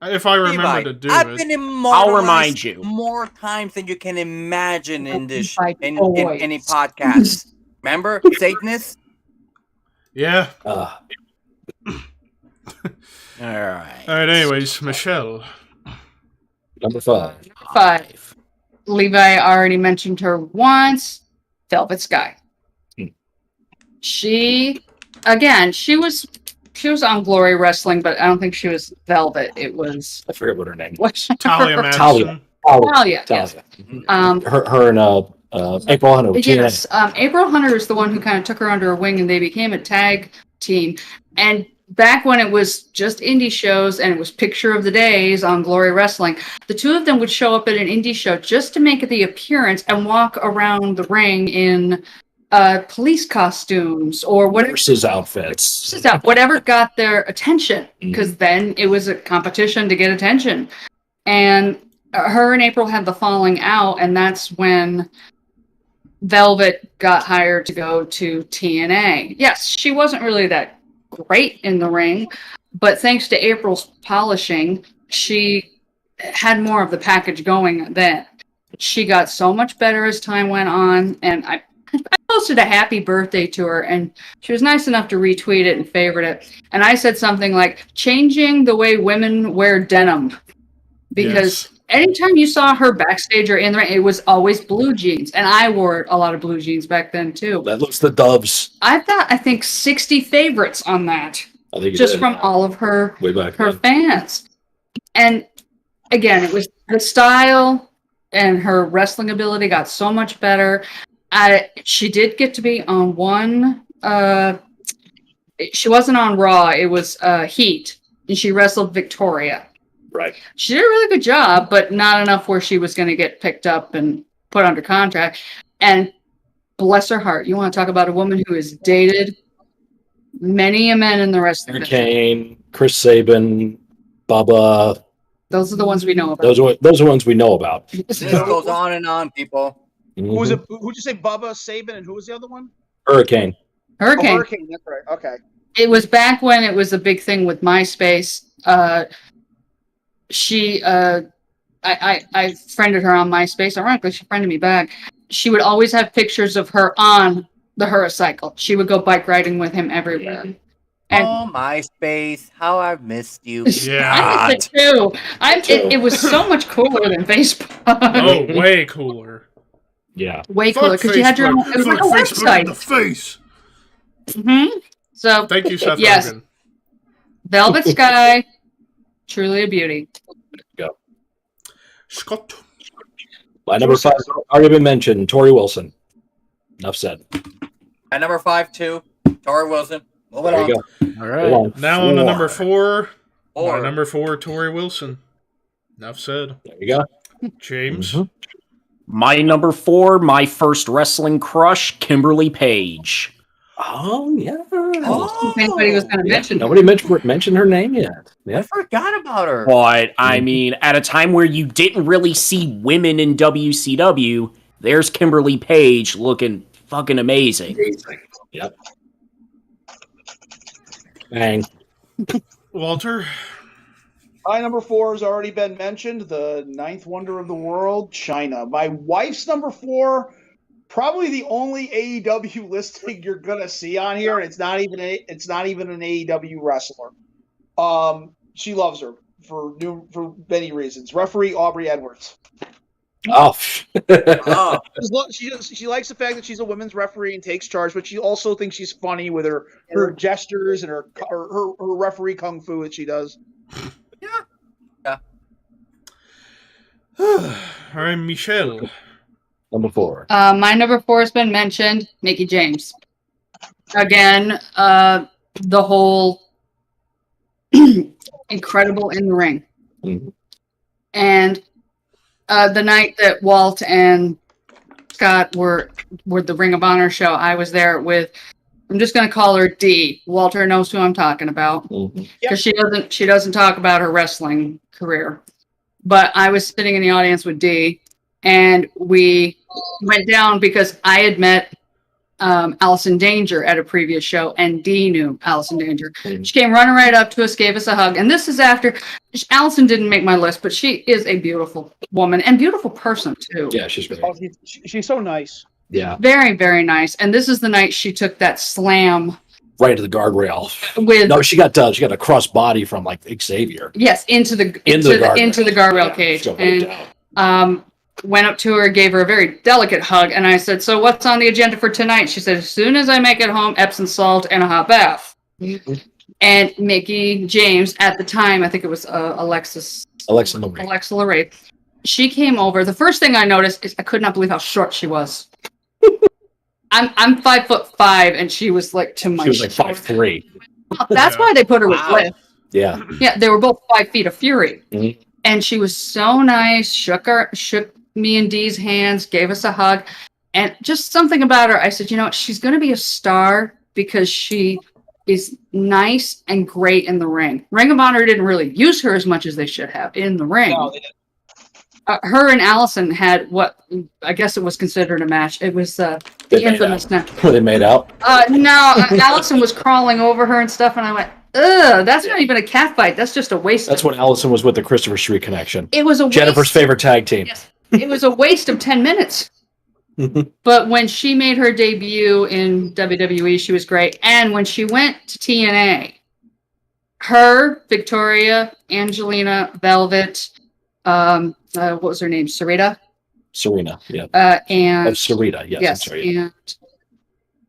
If I remember Levi, to do I've it. been immortalized I'll remind you. more times than you can imagine in this Like in toys. any podcast. Remember, Satanist? Yeah. All right. All right. Anyways, Michelle. Number 5. 5. Levi already mentioned her once. Velvet Skye. She was on Glory Wrestling, but I don't think she was Velvet. It was I forget what her name what? Talia Madison. Talia. Yes. Her and April Hunter. Yes. April Hunter is the one who kind of took her under her wing, and they became a tag team. And back when it was just indie shows and it was picture of the days on Glory Wrestling, the 2 of them would show up at an indie show just to make the appearance and walk around the ring in police costumes or whatever. Nurses outfits. Whatever got their attention, because then it was a competition to get attention. And her and April had the falling out, and that's when Velvet got hired to go to TNA. Yes, she wasn't really that great in the ring, but thanks to April's polishing, she had more of the package going then. She got so much better as time went on, and I posted a happy birthday to her, and she was nice enough to retweet it and favorite it. And I said something like, changing the way women wear denim. Because anytime you saw her backstage or in the ring, it was always blue jeans. And I wore a lot of blue jeans back then, too. That looks the Doves. I've got, I think, 60 favorites on that. I think Just from all of her, way back her then. fans. And again, it was the style and her wrestling ability got so much better. She did get to be on one. She wasn't on Raw. It was Heat, and she wrestled Victoria. Right. She did a really good job, but not enough where she was going to get picked up and put under contract. And bless her heart, you want to talk about a woman who has dated many a men in the wrestling business. Kane, Chris Sabin, Bubba. Those are the ones we know about. Those are ones we know about. This goes on and on, people. Mhm. Who was it? Who'd you say? Bubba, Sabin, and who was the other one? Hurricane. Hurricane. Oh, Hurricane. That's right. Okay. It was back when it was a big thing with MySpace. I friended her on MySpace. Ironically, she friended me back. She would always have pictures of her on the Huracycle. She would go bike riding with him everywhere. And Oh, MySpace, how I've missed you. Yeah. I missed it too. It was so much cooler than Facebook. Oh, way cooler. Yeah. Way cooler because you had your own. It was like a Facebook in the website. face. So Thank you, Seth Yes. Rogen. Velvet Sky, truly a beauty. Scott. My number 5 has already been mentioned. Tori Wilson. Enough said. At number 5, too, Tori Wilson. Moving There on. you go. All right. Hold on. Now on to number 4. Four. My number 4, Tori Wilson. Enough said. There you go. James. Mhm. My number 4, my first wrestling crush, Kimberly Page. Oh, yeah. Oh, If anybody was going to mention Nobody mentioned her name yet. I Yeah. forgot about her. But, I mean, at a time where you didn't really see women in WCW, there's Kimberly Page looking fucking amazing. Yep. Bang. Walter. My number 4 has already been mentioned. The 9th wonder of the world, China. My wife's number 4, probably the only AEW listing you're gonna see on here, and it's not even an AEW wrestler. She loves her for many reasons. Referee Aubrey Edwards. Oh. Oh, She likes the fact that she's a women's referee and takes charge, but she also thinks she's funny with her gestures and her referee kung fu that she does. All right, Michelle. Number 4. My number 4 has been mentioned, Mickie James. Again, the whole incredible in the ring. Mhm. And the night that Walt and Scott were the Ring of Honor show, I was there with, I'm just going to call her D. Walter knows who I'm talking about. Mhm. Because she doesn't talk about her wrestling career. But I was sitting in the audience with Dee, and we went down because I had met Allison Danger at a previous show, and Dee knew Allison Danger. She came running right up to us, gave us a hug, and this is after Allison didn't make my list, but she is a beautiful woman and beautiful person too. Yeah, she's great. Oh, she's so nice. Yeah. Very, very nice. And this is the night she took that slam Right to the guardrail. with No, she got a cross body from like Xavier. yes into the guardrail cage. Go right And went up to her, gave her a very delicate hug, and I said, "So what's on the agenda for tonight?" She said, "As soon as I make it home, Epsom salt and a hot bath." And Mickie James, at the time, I think it was Alexa Lorraine, she came over. The first thing I noticed is I could not believe how short she was. I'm 5'5", and she was like to my. She was like 5'3". That's why they put her with Wow. Liv. Yeah. Yeah, they were both 5 feet of fury. Mhm. And she was so nice, shook me and Dee's hands, gave us a hug. And just something about her, I said, you know, she's going to be a star because she is nice and great in the ring. Ring of Honor didn't really use her as much as they should have in the ring. No, they her and Allison had what I guess it was considered a match. It was the infamous. Were they made out? No, Allison was crawling over her and stuff, and I went, ugh, that's not even a cat fight. That's just a waste. That's when Allison was with the Christopher Street connection. It was a Jennifer's favorite tag team. Yes, it was a waste of 10 minutes. But when she made her debut in WWE, she was great. And when she went to TNA, her, Victoria, Angelina, Velvet, what was her name? Serena, yeah. And Serena, yes. yes, I'm sorry. and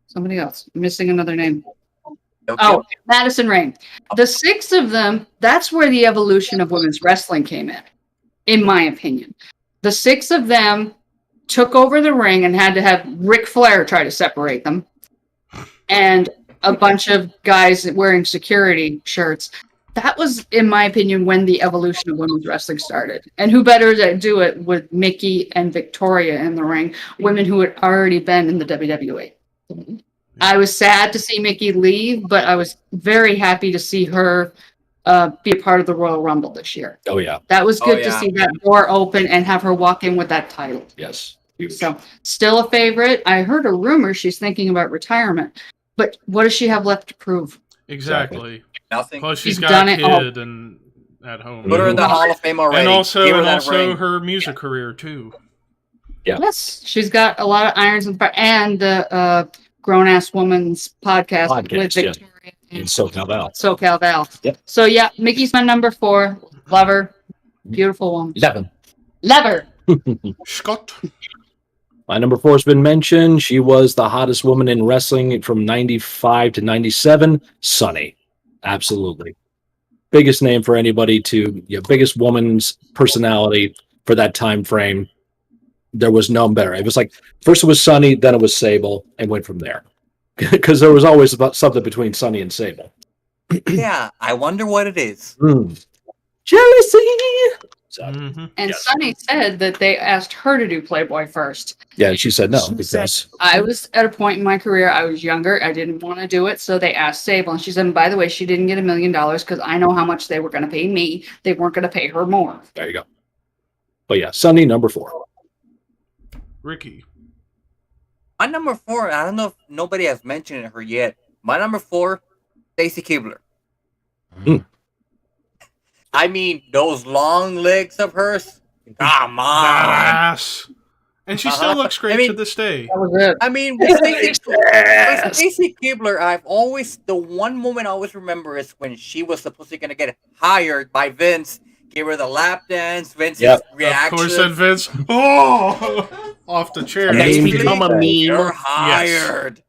somebody else. I'm missing another name. Okay. Oh, Madison Rayne. The 6 of them, that's where the evolution of women's wrestling came in my opinion. The 6 of them took over the ring and had to have Ric Flair try to separate them. And a bunch of guys wearing security shirts. That was, in my opinion, when the evolution of women's wrestling started. And who better to do it with Mickie and Victoria in the ring, women who had already been in the WWE. I was sad to see Mickie leave, but I was very happy to see her be a part of the Royal Rumble this year. Oh, yeah. That was good to see that door open and have her walk in with that title. Yes. Huge. So, still a favorite. I heard a rumor she's thinking about retirement. But what does she have left to prove? Exactly. Nothing. Plus, she's She's got done a it all. kid and at home. Put her in the Hall of Fame already. And Give her that also ring. her music career too. Yeah. Yes, she's got a lot of irons in fire. And the Grown Ass Woman's podcast with Yeah. Victoria In and SoCal Val. SoCal Val. Yep. So, yeah, Mickey's my number 4. Love her. Beautiful woman. 11. Love her. Scott. My number 4 has been mentioned. She was the hottest woman in wrestling from 95 to 97. Sunny. Absolutely. Biggest name for anybody biggest woman's personality for that time frame. There was none better. It was like, first it was Sunny, then it was Sable, and went from there. Because there was always something between Sunny and Sable. Yeah, I wonder what it is. Jealousy! So, And Sunny said that they asked her to do Playboy first. yeah, she said no. Because I was at a point in my career, I was younger, I didn't want to do it, so they asked Sable. And she said, and by the way, she didn't get $1 million because I know how much they were going to pay me. They weren't going to pay her more. there you go. But yeah, Sunny, number 4. Ricky. My number 4, I don't know if nobody has mentioned her yet. My number 4, Stacy Keibler. I mean, those long legs of hers. Come on. That ass. And she still looks great to this day. That was it. I mean, with Stacy Keibler, the one moment I always remember is when she was supposedly going to get hired by Vince. Gave her the lap dance, Vince's reaction. Of course, said Vince. Oh, off the chair. And it's become a meme. You're hired.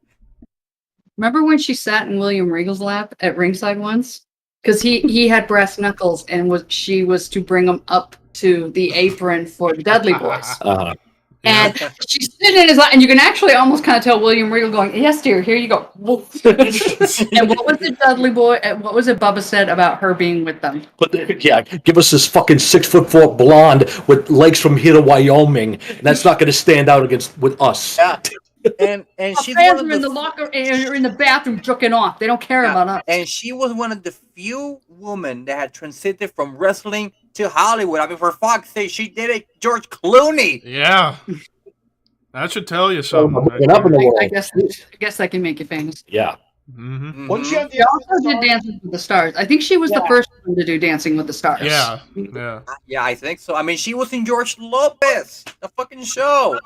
Remember when she sat in William Regal's lap at ringside once? Because he had brass knuckles and she was to bring them up to the apron for the Dudley Boys. And she's sitting in his lap, and you can actually almost kind of tell William Regal going, "Yes, dear, here you go." And what was it, Dudley Boy? What was it Bubba said about her being with them? But yeah, give us this fucking 6'4" blonde with legs from here to Wyoming. And that's not going to stand out with us. Yeah. And she's fans are in the locker or in the bathroom jerking off. They don't care about us. And she was one of the few women that had transited from wrestling to Hollywood. I mean, for fuck's sake, she did it. George Clooney. Yeah. That should tell you something. Up in the world. I guess that can make you famous. Yeah. Once she had She also did Dancing with the Stars. I think she was the first one to do Dancing with the Stars. Yeah. Yeah, I think so. I mean, she was in George Lopez, the fucking show.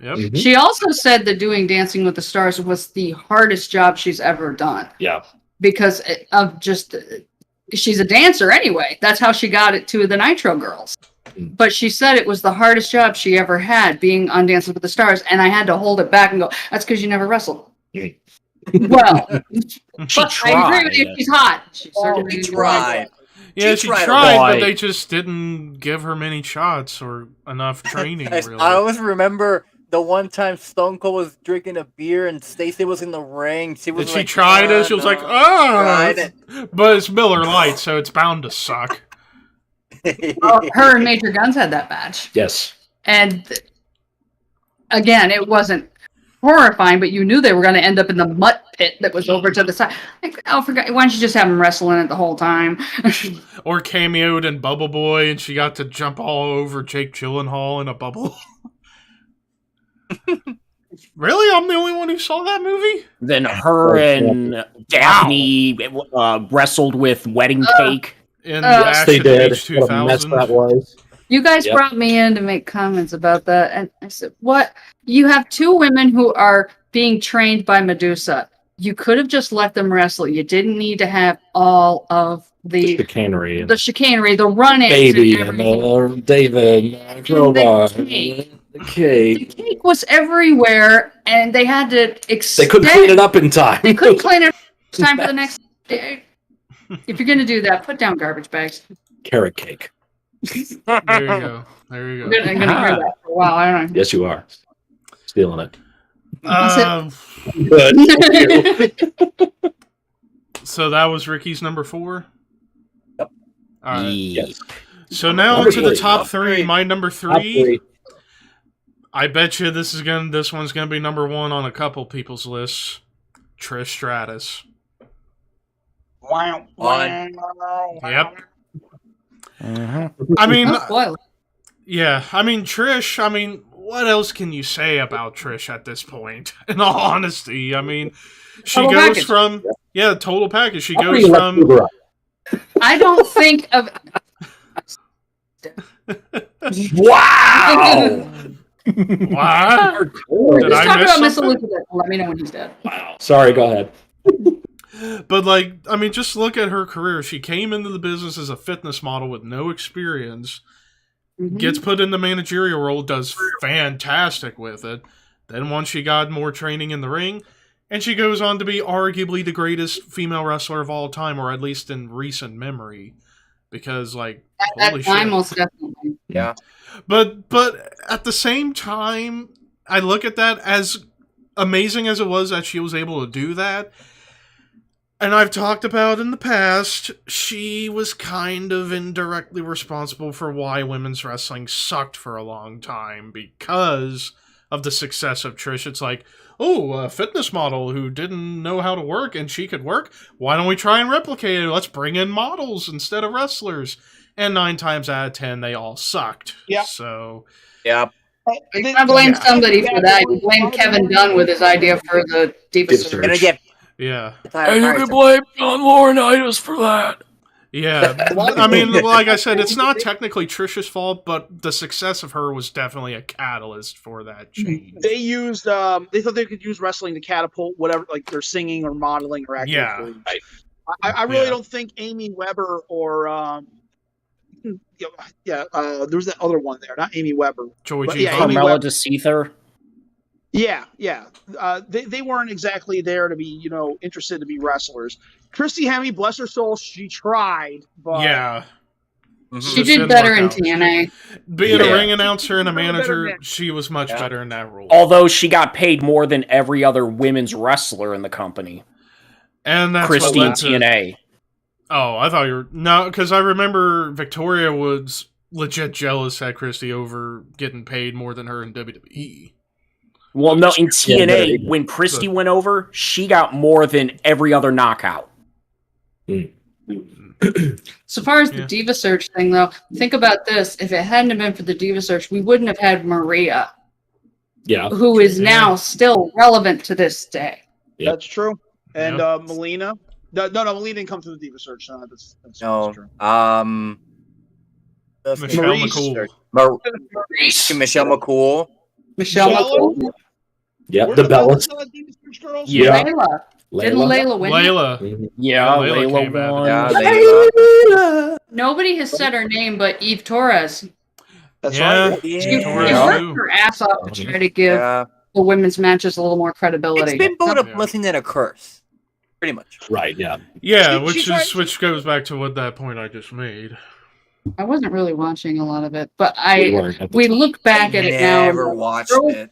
Yep. She also said that doing Dancing with the Stars was the hardest job she's ever done. Yeah. Because of she's a dancer anyway. That's how she got it to the Nitro Girls. But she said it was the hardest job she ever had, being on Dancing with the Stars, and I had to hold it back and go, "That's because you never wrestled." Well, I agree with you. She's hot. She certainly tried. Yeah, she tried, but they just didn't give her many shots or enough training. Really. I always remember the one time Stone Cold was drinking a beer and Stacey was in the ring. She was she tried it? She was like, "Oh!" But it's Miller Lite, so it's bound to suck. Her and Major Guns had that match. Yes. And again, it wasn't horrifying, but you knew they were going to end up in the mutt pit that was over to the side. Like, oh, forgot. Why don't you just have him wrestling it the whole time? Or cameoed in Bubble Boy, and she got to jump all over Jake Gyllenhaal in a bubble. Really? I'm the only one who saw that movie? Then her and Daphne wrestled with Wedding Cake. In Yes, Ash they of the did. Age What a mess 2000. that was. You guys Yep. brought me in to make comments about that, and I said, "What? You have two women who are being trained by Medusa. You could have just let them wrestle. You didn't need to have all of The the chicanery. chicanery, the run-ins, Baby and and everything. David. Crowbar. cake. The The cake. cake was everywhere, and they had to extend. They couldn't clean it up in time. They couldn't clean it. It's time for the next day. If you're gonna do that, put down garbage bags. Carrot cake. There you go. There you I'm go. gonna hear that for a while. I don't know. Yes, you are. Stealing it. Good. So that was Ricky's number 4? Yep. All right. Yes. So now Number to the three. top 3. My number Top 3. I bet you this one's gonna be number 1 on a couple people's lists. Trish Stratus. Wow. Yep. I mean, Oh, spoiler. yeah. I mean, Trish. I mean, what else can you say about Trish at this point? In all honesty, I mean, she Total goes package. from total package. She How goes do you like from Uber up? I don't think of. Wow! what? Did Let's I talk miss about Miss something? Elizabeth. Let me know when he's dead. Wow. Sorry, go ahead. But like, I mean, just look at her career. She came into the business as a fitness model with no experience. Mhm. Gets put in the managerial role, does fantastic with it. Then once she got more training in the ring, and she goes on to be arguably the greatest female wrestler of all time, or at least in recent memory. Because like, At holy that time, shit. most definitely. Yeah. But at the same time, I look at that as amazing as it was that she was able to do that. And I've talked about in the past, she was kind of indirectly responsible for why women's wrestling sucked for a long time because of the success of Trish. It's like, oh, a fitness model who didn't know how to work and she could work. Why don't we try and replicate it? Let's bring in models instead of wrestlers. And 9 times out of 10, they all sucked. Yeah. So, Yeah. You can't blame somebody for that. You blame Kevin Dunn with his idea for the Diva Diva Search. Gonna get yeah. blame John Laurinaitis for that. Yeah, I mean, like I said, it's not technically Trish's fault, but the success of her was definitely a catalyst for that change. They used they thought they could use wrestling to catapult whatever, like their singing or modeling or acting. Yeah. careers. I really Yeah. don't think Amy Weber or there was that other one there, not Amy Weber. Joy But G. yeah, Vaughn. Amy Carmella Webb- de Seether. Yeah. They weren't exactly there to be, interested to be wrestlers. Christy Hemme, bless her soul, she tried, but Yeah, She Just did didn't better work in out. TNA. being Yeah. a ring announcer and a She was a better manager, mix. she was much Yeah. better in that role. Although she got paid more than every other women's wrestler in the company. And that's Christy what in led to, TNA. Oh, I thought you were no, because I remember Victoria was legit jealous at Christy over getting paid more than her in WWE. Well, no, in TNA, Yeah, when Christy went over, she got more than every other knockout. So far as the Yeah. Diva Search thing, though, think about this. If it hadn't have been for the Diva Search, we wouldn't have had Maria, Yeah. who is Yeah. now still relevant to this day. Yep. that's true. And Yeah. Melina. No, Melina didn't come through the Diva Search. No, that's No. true. Michelle Maurice. McCool. Michelle McCool. Michelle Michelle? McCool. Yep. Were The Bellas. Diva Search girls? Yeah. Layla. Didn't Layla win? Layla. Mhm. Yeah, Layla Layla came out. won. Yeah, Layla. Nobody has said her name but Eve Torres. That's Yeah. right. She Torres, Yeah. too. worked her ass off to try to give Yeah. the women's matches a little more credibility. It's been both a Yeah. blessing and a curse. Pretty much. Right, yeah. Yeah, She which tried- which goes back to what that point I just made. I wasn't really watching a lot of it, but We weren't at the we time. look back at it now. Never and watched girls- it.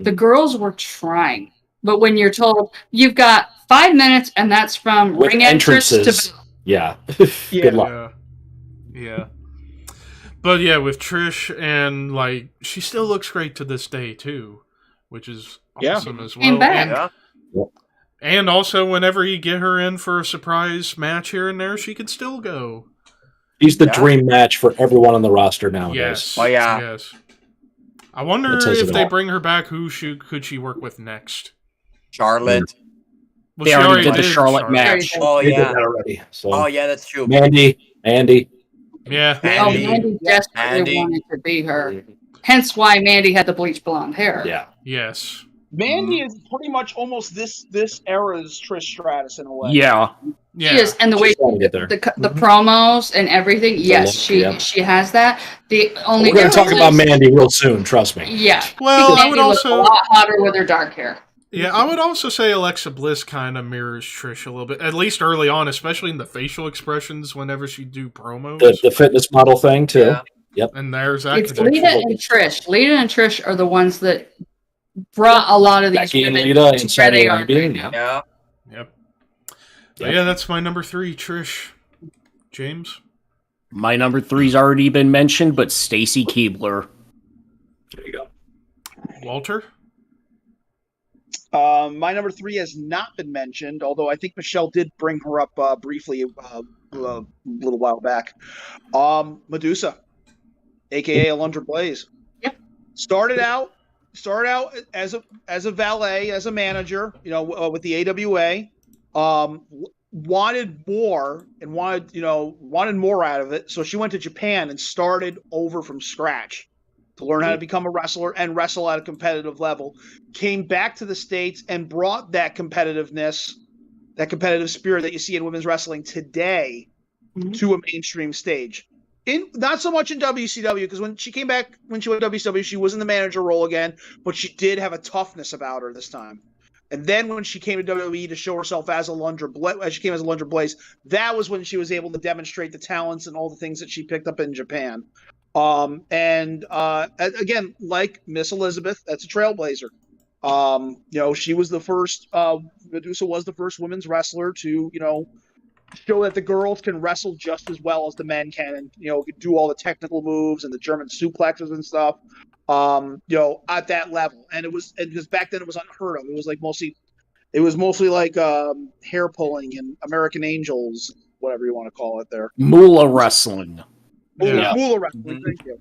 The girls were trying, but when you're told you've got 5 minutes and that's from With ring entrance entrances. to Yeah. Yeah. Good luck. Yeah. But yeah, with Trish and like she still looks great to this day too, which is Yeah. awesome as well. Came back. And, Yeah. And also, whenever you get her in for a surprise match here and there, she could still go. She's the dream match for everyone on the roster nowadays. Yes. Oh, yeah. Yes. I wonder It says if it they all. bring her back, could she work with next? Charlotte. Well, They she already did the did Charlotte match. Oh, They did yeah. that already. So Oh, yeah, that's true. Andy. Yeah. Oh, Mandy. Mandy desperately Mandy. wanted to be her. Hence why Mandy had the bleach blonde hair. Yeah. Yes. Mandy is pretty much almost this era's Trish Stratus in a way. Yeah. Yeah. She is, and the way She's trying to get there. the promos and everything, yes, look, she has that. The only We're going to talk difference about is- Mandy real soon, trust me. Yeah. Well, I Mandy would was a also. lot hotter with her dark hair. Yeah, I would also say Alexa Bliss kind of mirrors Trish a little bit, at least early on, especially in the facial expressions whenever she do promos. The fitness model thing, too. Yeah. And there's that It's connection. Lita and Trish. Lita and Trish are the ones that brought a lot of these Becky and women Lita to and where Saudi they are. Arabia. Yeah. Yeah. Yep. Yep. Yeah, that's my number 3, Trish. James? My number 3's already been mentioned, but Stacy Keibler. There you go. Walter? My number 3 has not been mentioned, although I think Michelle did bring her up briefly a little while back. Medusa, aka Alundra Blaze. Yep. Started out as a valet, as a manager, with the AWA. Wanted more and wanted more out of it, so she went to Japan and started over from scratch to learn how to become a wrestler and wrestle at a competitive level. Came back to the States and brought that competitiveness, that competitive spirit that you see in women's wrestling today to a mainstream stage. Not so much in WCW, because when she came back, when she went to WCW, she was in the manager role again, but she did have a toughness about her this time. And then when she came to WWE to show herself as Alundra Blaze, that was when she was able to demonstrate the talents and all the things that she picked up in Japan. Again, like Miss Elizabeth, that's a trailblazer. She was the first. Medusa was the first women's wrestler to, show that the girls can wrestle just as well as the men can, and do all the technical moves and the German suplexes and stuff. At that level, and because back then it was unheard of. It was mostly like hair pulling and American Angels, whatever you want to call it. There, Moolah Wrestling. Yeah. Moolah wrestling. Thank you.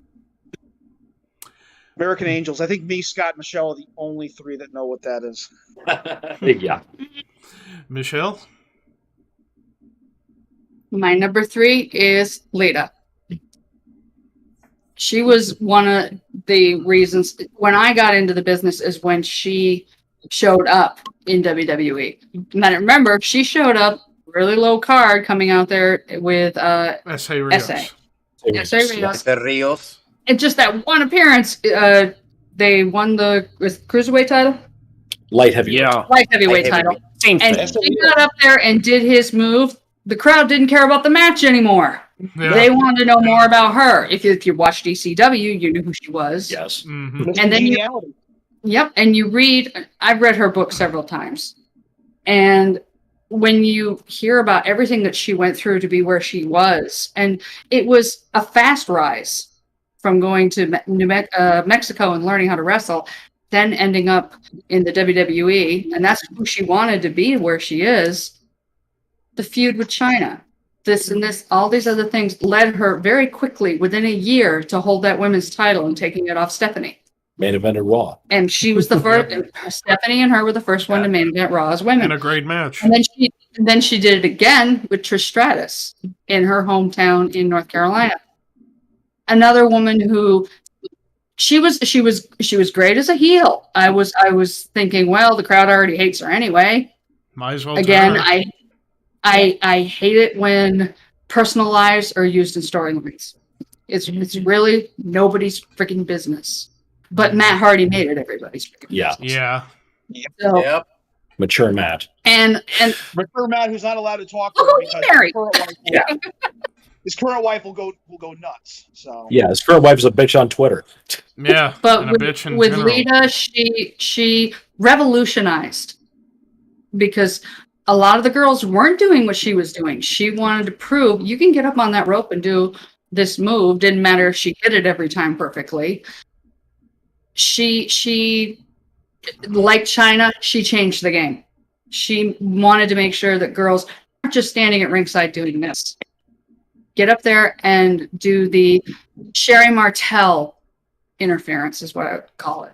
American Angels. I think me, Scott, and Michelle are the only 3 that know what that is. Yeah. Michelle? My number 3 is Leda. She was one of the reasons when I got into the business is when she showed up in WWE. And I remember she showed up really low card coming out there with S.A. Rios. SA. S.A. Rios. The Rios. And just that one appearance, they won the cruiserweight title, Light heavyweight. Yeah. light heavyweight title. Same And thing. he got up there and did his move. The crowd didn't care about the match anymore. Yeah. They wanted to know more about her. If you watched ECW, you knew who she was. Yes. Mhm. And then Geniality. Yep, and I've read her book several times. And when you hear about everything that she went through to be where she was, and it was a fast rise from going to Mexico and learning how to wrestle, then ending up in the WWE, and that's who she wanted to be where she is. The feud with China, this and this, all these other things led her very quickly, within a year, to hold that women's title and taking it off Stephanie. Main evented Raw. And she was the first. Stephanie and her were the first one to main event Raw as women. And a great match. And then she did it again with Trish Stratus in her hometown in North Carolina. Another woman who she was great as a heel. I was thinking, well, the crowd already hates her anyway. Might as well. Again, turn her. I hate it when personal lives are used in storylines. It's really nobody's freaking business. But Matt Hardy made it everybody's freaking Yeah. business. Yeah. So, Yep. Mature Matt. and Mature Matt, who's not allowed to talk. Look to her who he because married. His current wife will go nuts. So Yeah, his current wife's a bitch on Twitter. Yeah. But and a bitch in with general. Lita, she revolutionized, because a lot of the girls weren't doing what she was doing. She wanted to prove you can get up on that rope and do this move. Didn't matter if she hit it every time perfectly. She like China, she changed the game. she wanted to make sure that girls aren't just standing at ringside doing this. Get up there and do the Sherry Martell interference is what I would call it.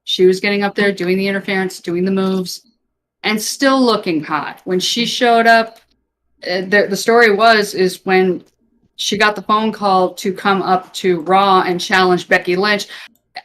She was getting up there, doing the interference, doing the moves, and still looking hot. When she showed up, the story is when she got the phone call to come up to Raw and challenge Becky Lynch.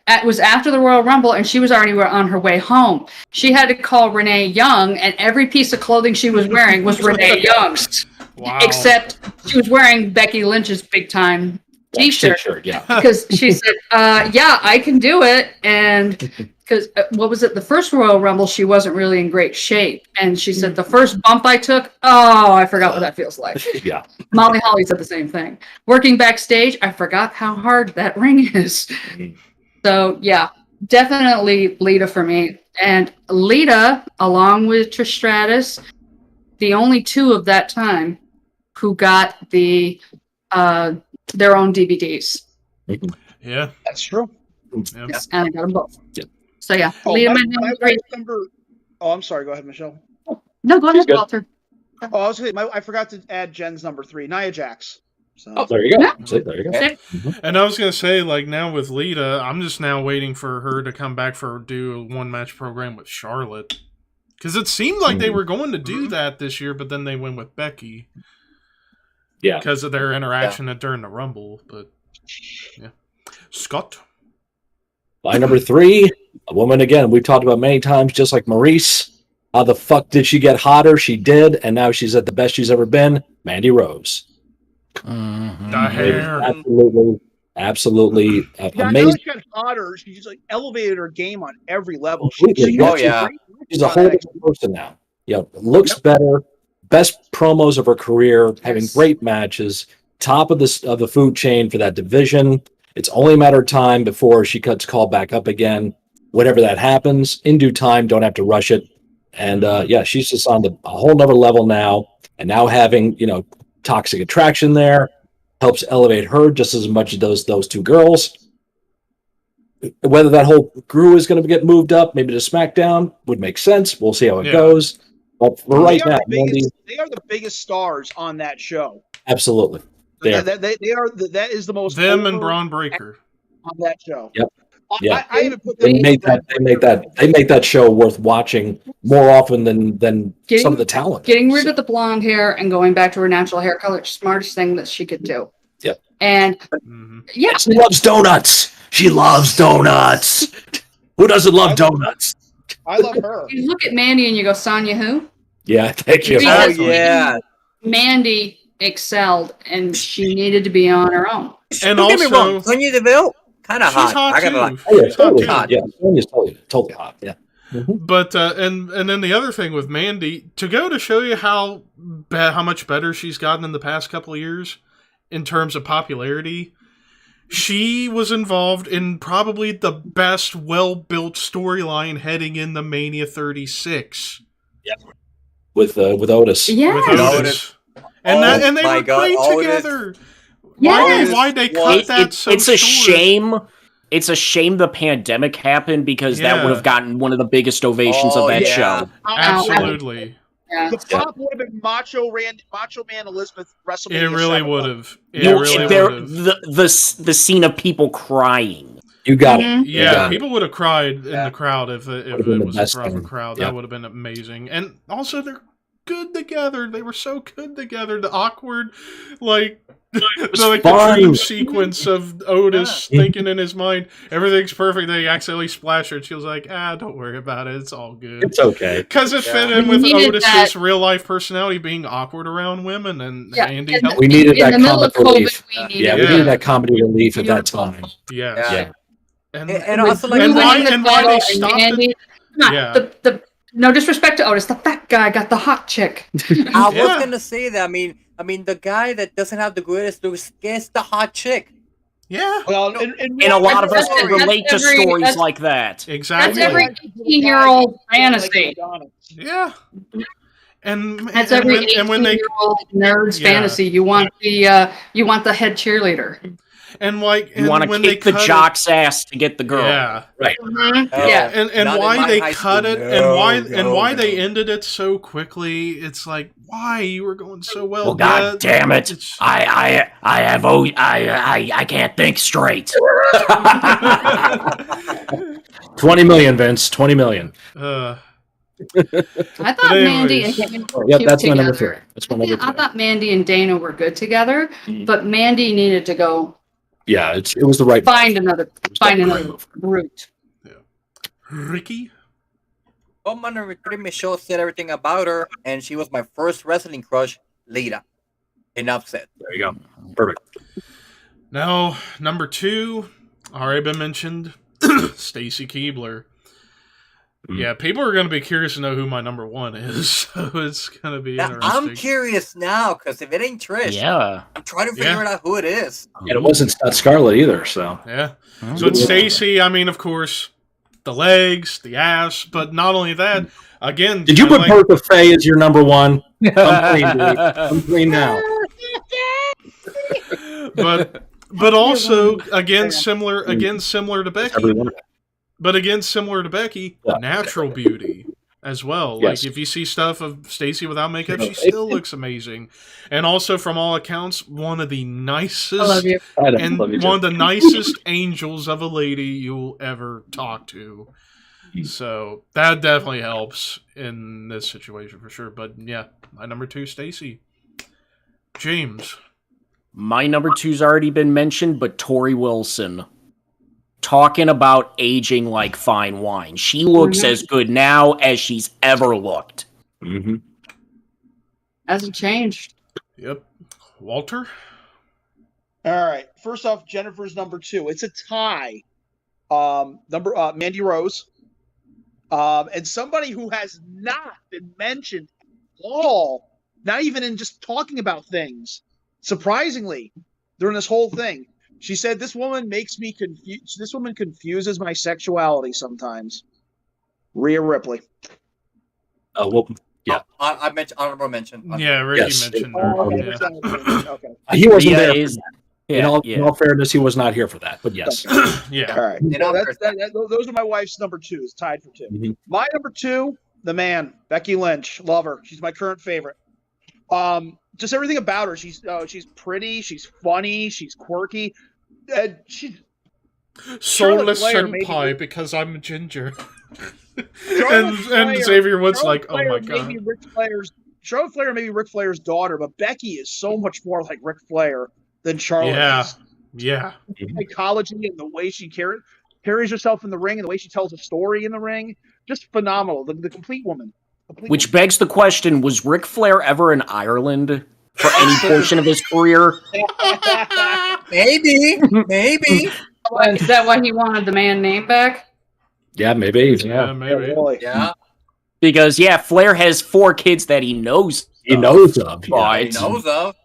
It was after the Royal Rumble, and she was already on her way home. She had to call Renee Young, and every piece of clothing she was wearing was Renee Young's. Wow. Except she was wearing Becky Lynch's big-time T-shirt. Yeah. Because she said, yeah, I can do it. And because, what was it? The first Royal Rumble, she wasn't really in great shape. And she said, the first bump I took, I forgot what that feels like. Yeah. Molly Holly said the same thing. Working backstage, I forgot how hard that ring is. So, yeah, definitely Lita for me. And Lita, along with Trish Stratus, the only two of that time who got their own DVDs. Yeah, That's true. yeah. And I got them both. Yeah. So, yeah, Oh, Lita, I'm sorry. Go ahead, Michelle. No, go ahead, good. Walter. Oh, I was gonna, I forgot to add Jen's number 3, Nia Jax. So. Oh, there you go. Yeah. See, there you go. Okay. And I was gonna say, like, now with Lita, I'm just now waiting for her to come back do a one match program with Charlotte, because it seemed like they were going to do that this year, but then they went with Becky. Yeah. Because of their interaction during the Rumble, but yeah. Scott. My number 3, a woman again we've talked about many times, just like Maurice. How the fuck did she get hotter? She did, and now she's at the best she's ever been. Mandy Rose. The hair. Absolutely Yeah, amazing. I know she got hotter. She just elevated her game on every level. Completely. Oh, yeah. She's a whole different person now. Looks better. Best promos of her career. Having great matches. Top of the food chain for that division. It's only a matter of time before she gets called back up again. Whatever that happens, in due time. Don't have to rush it. And she's just on a whole nother level now. And now having Toxic Attraction there helps elevate her just as much as those two girls. Whether that whole crew is going to get moved up, maybe to SmackDown, would make sense. We'll see how it goes. But for right now, they are the biggest stars on that show. Absolutely, they are. That is the most. Them and Braun Breaker on that show. Yep. Yeah. I even put They make that show worth watching more often than some of the talent. Getting rid of the blonde hair and going back to her natural hair color, smartest thing that she could do. Yep. And yeah, she loves donuts. She loves donuts. Who doesn't love donuts? I love her. You look at Mandy and you go, Sonya who? Yeah, thank you. Oh, yeah. Mandy excelled, and she needed to be on her own. And Don't get me also, wrong, Sonya Deville, kind of she's hot. hot I gotta too. like. Oh, yeah, She's hot totally too. hot. Yeah, Sonya's totally hot. Yeah. But and then the other thing with Mandy, to go to show you how much better she's gotten in the past couple of years in terms of popularity, she was involved in probably the best well-built storyline heading in the Mania 36. Yeah. With Otis. Yeah. With Otis. And they my were God, great Otis. together. Yes. Why'd they cut that so It's a short? shame. It's a shame the pandemic happened because that would have gotten one of the biggest ovations of that show. Absolutely. Yeah. The pop would have been Macho Man Elizabeth WrestleMania. It really 7. would have. It really would have. The scene of people crying. You got it. Yeah, people would have cried in the crowd if it been the was best a proper thing. crowd. Yeah. That would have been amazing. And also, they're good together. They were so good together. The awkward, the dream sequence of Otis thinking in his mind, everything's perfect. They accidentally splash her. She was like, don't worry about it. It's all good. It's okay. Because it fit in We with needed Otis's that. real life personality being awkward around women, and Andy helped. We needed in that the middle of comic COVID, relief. we needed Yeah, we needed that comedy relief at that time. Yes. Yeah. And And also, like, and why winning the they title stopped and Mandy, it? come on, Yeah. the no disrespect to Otis, the fat guy got the hot chick. I was Yeah. gonna say that. I mean, the guy that doesn't have the greatest looks gets the hot chick. Yeah. Well, And a lot of us can That's relate to every- stories that's- like that. That's Exactly. every 18-year-old fantasy. Yeah. And That's and every when, and when they 18-year-old nerd's Yeah. fantasy. You want the head cheerleader. And like, You want to when kick they the cut jock's ass to get the it, girl. yeah, Mhm. Oh, Yeah. and not in why my they high cut school. it, and why No. they ended it so quickly. It's like, why? You were going so well. Well, God damn it! it's- I can't think straight. 20 million, Vince. 20 million. I thought But Mandy anyways. and Dana were Yep, cute that's my together. number 3. That's my number 3. I thought Mandy and Dana were good together, but Mandy needed to go Yeah, it was the right. find another route. Ricky. Well, my number 3, Michelle said everything about her, and she was my first wrestling crush, Lita. Enough said. There you go. Perfect. Now, number 2, already been mentioned, Stacy Keibler. Yeah, people are going to be curious to know who my number 1 is, so it's going to be Now, interesting. I'm curious now, because if it ain't Trish, Yeah. I'm trying to figure out who it is. And it wasn't not Scarlet either, so. Yeah. So it's Stacy. I mean, of course, the legs, the ass, but not only that. Again, Did you put like, Bertha Faye as your number 1? I'm clean, dude. I'm clean now. but also again similar to Becky. Everyone. But again, similar to Becky, Yeah. natural beauty as well. Yes. Like if you see stuff of Stacy without makeup, she still looks amazing. And also, from all accounts, one of the I love nicest you. and love you too. one of the nicest angels of a lady you'll ever talk to. So that definitely helps in this situation for sure. But yeah, my number 2, Stacy. James. My number 2's already been mentioned, but Tori Wilson. Talking about aging like fine wine. She looks as good now as she's ever looked. Mm-hmm. Hasn't changed. Yep. Walter. All right. First off, Jennifer's number 2. It's a tie. Mandy Rose. And somebody who has not been mentioned at all, not even in just talking about things. Surprisingly, during this whole thing, she said, "This woman makes me confused. This woman confuses my sexuality sometimes." Rhea Ripley. Well, yeah. I mentioned honorable mention. Yeah, Ricky Yes. mentioned Oh, her. okay. Yeah. Okay. He wasn't Rhea there. is- in all fairness, he was not here for that. But yes. Yeah. All right. And So I'll- those are my wife's number 2s, tied for 2. Mhm. My number 2, the man, Becky Lynch. Love her. She's my current favorite. Just everything about her. She's pretty. She's funny. She's quirky. She's Soulless Flair maybe- senpai because I'm a ginger. Charlotte and Flair- Xavier Woods Charlotte like, oh my Flair may god. be Charlotte Flair may be Ric Flair's daughter, but Becky is so much more like Ric Flair than Charlotte. Yeah. is. Yeah. Psychology and the way she carries herself in the ring and the way she tells a story in the ring, just phenomenal. The complete woman. Which begs the question, was Ric Flair ever in Ireland for any portion of his career? Maybe. Is that why he wanted the man name back? Yeah, maybe. Yeah, Yeah. maybe. Yeah, Because, yeah, Flair has 4 kids that he knows. He knows of. But- he knows of.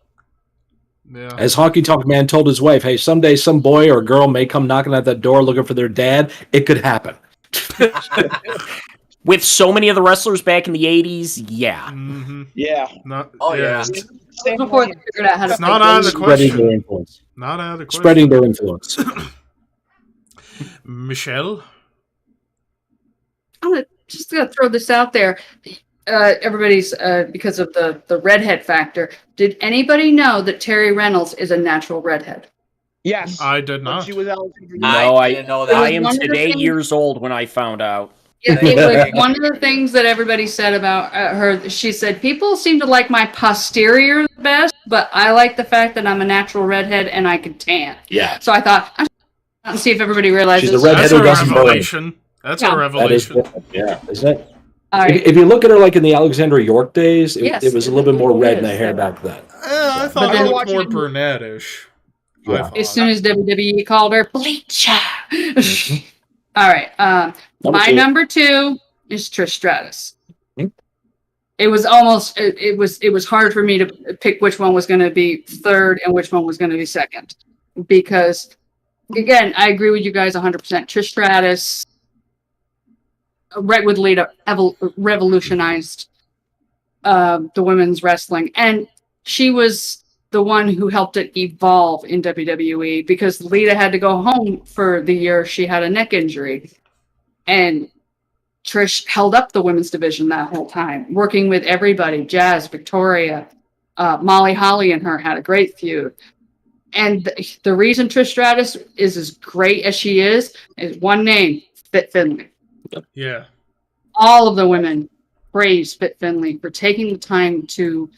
Yeah. As Honky Tonk Man told his wife, hey, someday some boy or girl may come knocking at that door looking for their dad. It could happen. With so many of the wrestlers back in the 80s, yeah. Mm-hmm. Yeah. Not, Oh, yeah. Before they figured out how to It's not out of the Spreading their question. influence. Not out of the question. Spreading their influence. Michelle. I'm just gonna throw this out there. Everybody's because of the redhead factor. Did anybody know that Terry Reynolds is a natural redhead? Yes. I did When not. she was Alexander. No, I didn't know that. I am One of the today things- years old when I found out. It was one of the things that everybody said about her. She said, people seem to like my posterior the best, but I like the fact that I'm a natural redhead and I can tan. Yeah. So I thought, I'm going to see if everybody realizes. She's a redhead That's who a doesn't burn. revelation. That's Yeah. a That is, revelation. yeah, isn't it? All right. If you look at her like in the Alexandra York days, Yes, it was a little bit more it red in the is. hair back then. I But thought then- it looked more brunettish. I Yeah. thought. As soon as WWE called her Bleacher. All right. Number My 2. number 2 is Trish Stratus. Mhm. It was almost it was hard for me to pick which one was going to be third and which one was going to be second, because again, I agree with you guys 100%. Trish Stratus, right with Lita, revolutionized the women's wrestling, and she was the one who helped it evolve in WWE, because Lita had to go home for the year she had a neck injury. And Trish held up the women's division that whole time, working with everybody. Jazz, Victoria, Molly Holly and her had a great feud. And the reason Trish Stratus is as great as she is one name, Fit Finlay. Yeah. All of the women praise Fit Finlay for taking the time to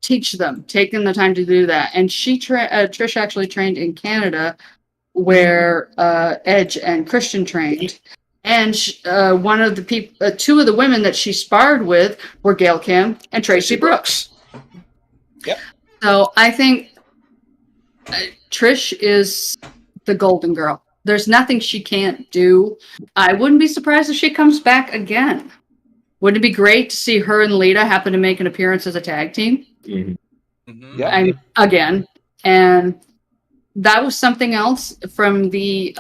teach them, taking the time to do that. And Trish actually trained in Canada, where Edge and Christian trained. And one of the people, two of the women that she sparred with were Gail Kim and Tracy Brooks. Yep. So I think Trish is the golden girl. There's nothing she can't do. I wouldn't be surprised if she comes back again. Wouldn't it be great to see her and Lita happen to make an appearance as a tag team? Mm-hmm. Yeah. Again. And that was something else from the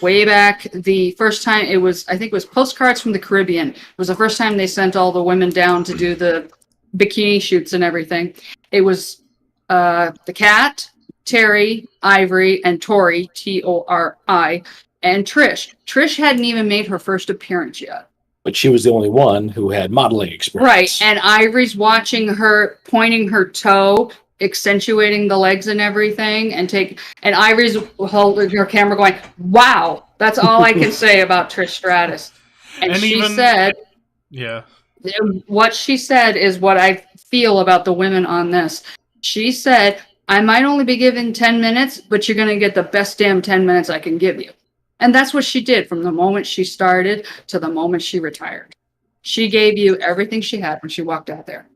way back. The first time I think it was Postcards from the Caribbean. It was the first time they sent all the women down to do the bikini shoots and everything. It was the Cat, Terry, Ivory, and Tori, Tori, and Trish. Trish hadn't even made her first appearance yet. But she was the only one who had modeling experience. Right, and Ivory's watching her, pointing her toe, accentuating the legs and everything, and Ivory's holding her camera going, wow, that's all I can say about Trish Stratus. And she said, yeah, what she said is what I feel about the women on this. She said, I might only be given 10 minutes, but you're going to get the best damn 10 minutes I can give you. And that's what she did from the moment she started to the moment she retired. She gave you everything she had when she walked out there.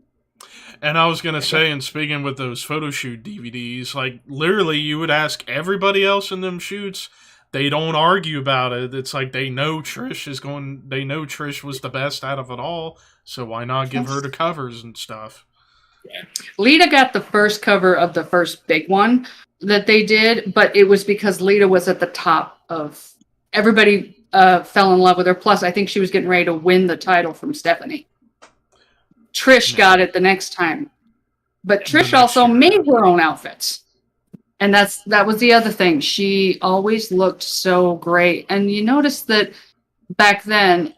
And I was going to say, and speaking with those photo shoot DVDs, like, literally, you would ask everybody else in them shoots, they don't argue about it. It's like they know Trish was the best out of it all, so why not give her the covers and stuff? Lita got the first cover of the first big one that they did, but it was because Lita was at the top of... Everybody fell in love with her. Plus, I think she was getting ready to win the title from Stephanie. Trish got it the next time. But Trish also made her own outfits. And that was the other thing. She always looked so great. And you notice that back then,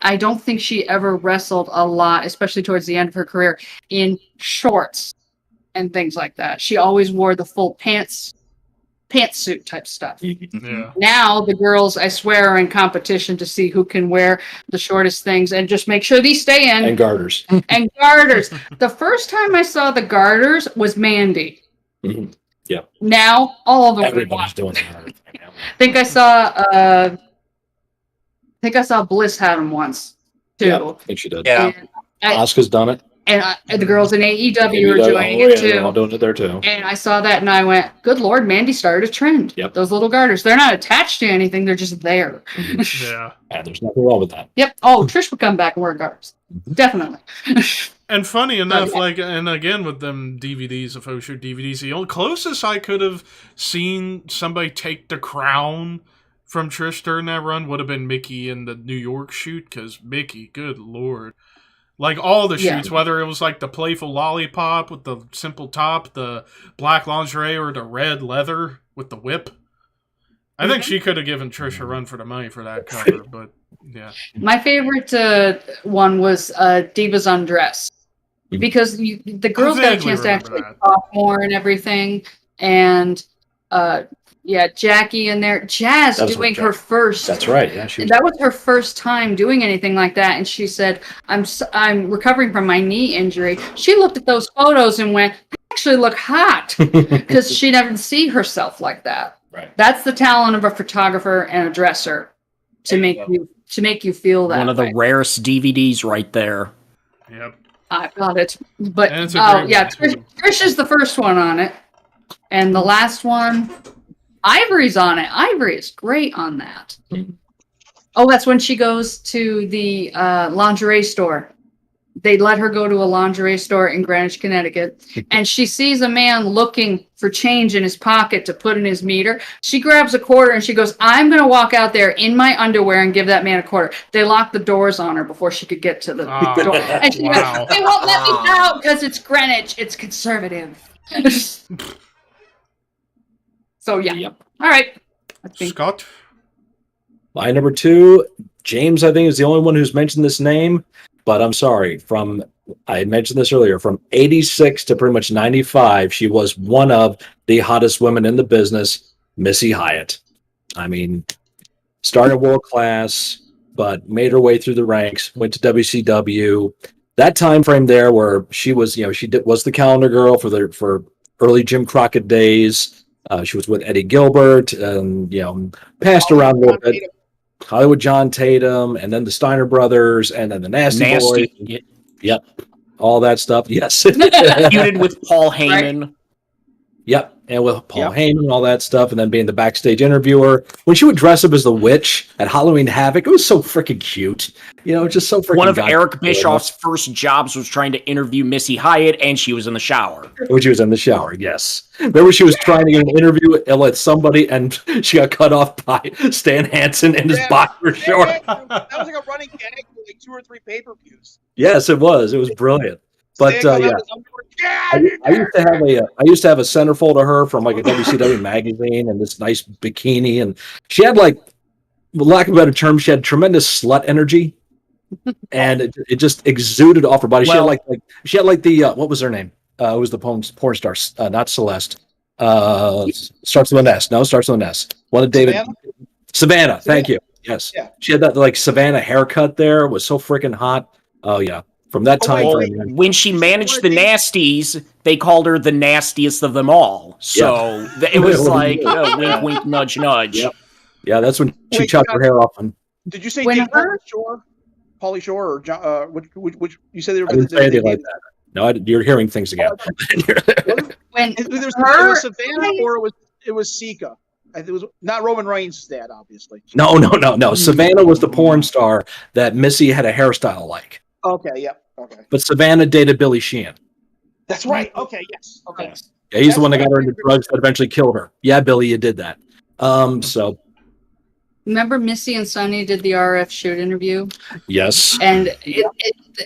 I don't think she ever wrestled a lot, especially towards the end of her career, in shorts and things like that. She always wore the full pantsuit type stuff. Yeah. Now the girls, I swear, are in competition to see who can wear the shortest things and just make sure these stay in. And garters. And garters. The first time I saw the garters was Mandy. Mm-hmm. Yep. Now all of them. Everybody's doing the garter thing now. I think I saw Bliss had them once too. Yeah, I think she did. Yeah. Asuka's done it. And the girls in AEW are joining it too. They're all doing it there too. And I saw that and I went, good Lord, Mandy started a trend. Yep. Those little garters. They're not attached to anything. They're just there. Yeah. And there's nothing wrong with that. Yep. Oh, Trish would come back and wear garters. Definitely. And funny enough, yeah. like, and again with them DVDs, the photo shoot DVDs, the only closest I could have seen somebody take the crown from Trish during that run would have been Mickie in the New York shoot, because Mickie, good Lord. Like, all the shoots, whether it was like the playful lollipop with the simple top, the black lingerie, or the red leather with the whip. I think she could have given Trish a run for the money for that cover, but yeah. My favorite one was Divas Undress. Because the girls got a chance to actually talk more and everything. And Jackie in there. Jazz doing her first. That's right. Yeah, that was her first time doing anything like that. And she said, I'm recovering from my knee injury. She looked at those photos and went, I actually look hot. Because she never see herself like that. Right. That's the talent of a photographer and a dresser to make you feel that. One of the rarest DVDs right there. Yep. I got it. But Trish is the first one on it. And the last one, Ivory's on it. Ivory is great on that. Oh, that's when she goes to the lingerie store they let her go to a lingerie store in Greenwich, Connecticut, and she sees a man looking for change in his pocket to put in his meter. She grabs a quarter and she goes, I'm going to walk out there in my underwear and give that man a quarter. They locked the doors on her before she could get to the door. And she goes, they won't let me out because it's Greenwich. It's conservative. So, yeah. Yep. All right. I think. Scott? My number 2, James, I think, is the only one who's mentioned this name, but I'm sorry. I mentioned this earlier, from 86 to pretty much 95, she was one of the hottest women in the business, Missy Hyatt. I mean, started world class, but made her way through the ranks, went to WCW. That time frame there where she was, was the calendar girl for early Jim Crockett days. She was with Eddie Gilbert, and passed around a little bit. Hollywood John Tatum, and then the Steiner Brothers, and then the Nasty Boys. Yep, all that stuff. Yes, feuded with Paul Heyman. Right. Yep, and with Paul Heyman and all that stuff, and then being the backstage interviewer. When she would dress up as the witch at Halloween Havoc, it was so freaking cute. Just so freaking. One of Eric Bischoff's first jobs was trying to interview Missy Hyatt, and she was in the shower. When she was in the shower, yes. Remember, she was trying to get an interview with somebody, and she got cut off by Stan Hansen in his boxer short. That was like a running gag for like 2 or 3 pay-per-views. Yes, it was. It was brilliant. But I used to have a centerfold of her from like a WCW magazine and this nice bikini, and she had, like, for lack of a better term, she had tremendous slut energy, and it just exuded off her body. She had like the what was her name? It was the porn star, not Celeste. Starts with an S. No, starts with an S. One of David Savannah. Thank you. Yes, she had that like Savannah haircut. There, it was so freaking hot. Oh yeah. From that time frame. When she managed the Nasties, they called her the nastiest of them all. So it was like wink, wink, nudge, nudge. Yep. Yeah, that's when she chopped her hair off. Did you say Pauly Shore, or John, which you said they were? I didn't say anything like that. No, you're hearing things again. When it was Savannah, or it was Sika. It was not Roman Reigns' dad, obviously. No. Savannah was the porn star that Missy had a hairstyle like. Okay, yep. Okay. But Savannah dated Billy Sheehan. That's right. Okay, yes. Okay. Yeah, he's the one that got her into drugs that eventually killed her. Yeah, Billy, you did that. So. Remember Missy and Sonny did the RF shoot interview? Yes. And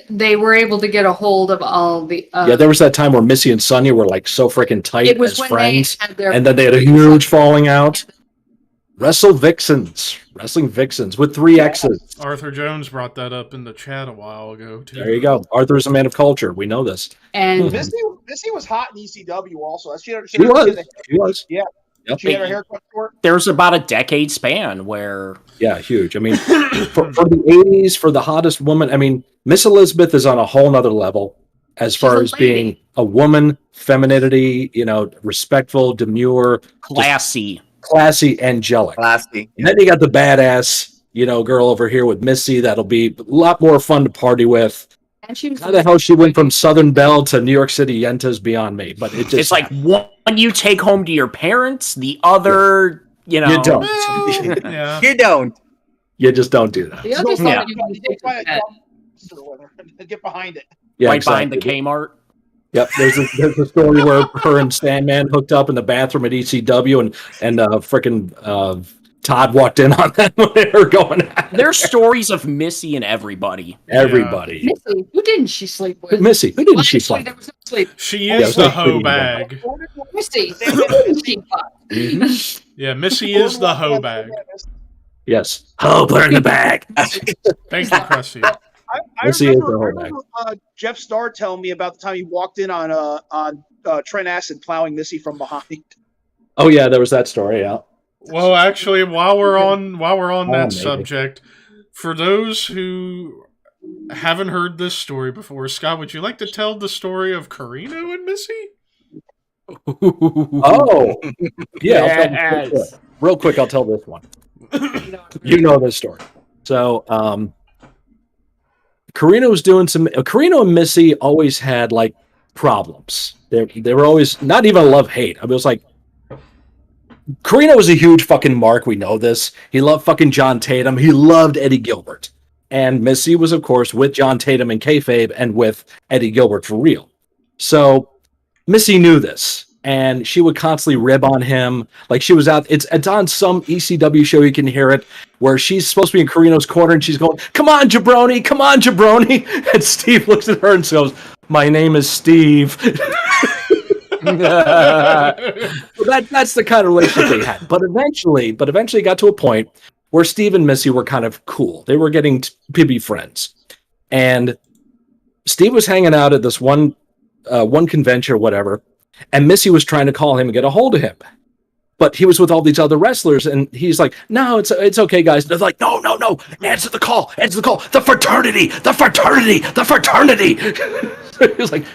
they were able to get a hold of all the... yeah, there was that time where Missy and Sonny were like so freaking tight as friends. And then they had a huge falling out. Wrestling Vixens with 3 X's. Arthur Jones brought that up in the chat a while ago, too. There you go. Arthur's a man of culture. We know this. And Missy was hot in ECW also. She was. Yeah. Yep. She had her hair cut short. There's about a decade span where... Yeah, huge. I mean, for the 80s, for the hottest woman, I mean, Miss Elizabeth is on a whole nother level as far as being a woman, femininity, respectful, demure. Classy, angelic. Classy. And then you got the badass, girl over here with Missy. That'll be a lot more fun to party with. And she was how the hell she went from Southern Belle to New York City Yentas beyond me. But it's like one you take home to your parents, the other, you don't. Yeah. You don't. You just don't do that. The other get behind it. Yeah, right behind the Kmart. Yep, there's a story where her and Sandman hooked up in the bathroom at ECW, and frickin' Todd walked in on them when they were going at There's stories of Missy and everybody. Everybody. Missy, who didn't she sleep with? Missy, who didn't she sleep with? She is the hoe bag. Missy. Yeah, Missy is the hoe bag. Yes. Oh, put her in the bag. Thank you, Krusty. I remember Jeff Starr telling me about the time he walked in on Trent Acid plowing Missy from behind. Oh yeah, there was that story. Yeah. Well, actually, while we're on that subject, for those who haven't heard this story before, Scott, would you like to tell the story of Carino and Missy? Oh, yeah. Real quick, I'll tell this one. You know this story. So, Carino was doing Carino and Missy always had like problems. They were always not even a love-hate. I mean, it was like Carino was a huge fucking mark. We know this. He loved fucking John Tatum. He loved Eddie Gilbert. And Missy was, of course, with John Tatum and kayfabe and with Eddie Gilbert for real. So Missy knew this, and she would constantly rib on him. Like she was out, it's on some ECW show, you can hear it, where she's supposed to be in Carino's corner and she's going, come on, jabroni, come on, jabroni. And Steve looks at her and goes, my name is Steve. So that's the kind of relationship they had. But eventually it got to a point where Steve and Missy were kind of cool. They were getting to be friends. And Steve was hanging out at this one convention or whatever, and Missy was trying to call him and get a hold of him. But he was with all these other wrestlers, and he's like, no, it's okay, guys. They're like, no, answer the call. The fraternity. He was like,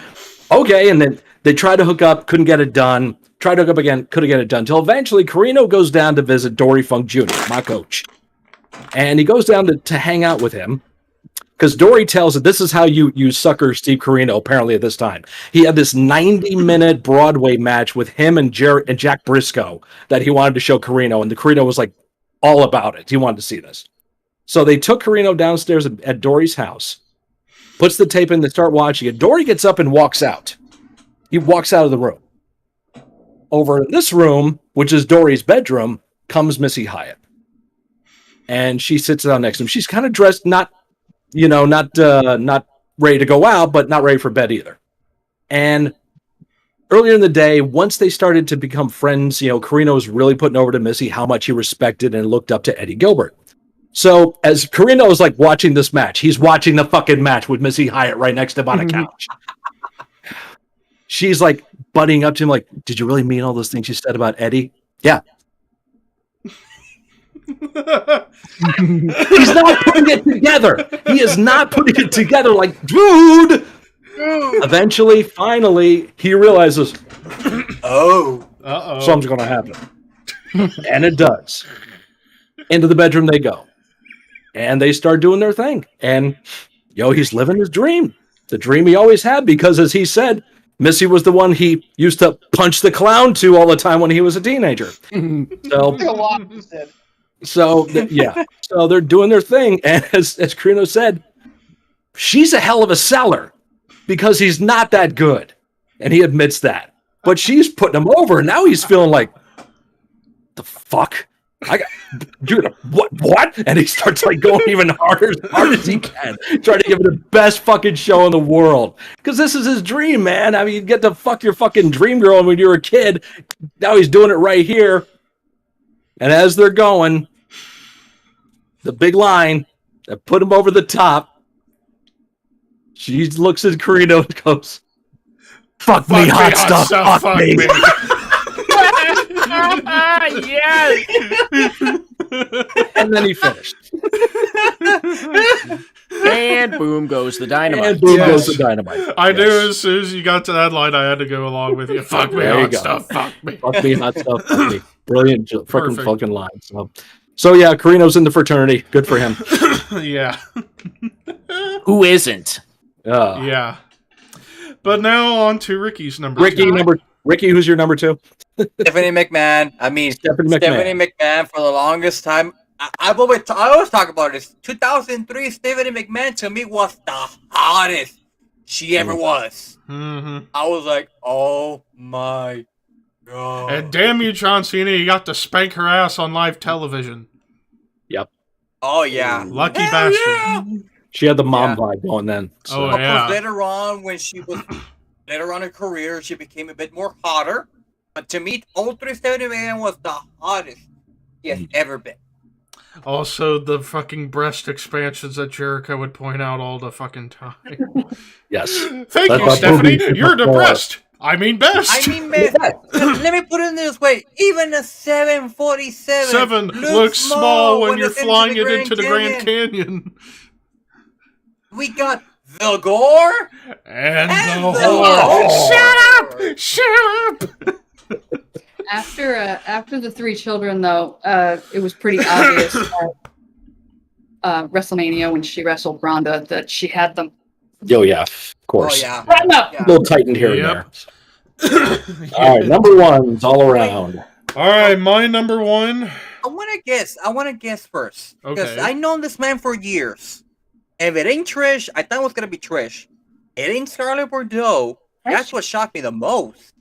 okay, and then they tried to hook up, couldn't get it done. Tried to hook up again, couldn't get it done. Until eventually Carino goes down to visit Dory Funk Jr., my coach. And he goes down to hang out with him. Because Dory tells it, this is how you sucker Steve Carino, apparently at this time. He had this 90-minute Broadway match with him and Jack Briscoe that he wanted to show Carino. And the Carino was like all about it. He wanted to see this. So they took Carino downstairs at Dory's house. Puts the tape in, they start watching it. Dory gets up and walks out. He walks out of the room. Over in this room, which is Dory's bedroom, comes Missy Hyatt. And she sits down next to him. She's kind of dressed, not ready to go out, but not ready for bed either. And earlier in the day, once they started to become friends, Carino was really putting over to Missy how much he respected and looked up to Eddie Gilbert. So as Carino is like watching this match, he's watching the fucking match with Missy Hyatt right next to him on a couch. She's like butting up to him like, did you really mean all those things you said about Eddie? Yeah. He's not putting it together. He is not putting it together like, dude. Eventually, finally, he realizes, something's going to happen. And it does. Into the bedroom they go. And they start doing their thing. And, he's living his dream. The dream he always had, because as he said, Missy was the one he used to punch the clown to all the time when he was a teenager. So they're doing their thing. And as Carino said, she's a hell of a seller because he's not that good. And he admits that. But she's putting him over. And now he's feeling like, the fuck? What? And he starts like going even harder, as hard as he can, trying to give it the best fucking show in the world. Because this is his dream, man. I mean, you get to fuck your fucking dream girl when you were a kid. Now he's doing it right here. And as they're going, the big line that put him over the top, she looks at Carino and goes, fuck me, hot stuff, fuck me. Yes. And then he finished. And boom goes the dynamite. Goes the dynamite. I knew as soon as you got to that line, I had to go along with you. Fuck me, hot stuff. Fuck me. Fuck me, hot stuff. Fuck me. Brilliant fucking line. So yeah, Carino's in the fraternity. Good for him. Yeah. Who isn't? Yeah. But now on to Ricky's number two. Ricky, who's your number two? Stephanie McMahon. I mean, Stephanie McMahon for the longest time. I always talk about this. 2003, Stephanie McMahon to me was the hottest she ever was. Mm-hmm. I was like, oh my god. And damn you, John Cena, you got to spank her ass on live television. Yep. Oh yeah. Lucky bastard. Yeah. She had the mom vibe going then. So. Oh yeah. Later on, when she was later on in her career, she became a bit more hotter. But to me, 03 Stephanie McMahon was the hottest he has ever been. Also, the fucking breast expansions that Jericho would point out all the fucking time. Yes. Thank you, Stephanie. You're depressed. I mean best. Let me put it this way. Even a 747 looks small when you're flying it into the Grand Canyon. We got the gore and the horror. Shut up! After the three children, though, it was pretty obvious at WrestleMania when she wrestled Ronda that she had them. Oh yeah, of course. Oh yeah. A little tightened here and there. All right, number ones all around. All right, my number one. I want to guess first because Okay. I known this man for years. If it ain't Trish, I thought it was gonna be Trish. It ain't Scarlet Bordeaux. That's what shocked me the most.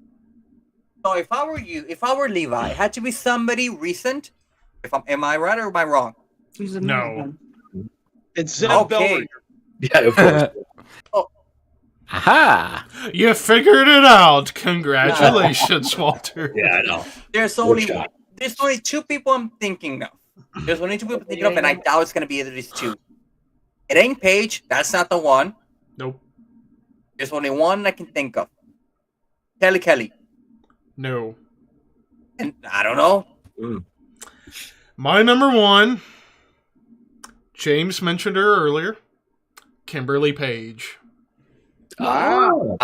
So if I were you, if I were Levi, it had to be somebody recent. Am I right or am I wrong? No. It's Zeb Okay. Bellringer. Yeah, of course. Aha! You figured it out. Congratulations, Walter. Yeah, I know. There's only two people I'm thinking of. There's only two people I'm thinking of, and I doubt it's gonna be either of these two. It ain't Paige. That's not the one. Nope. There's only one I can think of. Kelly. No. And I don't know. My number one, James mentioned her earlier, Kimberly Page. Oh,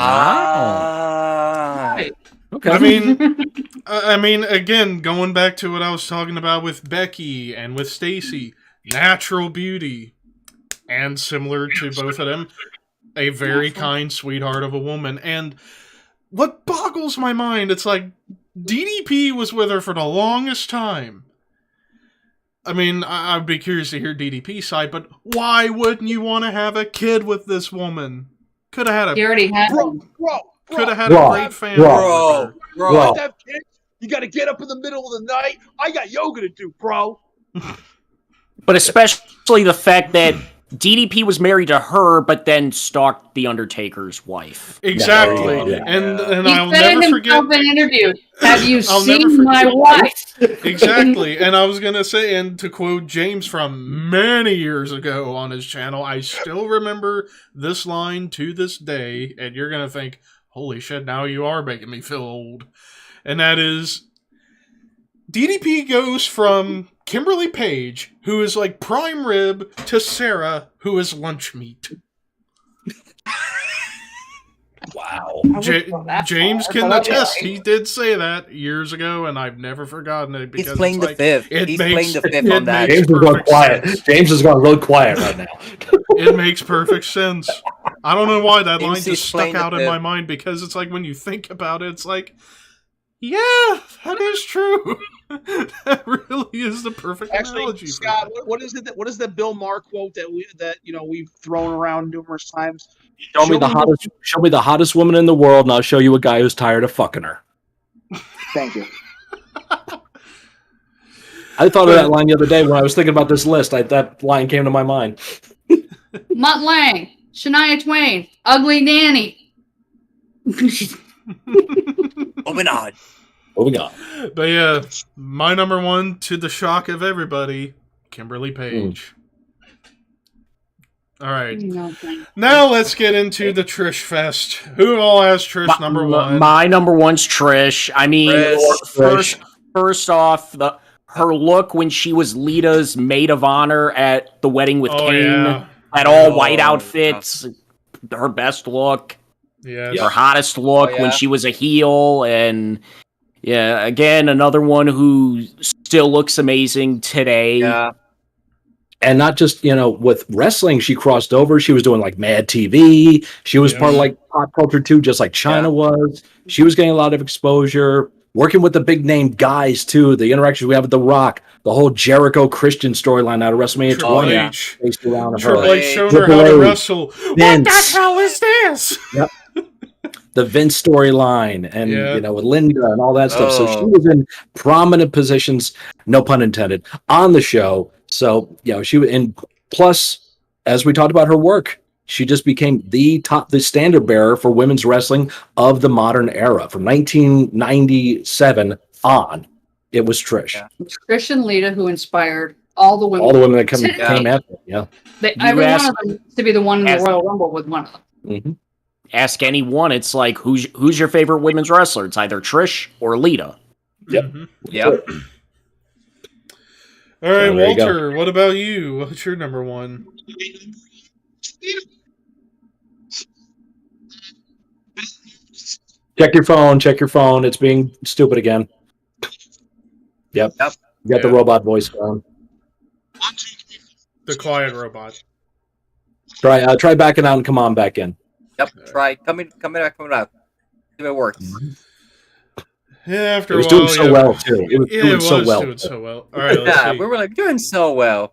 okay. I mean, again, going back to what I was talking about with Becky and with Stacy, natural beauty, and similar to both of them, a very kind sweetheart of a woman. And what boggles my mind, it's like DDP was with her for the longest time. I mean, I'd be curious to hear DDP's side, but why wouldn't you want to have a kid with this woman? Could have had You already had Bro. could have had a great family. Bro. You have kids. You got to get up in the middle of the night. I got yoga to do, bro. But especially the fact that DDP was married to her, but then stalked the Undertaker's wife. Exactly, Yeah. and He I'll said never forget. himself in interview. Have you I'll never seen my forget- wife? Exactly, and I was gonna say, and to quote James from many years ago on his channel, I still remember this line to this day, and you're gonna think, "Holy shit! Now you are making me feel old," and that is, DDP goes from Kimberly Page, who is like prime rib, to Sarah, who is lunch meat. Wow. James can attest. He did say that years ago, and I've never forgotten it. Because He's playing it's the like, fifth. it He's makes- playing the fifth it on that. makes James is going perfect quiet. sense. James is going real quiet right now. It makes perfect sense. I don't know why that line James just is stuck playing the out in fifth. my mind, because it's like when you think about it, it's like, yeah, that is true. That really is the perfect Actually, analogy. for Scott, that. what is it? What is the Bill Maher quote that we've thrown around numerous times? Show me the hottest woman in the world, and I'll show you a guy who's tired of fucking her. Thank you. I thought of that line the other day when I was thinking about this list. That line came to my mind. Mutt Lang, Shania Twain, Ugly Nanny. Moving on. Moving on. But yeah, my number one, to the shock of everybody, Kimberly Page. All right. Now let's get into the Trish Fest. Who all has Trish number one? My number one's Trish. I mean, Trish. first off, her look when she was Lita's maid of honor at the wedding with Kane, yeah. that all white outfits, her best look, Yes. her hottest look Oh, yeah. when she was a heel, and yeah, again, another one who still looks amazing today. Yeah. And not just, with wrestling, she crossed over. She was doing like Mad TV. She was part of like pop culture too, just like Chyna was. She was getting a lot of exposure, working with the big name guys too. The interactions we have with The Rock, the whole Jericho Christian storyline out of WrestleMania Triple 20 H. based around Triple her. H showing Triple her how to H. wrestle. What Vince. the hell is this? The Vince storyline and with Linda and all that stuff. So she Oh. was in prominent positions, no pun intended, on the show. So she was in. Plus, as we talked about her work, she just became the standard bearer for women's wrestling of the modern era from 1997 on. It was Trish. Yeah. Trish and Lita, who inspired all the women. All the women that came Yeah. after. Yeah. Every one asked- of them to be the one in the asked- Royal Rumble with one of them. Mm-hmm. Ask anyone, it's like who's your favorite women's wrestler? It's either Trish or Lita. Yep. Mhm. Yep. All right, So there you go. Walter, what about you? What's your number one? Check your phone. Check your phone. It's being stupid again. Yep. Yep. You got the Yeah. robot voice going. The quiet robot. Try backing out and come on back in. Yep. Try coming out. See if it works. Yeah, after It was a while, doing so well too. It was Yeah, doing it so was well. doing so well. All right, let's Yeah, see. we were like doing so well.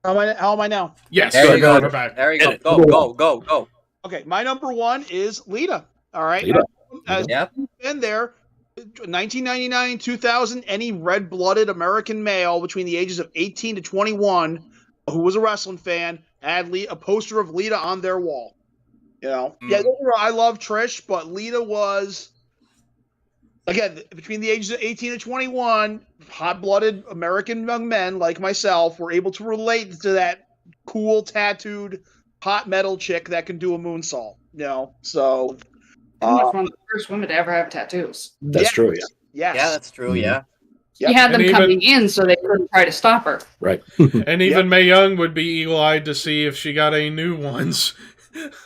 How am I now? Yes, There you go. we're back. There you Hit go. it. Go. Okay, my number one is Lita. All right. Lita. As Yep. been there, 1999, 2000, any red-blooded American male between the ages of 18 to 21 who was a wrestling fan had a poster of Lita on their wall. You know, yeah, I love Trish, but Lita was, again, between the ages of 18 and 21, hot-blooded American young men like myself were able to relate to that cool, tattooed, hot metal chick that can do a moonsault. You know, so Pretty much one of the first women to ever have tattoos. That's true. Yeah. Yes. Yeah, that's true. Yeah. Yep. She had them And even- coming in so they couldn't try to stop her. Right. And even Mae Young would be eagle-eyed to see if she got any new ones.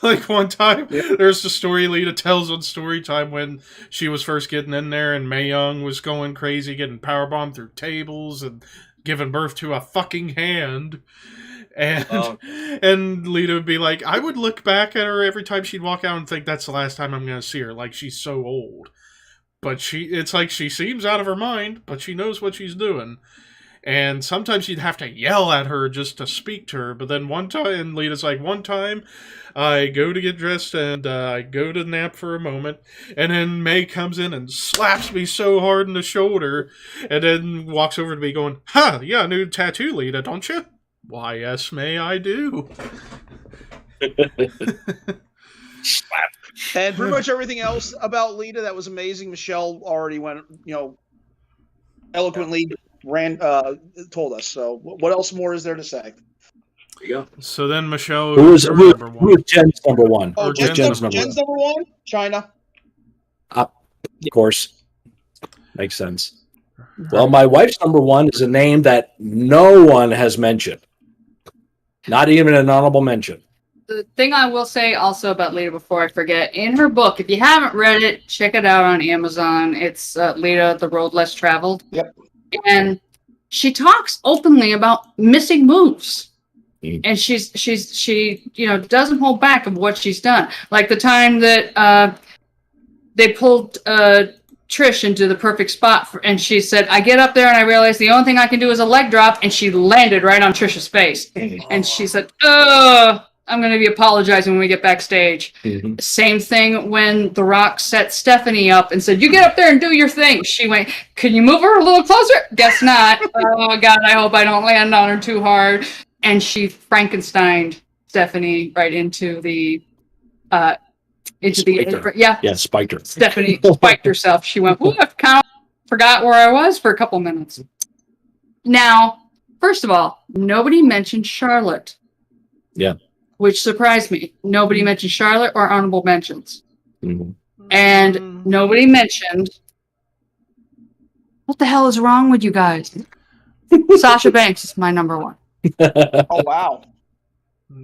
Like one time, there's the story Lita tells on Storytime when she was first getting in there and Mae Young was going crazy, getting powerbombed through tables and giving birth to a fucking hand. And and Lita would be like, I would look back at her every time she'd walk out and think that's the last time I'm going to see her. Like, she's so old. But it's like she seems out of her mind, but she knows what she's doing. And sometimes you'd have to yell at her just to speak to her. But then one time, Lita's like, one time, I go to get dressed and I go to nap for a moment. And then May comes in and slaps me so hard in the shoulder. And then walks over to me going, huh, you got a new tattoo, Lita, don't you? Why, yes, May, I do. And pretty much everything else about Lita that was amazing, Michelle already went, eloquently told us. So what else more is there to say? There you go. So then, Michelle, Who is number one? who is Jen's number one? Oh, Or Jen's Jen's number one? China. Of course. Makes sense. Well, my wife's number one is a name that no one has mentioned. Not even an honorable mention. The thing I will say also about Lita before I forget, in her book, if you haven't read it, check it out on Amazon. It's Lita, The Road Less Traveled. Yep. And she talks openly about missing moves. Mm. And she doesn't hold back of what she's done. Like the time that they pulled Trish into the perfect spot and she said, I get up there and I realize the only thing I can do is a leg drop, and she landed right on Trish's face. And she said, I'm going to be apologizing when we get backstage. Mm-hmm. Same thing when The Rock set Stephanie up and said, you get up there and do your thing. She went, can you move her a little closer? Guess not. Oh, God, I hope I don't land on her too hard. And she Frankensteined Stephanie right into the... Spiked her. Yeah, spiked her. Stephanie spiked herself. She went, ooh, I kind of forgot where I was for a couple minutes. Now, first of all, nobody mentioned Charlotte. Yeah. Which surprised me. Nobody mentioned Charlotte or honorable mentions. Mm-hmm. And nobody mentioned, what the hell is wrong with you guys? Sasha Banks is my number one. Oh, wow.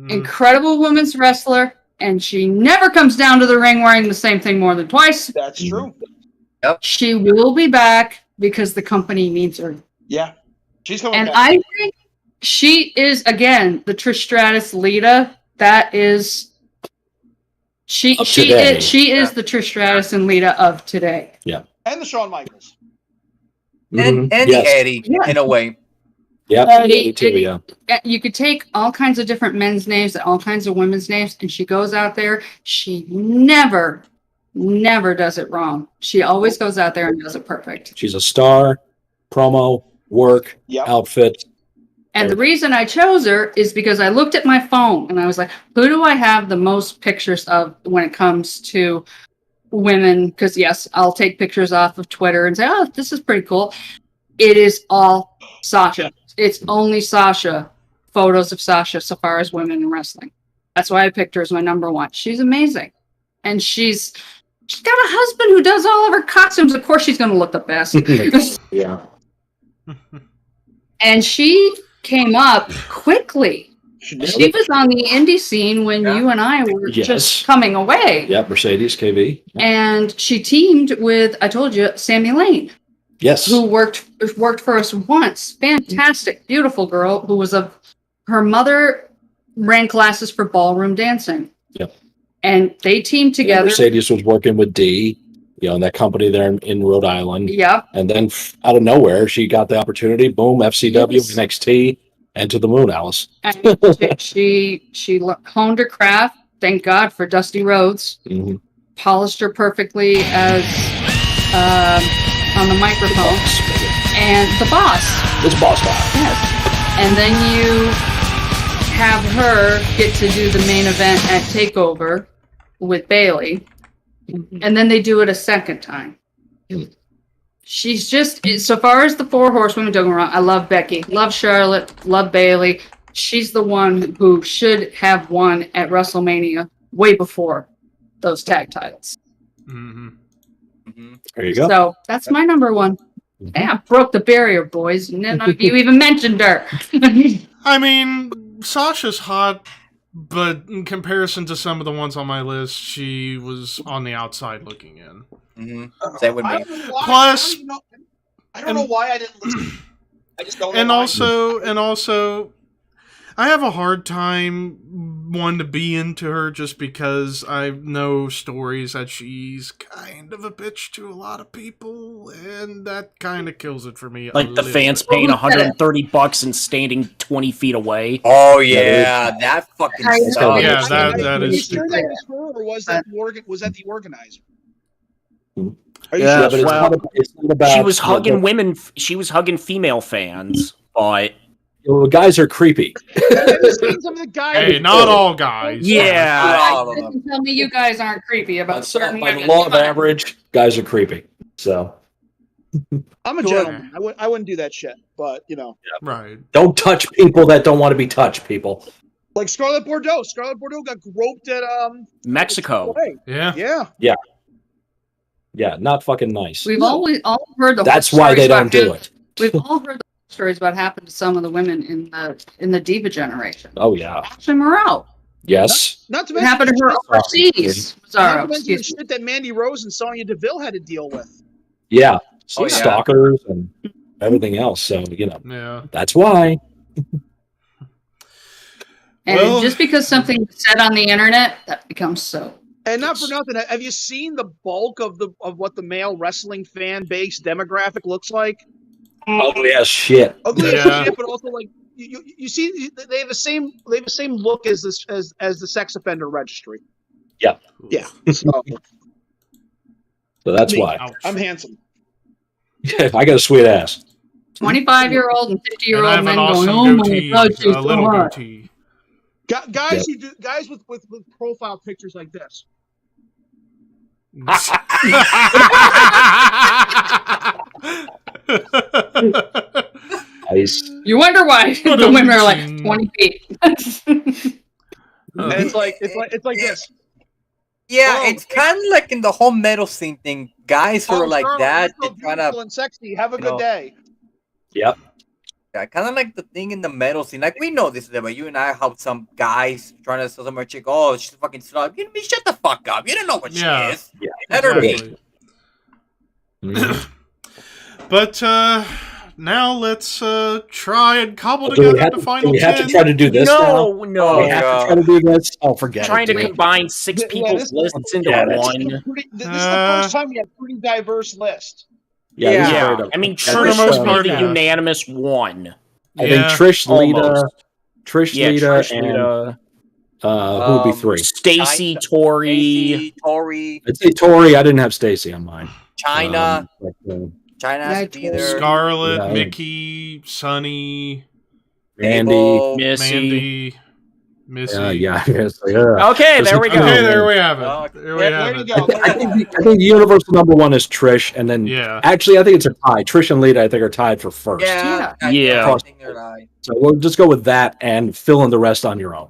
Incredible women's wrestler. And she never comes down to the ring wearing the same thing more than twice. That's true. She will be back because the company needs her. Yeah. She's coming And back. I think she is, again, the Trish Stratus Lita. That is... She is the Trish Stratus and Lita of today. Yeah. And the Shawn Michaels. And Yes. the Eddie, in a way. Yeah, Eddie, too, yeah. You could take all kinds of different men's names and all kinds of women's names, and she goes out there. She never does it wrong. She always goes out there and does it perfect. She's a star, promo, work, outfit. And the reason I chose her is because I looked at my phone and I was like, who do I have the most pictures of when it comes to women? Because, yes, I'll take pictures off of Twitter and say, oh, this is pretty cool. It is all Sasha. It's only Sasha, photos of Sasha so far as women in wrestling. That's why I picked her as my number one. She's amazing. And she's got a husband who does all of her costumes. Of course she's going to look the best. Yeah. And she came up quickly. She was on the indie scene when you and I were just coming away. Yeah, Mercedes, KV. Yeah. And she teamed with, I told you, Sammy Lane. Yes. Who worked for us once. Fantastic, beautiful girl who was her mother ran classes for ballroom dancing. Yep. And they teamed together. Mercedes was working with Dee, in that company there in Rhode Island. Yep. And then out of nowhere, she got the opportunity. Boom, FCW, NXT. And to the moon, Alice. And she honed her craft. Thank God for Dusty Rhodes. Mm-hmm. Polished her perfectly as on the microphone. And the boss. It's boss time. Yes. And then you have her get to do the main event at TakeOver with Bailey. And then they do it a second time. She's just, so far as the 4 horsewomen, don't get me wrong, I love Becky, love Charlotte, love Bailey. She's the one who should have won at WrestleMania way before those tag titles. Mm-hmm. There you go. So that's my number 1. Yeah, broke the barrier, boys. And then you even mentioned her. I mean, Sasha's hot, but in comparison to some of the ones on my list, she was on the outside looking in. Mm-hmm. Same with me. Plus, I don't know why I didn't listen. I just don't know. And also, I have a hard time wanting to be into her just because I know stories that she's kind of a bitch to a lot of people, and that kind of kills it for me. Like the fans paying $130 and standing 20 feet away. Oh yeah, that fucking sucks. Yeah, that is sure stupid. that was her, or was that the organizer? Are you Yeah, sure? but well, it's not about, she was hugging women. She was hugging female fans, but the guys are creepy. Have you seen some of the guys? Hey, not all guys. yeah. Tell me you guys aren't creepy about certain By the women. law of average, guys are creepy. So I'm a gentleman. I wouldn't do that shit, but you know. Right. don't touch people that don't want to be touched, people. Like Scarlet Bordeaux. Scarlet Bordeaux got groped at Mexico. Yeah. Yeah, not fucking nice. We've all heard the That's horror why they stories don't do it. We've all heard the stories about happened to some of the women in the diva generation. Oh yeah. Ashley Morrell. Yes. Not to What mention happened to her overseas? not Sorry, to mention the excuse me. shit that Mandy Rose and Sonya Deville had to deal with. Yeah. Oh, yeah. Stalkers and everything else. So Yeah. that's why. And Well- just because something is said on the internet, that becomes so. And not for nothing, have you seen the bulk of what the male wrestling fan base demographic looks like? Ugly as shit. Ugly as Yeah. shit, but also like you see they have the same look as this as the sex offender registry. Yeah. Yeah. So, So that's Me. why. Ouch. I'm handsome. I got a sweet ass. 25-year-old and And I 50-year-old have men an going, awesome "Oh my goatee, god, she's a so little hot." goatee. Guys with profile pictures like this. Nice. You wonder why the women are like 20 feet. And it's like this. Yeah, Oh, it's kind of like in the whole metal scene thing. Guys who are like Scarlet, that, you're they're so trying beautiful to, and sexy. Have a you good know. day. Yep. yeah, kind of like the thing in the metal scene. Like we know this, but you and I helped some guys trying to sell some more chick. Oh, she's fucking slut. You mean shut the fuck up. You don't know what Yeah. she is. Yeah. Let her be. Exactly. Mhm. But now let's try and cobble Do we together have, the do final we have to 10. try to do this now? No. We have to try to do this? Oh, forget Trying it. to dude. combine 6 Yeah, people's this- lists into Yeah, that's- one. This is the first time we have a pretty diverse list. Yeah, this is Yeah. very dumb. I mean, For the Trish most would part, be the yeah. unanimous one. I think Yeah. Trish, Lita, Almost. Yeah, Lita, Trish, and Lita, who would be 3? Stacy, China- Tori. Stacy, Tori, I'd say Tori. I didn't have Stacy on mine. China. But, China has to be there. Scarlet, Yeah. Mickey, Sunny, Andy. Sable. Missy. Mandy, Missy. Yeah. Yeah. Okay, there we Okay, go. there we have it. Oh, There we There have you it. go. I think the universal number 1 is Trish, and then Yeah. actually I think it's a tie. Trish and Lita I think are tied for first. Yeah. Yeah. I think they're right. So we'll just go with that and fill in the rest on your own.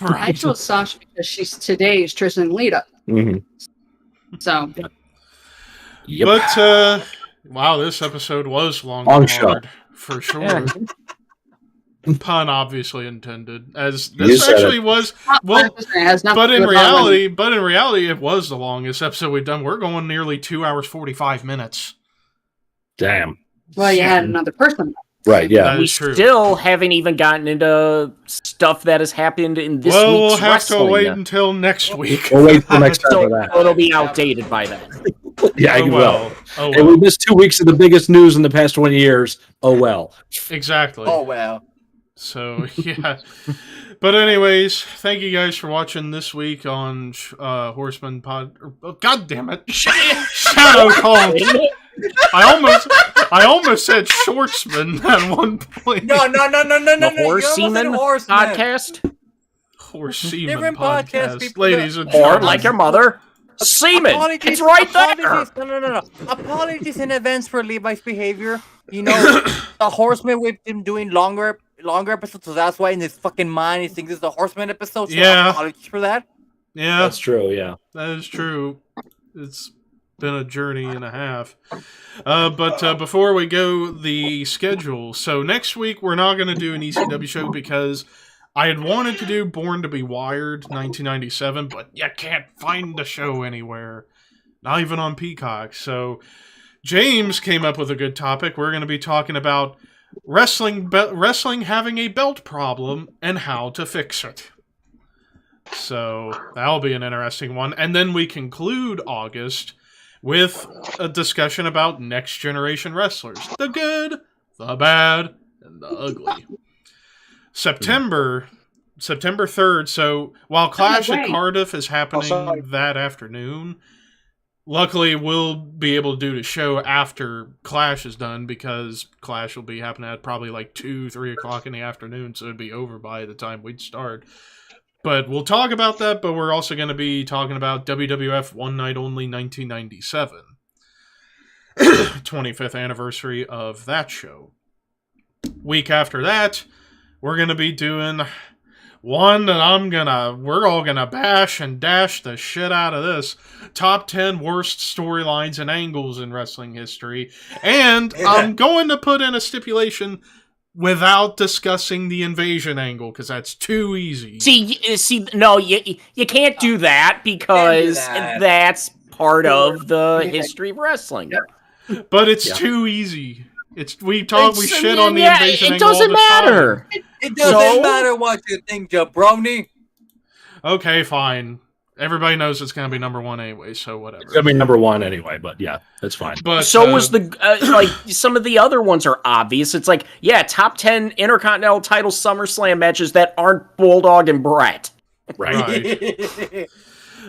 I Right. chose Sasha because she's today's Tristan and Lita. Mm-hmm. So Yep. But wow, this episode was long Long and show. hard for sure. Yeah. Pun obviously intended, as You this said actually was. Well, it has nothing but to in do with how women- reality, it was the longest episode we've done. We're going nearly 2 hours 45 minutes. Damn. well, you had another person. Right. Yeah. That We is true. still haven't even gotten into stuff that has happened in this Well, week's we'll have wrestling. to wait until next week. We'll wait till next time So for that. it'll be outdated by then. Yeah, Oh you will. well. Oh And we well. missed 2 weeks of the biggest news in the past 20 years. Oh well. Exactly. Oh well. So, yeah. But anyways, thank you guys for watching this week on Horsemen Pod. Oh, God damn it. Shadow Cult. I almost said Shortsman at one point. No. The Horsemen podcast? Horsemen Different podcast. podcast, people. Ladies and Or gentlemen. like your mother, semen. It's right there. No. Apologies in advance for Levi's behavior. You know, the Horseman, we've been doing longer episodes, so that's why in his fucking mind he thinks it's the Horseman episode. So Yeah. apologies for that. Yeah, That's true, yeah. that is true. It's been a journey and a half. But before we go, the schedule. So next week, we're not going to do an ECW show because I had wanted to do Born to be Wired 1997, but you can't find the show anywhere. Not even on Peacock. So James came up with a good topic. We're going to be talking about wrestling having a belt problem and how to fix it. So that'll be an interesting one. And then we conclude August with a discussion about next generation wrestlers. The good, the bad, and the ugly. September 3rd. So while Clash at Cardiff is happening that afternoon, luckily we'll be able to do the show after Clash is done because Clash will be happening at probably like 2-3 o'clock in the afternoon, so it'd be over by the time we'd start. But we'll talk about that, but we're also going to be talking about WWF One Night Only 1997. 25th anniversary of that show. Week after that, we're going to be doing one that we're all going to bash and dash the shit out of this. Top 10 worst storylines and angles in wrestling history. And I'm going to put in a stipulation without discussing the invasion angle, because that's too easy. No, you can't do that because that's part of the history of wrestling. But it's too easy. We shit on the invasion angle. It doesn't matter. It doesn't matter what you think, jabroni. Okay, fine. Everybody knows it's going to be number one anyway, so whatever. It's going to be number one anyway, but yeah, that's fine. But so was the like some of the other ones are obvious. It's like, yeah, top 10 Intercontinental title SummerSlam matches that aren't Bulldog and Brett. Right.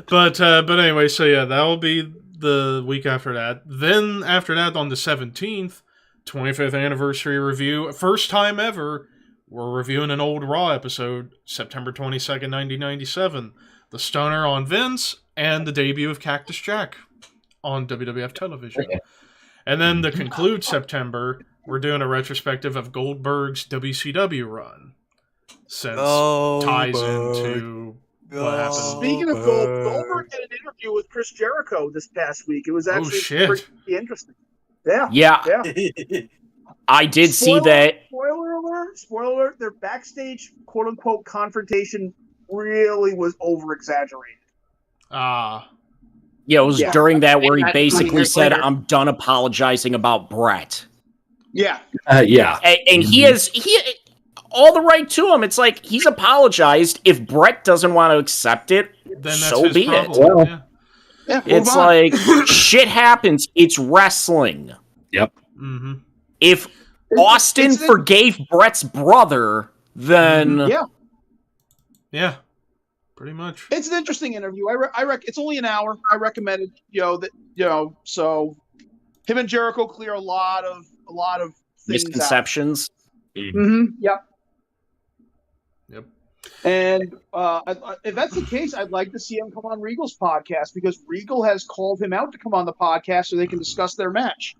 But anyway, so yeah, that'll be the week after that. Then after that, on the 17th, 25th anniversary review. First time ever, we're reviewing an old Raw episode, September 22nd, 1997. The Stunner on Vince, and the debut of Cactus Jack on WWF television. And then to conclude September, we're doing a retrospective of Goldberg's WCW run. Since ties into what happened. Speaking of Goldberg did an interview with Chris Jericho this past week. It was actually pretty interesting. Yeah. I did see that. Spoiler alert, their backstage quote-unquote confrontation really was over-exaggerated. Yeah, it was during that where he basically said, I'm done apologizing about Brett. Yeah. Yeah. And he has all the right to him. It's like, he's apologized. If Brett doesn't want to accept it, then so be it. Well, it's like, shit happens. It's wrestling. Yep. Mm-hmm. If Austin forgave Brett's brother, then... Yeah, pretty much. It's an interesting interview. It's only an hour. I recommend it. So him and Jericho clear a lot of things misconceptions. Mm-hmm. Yep. And if that's the case, I'd like to see him come on Regal's podcast because Regal has called him out to come on the podcast so they can discuss their match.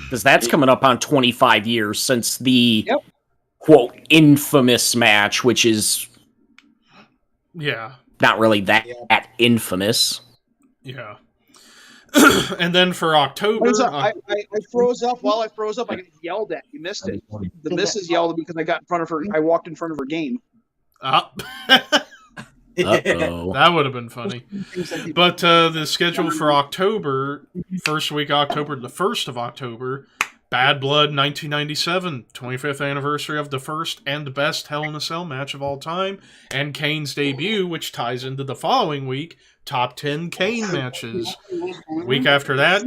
Because that's coming up on 25 years since the quote infamous match, which is. Yeah. Not really that infamous. Yeah. And then for October... I froze up. While I froze up, I got yelled at. You missed it. The missus yelled at me because I walked in front of her game. That would have been funny. But the schedule for October, first week of October, the 1st of October... Bad Blood 1997, 25th anniversary of the first and best Hell in a Cell match of all time, and Kane's debut, which ties into the following week, top 10 Kane matches. Week after that,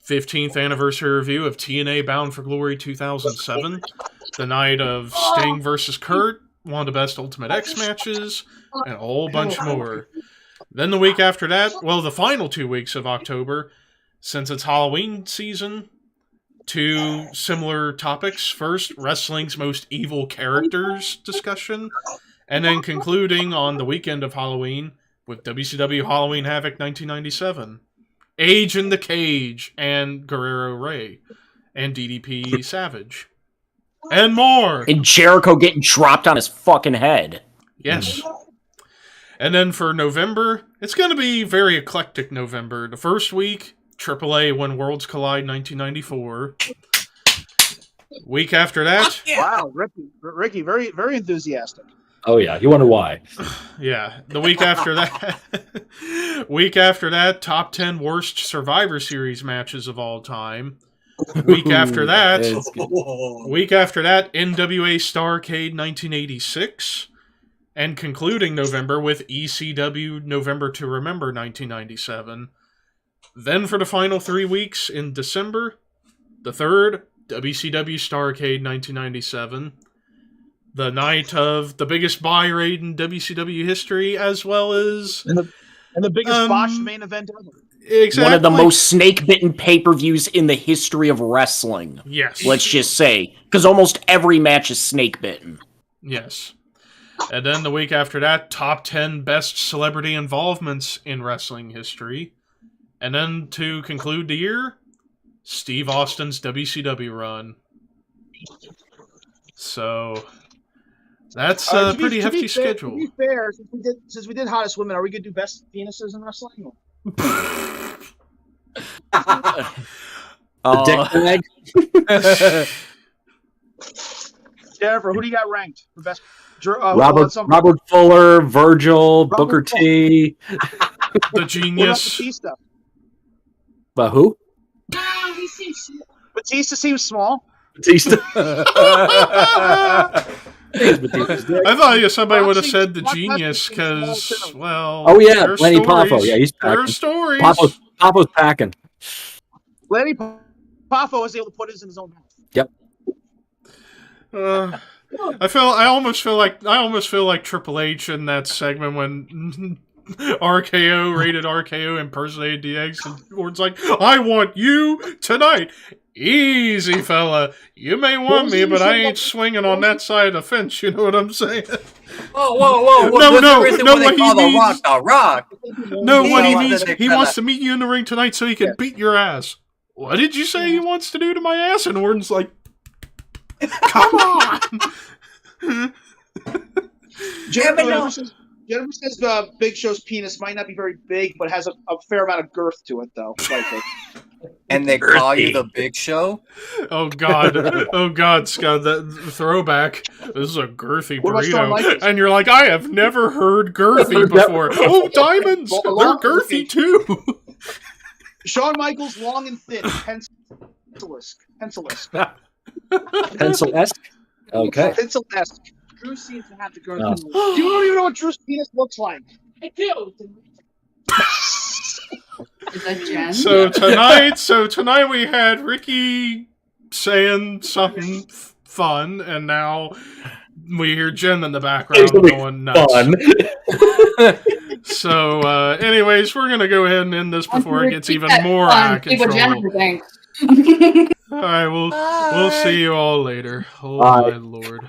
15th anniversary review of TNA Bound for Glory 2007, the night of Sting versus Kurt, one of the best Ultimate X matches, and a whole bunch more. Then the week after that, well, the final 2 weeks of October, since it's Halloween season, 2 similar topics. First, wrestling's most evil characters discussion, and then concluding on the weekend of Halloween with WCW Halloween Havoc 1997. Age in the Cage and Guerrero Ray and DDP Savage. And more! And Jericho getting dropped on his fucking head. Yes. And then for November, it's going to be very eclectic November. The first week, AAA When Worlds Collide 1994. Week after that... Wow, Ricky, very, very enthusiastic. Oh yeah, you wonder why. Yeah, the week after that... week after that, top 10 worst Survivor Series matches of all time. Week after that... Week after that, NWA Starrcade 1986. And concluding November with ECW November to Remember 1997. Then for the final 3 weeks in December, the 3rd, WCW Starrcade 1997. The night of the biggest buy rate in WCW history, as well as... And the biggest botched main event ever. Exactly. One of the most snake-bitten pay-per-views in the history of wrestling. Yes. Let's just say. Because almost every match is snake-bitten. Yes. And then the week after that, top 10 best celebrity involvements in wrestling history. And then to conclude the year, Steve Austin's WCW run. So that's a pretty hefty schedule. To be fair, since we did hottest women, are we gonna do best penises in wrestling? The dick bag. Jennifer, who do you got ranked for best? Robert Fuller, Virgil, Booker T. The Genius. Batista? But who? Batista seems small. Batista. I thought somebody would have said the Genius because, well... Oh yeah, Lenny Poffo. Yeah, he's packing. There are stories. Popo's packing. Lenny Poffo was able to put his in his own mouth. Yep. I almost feel like Triple H in that segment when rated RKO impersonated DX, and Gordon's like, "I want you tonight." Easy, fella. You may want me, but I ain't swinging on that side of the fence. You know what I'm saying? Whoa! No, what he means? The Rock. No, what he means, he wants to meet you in the ring tonight so he can beat your ass. What did you say he wants to do to my ass? And Orton's like, come on! Jennifer says Big Show's penis might not be very big, but has a fair amount of girth to it, though. Slightly. And they call you the Big Show? Oh God, Scott, that throwback. This is a girthy burrito. And you're like, I have never heard girthy before. Oh, diamonds! They're girthy too! Shawn Michaels, long and thin, pencil-esque. Pencil-esque? Okay. Pencil-esque. Drew seems to have the girth. You don't even know what Drew's penis looks like. I do. Is that Jen? So tonight we had Ricky saying something fun, and now we hear Jen in the background going nuts. So, anyways, we're gonna go ahead and end this before it gets even more out of control. All right, we'll see you all later. Oh my lord.